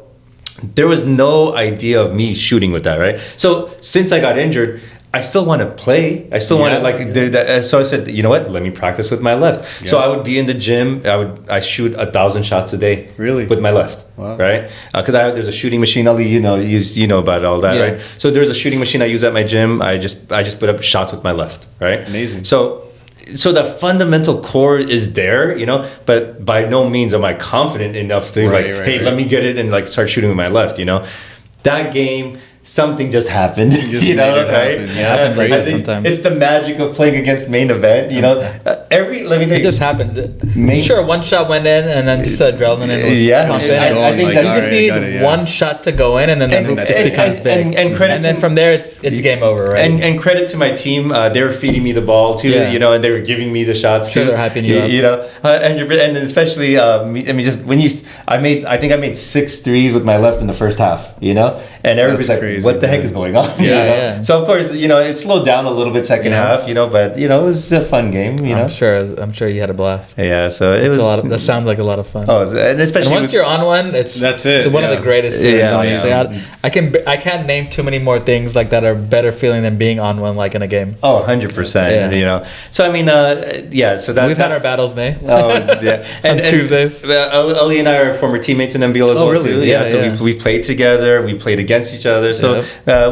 there was no idea of me shooting with that, right? So since I got injured, I still want to play. I still want to do that. So I said, you know what? Let me practice with my left. Yeah. So I would be in the gym. I shoot 1,000 shots a day. Really? With my left. Wow. Right? Because there's a shooting machine. Ali, you know about all that, right? So there's a shooting machine I use at my gym. I just put up shots with my left, right? Amazing. So the fundamental core is there, you know, but by no means am I confident enough to let me get it and like start shooting with my left, you know. That game, something just happened, you know, right? Yeah, that's crazy sometimes. It's the magic of playing against main event, you know. Let me tell you. It just happens. Sure, one shot went in and then just adrenaline was pumping. I think you just need one shot to go in and then the hoop just becomes big. And then from there, it's game over, right? And credit to my team. They were feeding me the ball too, you know, and they were giving me the shots too. They're hyping you up. You know, and especially, I mean, just when I made 6 threes with my left in the first half, you know, and everybody's like, crazy, what the heck is going on? Yeah. So of course, you know, it slowed down a little bit second half, you know, but you know, it was a fun game, you know. I'm sure you had a blast. Yeah, so it was that sounds like a lot of fun. Oh, and especially once you're on one, that's it. One of the greatest feelings. Honestly, I can't name too many more things like that are better feeling than being on one like in a game. Oh, 100%. You know. So I mean, so that we've had our battles, May. Oh, yeah. and Tuesdays. Ali and I are former teammates in NBL as well. Really? Too. Yeah. So we played together. We played against each other. So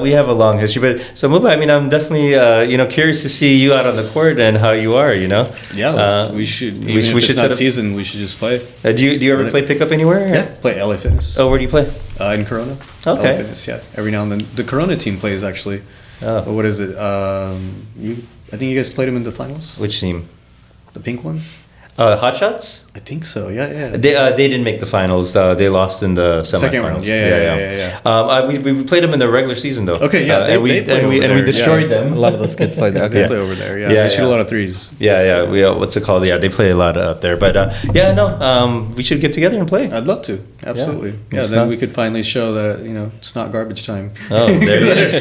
we have a long history. But so Muba, I mean, I'm definitely curious to see you out on the court and how you are. You know. Yeah. We should. We should set season. We should just play. Do you ever play pickup anywhere? Yeah. Play LA Fitness. Oh, where do you play? In Corona. Okay. LA Fitness. Yeah. Every now and then, the Corona team plays actually. Oh. What is it? I think you guys played them in the finals. Which team? The pink one. Hot Shots? I think so. Yeah. They didn't make the finals. They lost in the semifinals. Second round. Yeah. We played them in the regular season though. Okay. Yeah. And we destroyed them. A lot of those kids played there. Okay. They play over there. Yeah. They shoot a lot of threes. Yeah. We what's it called? Yeah. They play a lot up there. But we should get together and play. I'd love to. Absolutely. Yeah. Then we could finally show that it's not garbage time. Oh, there it is.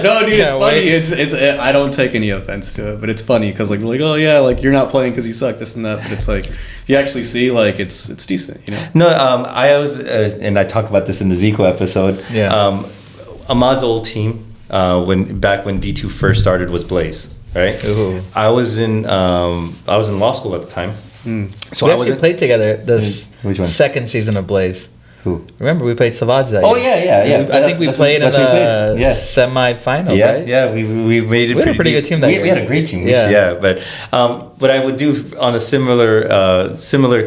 No, dude, it's funny. It's I don't take any offense to it, but it's funny because like we're like, oh yeah, like you're not playing because you suck, this and that, but it's like if you actually see, like it's decent, you know. No, I always and I talk about this in the Zico episode. Yeah. Ahmad's old team when D2 first started was Blaze, right? Ooh. I was in law school at the time. So we actually played together which one? Second season of Blaze. Who? Remember, we played Savage that year. Yeah. I think we played in the semi-finals, right? Yeah, we made it. We had a pretty good team that year. We had a great team. But what I would do on a similar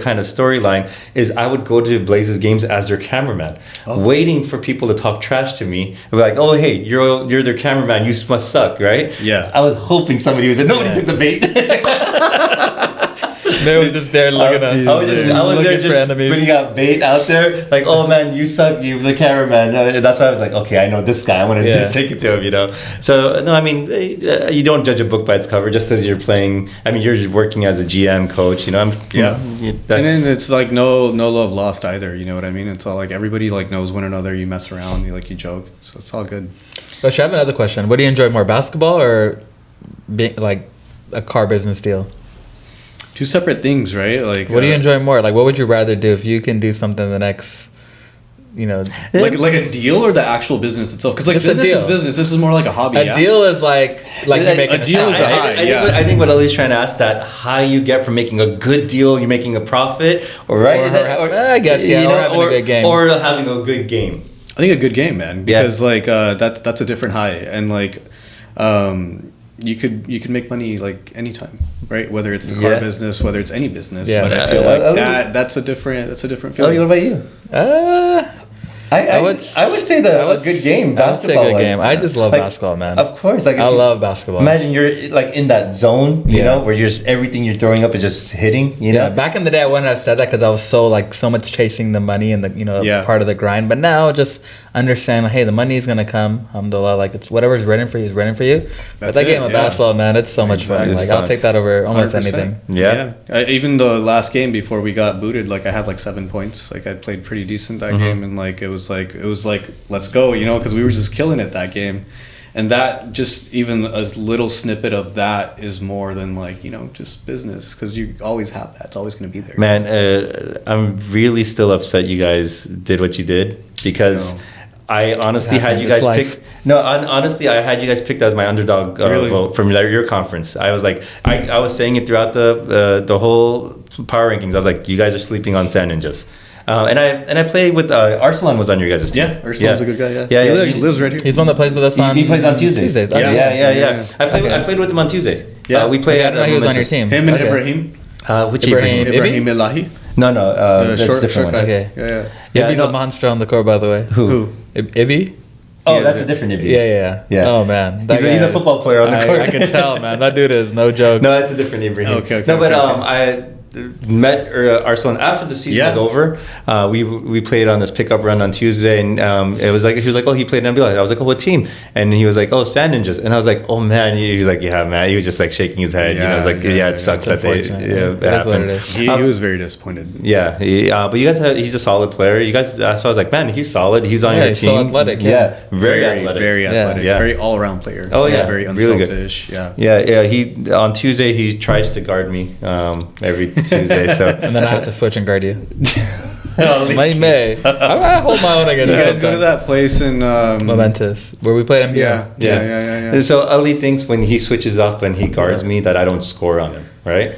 kind of storyline is I would go to Blaze's games as their cameraman, waiting for people to talk trash to me. Be like, oh, hey, you're their cameraman. You must suck, right? Yeah. I was hoping somebody was there. Nobody took the bait. They were just there looking at. I was there just putting out bait out there. Like, oh man, you suck. You're the cameraman. That's why I was like, okay, I know this guy. I want to just take it to him, you know. So no, I mean, you don't judge a book by its cover just because you're playing. I mean, you're working as a GM coach, you know. And then it's like no love lost either. You know what I mean? It's all like everybody like knows one another. You mess around, you joke. So it's all good. But I have another question. What do you enjoy more, basketball or being like a car business deal? Two separate things, right? Like, what do you enjoy more? Like, what would you rather do if you can do something the next like a deal or the actual business itself? Because like business is business. This is more like a hobby. A deal is like you're making a deal is a high. I think what Ali's trying to ask that how you get from making a good deal, you're making a profit, or right? I guess or having a good game, or having a good game. I think a good game, man, because like that's a different high, and like you could make money like anytime, right? Whether it's the car business, whether it's any business. But I feel like that's a different feeling. Ellie, what about you? I would say a good game. Basketball. I would say a good game. I just love basketball, man. Of course, like I love basketball. Imagine you're like in that zone, you know, where you're just everything you're throwing up is just hitting. You know, back in the day, I wouldn't have said that because I was so much chasing the money and the part of the grind. But now, just understand, hey, the money is gonna come. Alhamdulillah, like it's whatever's written for you is written for you. But that game of basketball, man, it's so much fun. Like I'll take that over almost 100%. Anything. Yeah. Even the last game before we got booted, like I had like 7 points. Like I played pretty decent that game, and like it was like let's go, because we were just killing it that game. And that just even a little snippet of that is more than like just business, because you always have that. It's always going to be there. Man, I'm really still upset you guys did what you did, because I honestly had you guys picked. No, honestly, I had you guys picked as my underdog vote from your conference. I was like, I was saying it throughout the whole power rankings. I was like, you guys are sleeping on Sand Ninjas. And I played with Arsalan was on your guys' team. Yeah, Arsalan's a good guy. Yeah, he lives right here. He's the one that plays with us on. He plays on Tuesdays. Yeah. I played with him on Tuesday. Yeah, we played. I didn't know he was on your team. Him and Ibrahim. Which Ibrahim Elahi? No, that's a different one. Okay. Yeah. He's a monster on the court, by the way. Who? Ibi? Oh, that's a different Ibi. Yeah. Oh man, he's a football player on the court. I can tell, man. That dude is no joke. No, that's a different Ibrahim. Okay. No, but I met Arsalan after the season was over. We played on this pickup run on Tuesday, and it was like he was like, oh, he played in NBA. I was like, oh, what team? And he was like, oh, Sand Ninjas. And I was like, oh man. He was like, yeah, man. He was just like shaking his head. I was like, it sucks that they. That's what it is. He was very disappointed. Yeah, but you guys he's a solid player. You guys, so I was like, man, he's solid. He was on your team. So athletic. Yeah, very athletic. Very athletic. Very all around player. Oh yeah, very unselfish. Really Yeah. He on Tuesday he tries to guard me every Tuesday. So. And then I have to switch and guard you. I hold my own against you. You guys go to that place in Momentous where we played Imperial. Yeah. So Ali thinks when he switches up and he guards me that I don't score on him, right?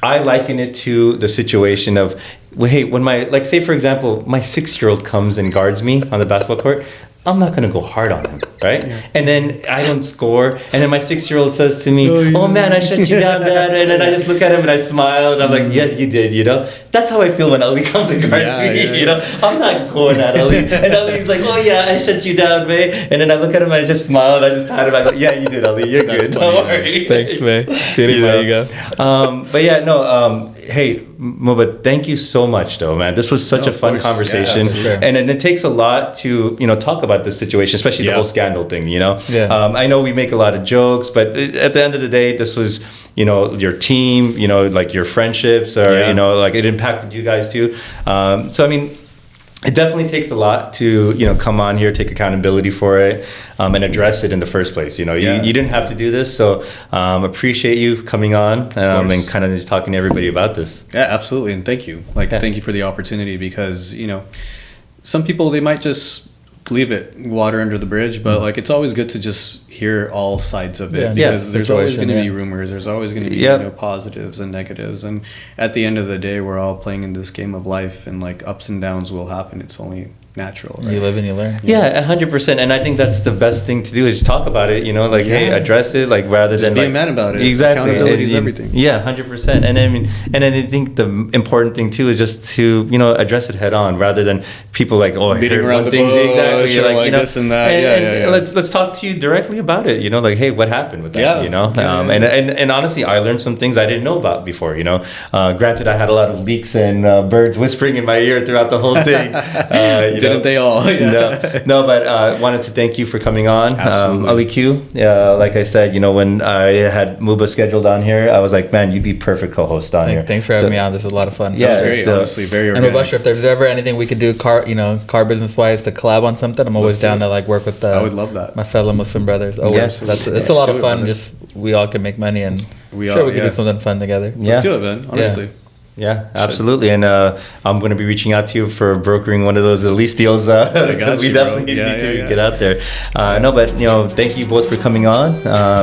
I liken it to the situation of, hey, when say for example, my 6-year-old comes and guards me on the basketball court, I'm not gonna go hard on him, right? Yeah. And then I don't score, and then my 6-year-old says to me, "Oh man, I shut you down, Dad." And then I just look at him and I smile, and I'm like, "Yes, you did." That's how I feel when Ali comes and guards me. I'm not going at Ali, and Ali's like, "Oh yeah, I shut you down, May." And then I look at him and I just smile and I just pat him. I go, "Yeah, you did, Ali. You're good. Don't worry." Thanks, May. There you go. But yeah, no. Hey, Muba, thank you so much, though, man. This was such a fun conversation, and it takes a lot to talk about this situation, especially the whole scandal thing. I know we make a lot of jokes, but at the end of the day, this was your team, like your friendships, or like it impacted you guys too. So I mean, it definitely takes a lot to come on here, take accountability for it, and address it in the first place. You didn't have to do this, so appreciate you coming on and kind of just talking to everybody about this. Yeah, absolutely, and thank you. Thank you for the opportunity, because some people, they might just leave it water under the bridge, but it's always good to just hear all sides of it, because there's always going to be rumors, there's always going to be positives and negatives, and at the end of the day, we're all playing in this game of life, and ups and downs will happen. It's only natural, right? You live and you learn. Yeah, 100%. And I think that's the best thing to do is talk about it, hey, address it, rather just than be a man about it. Exactly. Accountability is everything. Yeah, 100%. And I think the important thing too is just to address it head on, rather than people beating around the bush, exactly, this and that. And let's talk to you directly about it. Hey, what happened with that? And honestly, I learned some things I didn't know about before. Granted, I had a lot of leaks and birds whispering in my ear throughout the whole thing. Didn't they all? No, but I wanted to thank you for coming on. Absolutely. Ali Q, like I said, when I had Muba scheduled on here, I was like, man, you'd be perfect co-host on here. Thanks for having me on. This was a lot of fun. Yeah, great, honestly, very organic. And Mubashir, if there's ever anything we could do car business wise to collab on something, I'm always down to work with I would love that. my fellow Muslim brothers. It's a lot of fun. Just we all can make money, and we could do something fun together. Let's do it, man. Honestly. Yeah, absolutely. And I'm going to be reaching out to you for brokering one of those lease deals. Because we definitely need to get out there. No, but thank you both for coming on.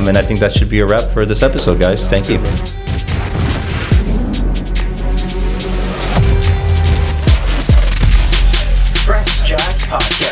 And I think that should be a wrap for this episode, guys. Thank you. Fresh Jive Podcast.